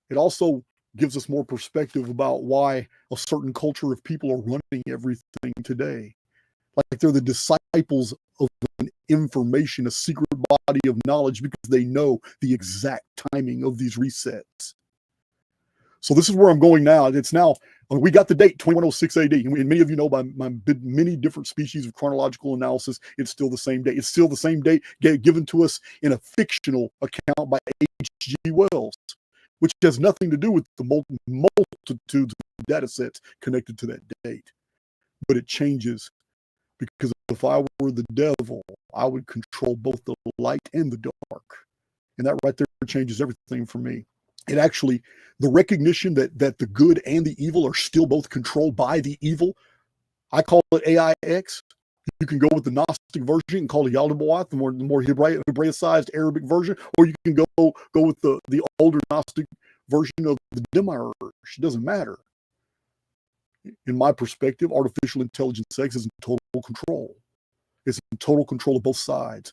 It also gives us more perspective about why a certain culture of people are running everything today. Like they're the disciples of an information, a secret body of knowledge, because they know the exact timing of these resets. So this is where I'm going now. It's now, we got the date 2106 AD. And many of you know by many different species of chronological analysis, it's still the same date. It's still the same date given to us in a fictional account by H.G. Wells, which has nothing to do with the multitudes of data sets connected to that date. But it changes, because if I were the devil, I would control both the light and the dark. And that right there changes everything for me. It actually, the recognition that the good and the evil are still both controlled by the evil, I call it AIX. You can go with the Gnostic version and call it Yaldabaoth, the more Hebraicized Arabic version, or you can go with the older Gnostic version of the Demiurge. It doesn't matter. In my perspective, artificial intelligence X is in total control. It's in total control of both sides.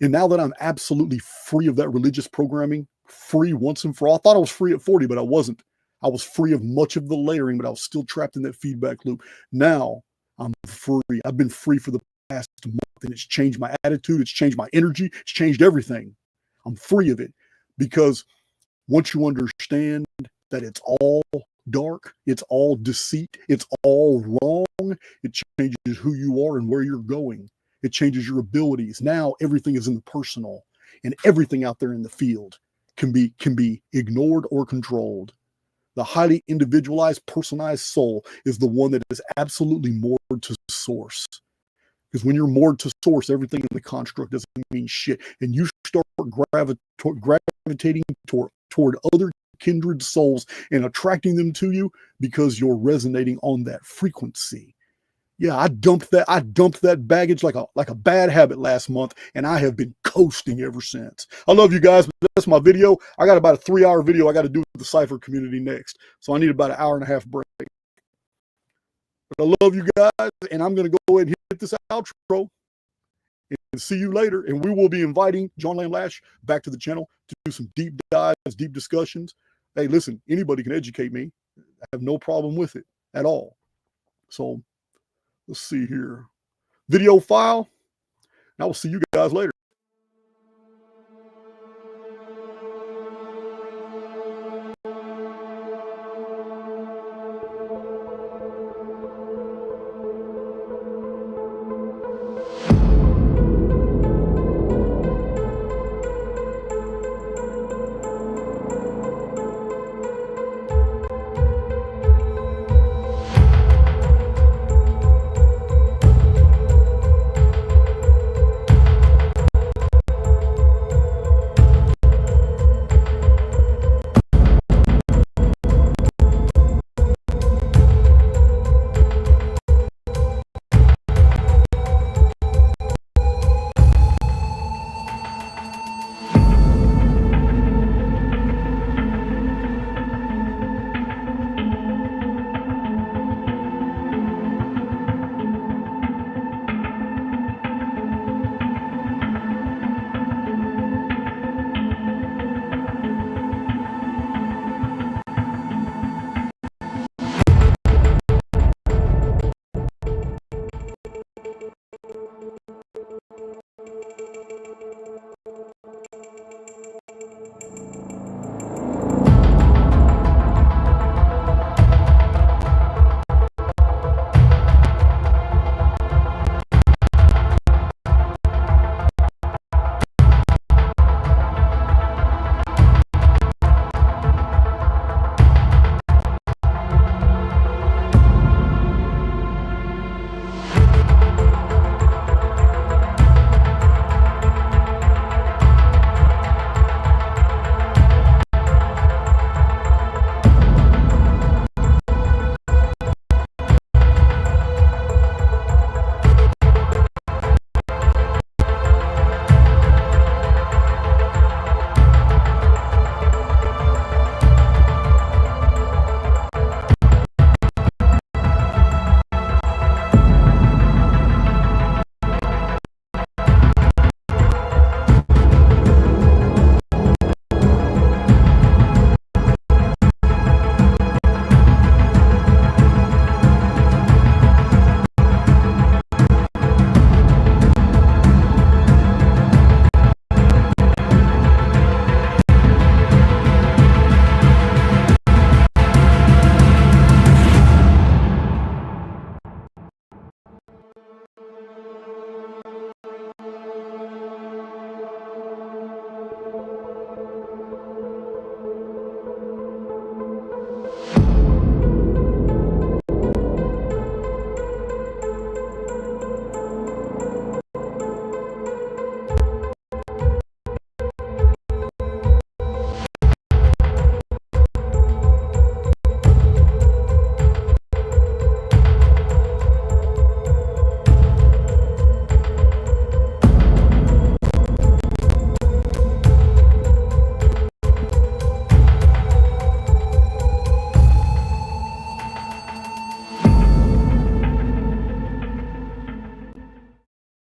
And now that I'm absolutely free of that religious programming, free once and for all, I thought I was free at 40, but I wasn't. I was free of much of the layering, but I was still trapped in that feedback loop. Now I'm free. I've been free for the past month, and it's changed my attitude. It's changed my energy. It's changed everything. I'm free of it, because once you understand that it's all dark, it's all deceit, it's all wrong. It changes who you are and where you're going. It changes your abilities. Now everything is in the personal, and everything out there in the field can be ignored or controlled. The highly individualized, personalized soul is the one that is absolutely moored to source. Because when you're moored to source, everything in the construct doesn't mean shit. And you start gravitating toward other kindred souls and attracting them to you because you're resonating on that frequency. Yeah, I dumped that baggage like a bad habit last month, and I have been coasting ever since. I love you guys, but that's my video. I got about a 3-hour video I got to do with the Cypher community next, so I need about an hour and a half break. But I love you guys, and I'm going to go ahead and hit this outro and see you later. And we will be inviting John Lamb Lash back to the channel to do some deep dives, deep discussions. Hey, listen, anybody can educate me. I have no problem with it at all. So let's see here. Video file. And I will see you guys later.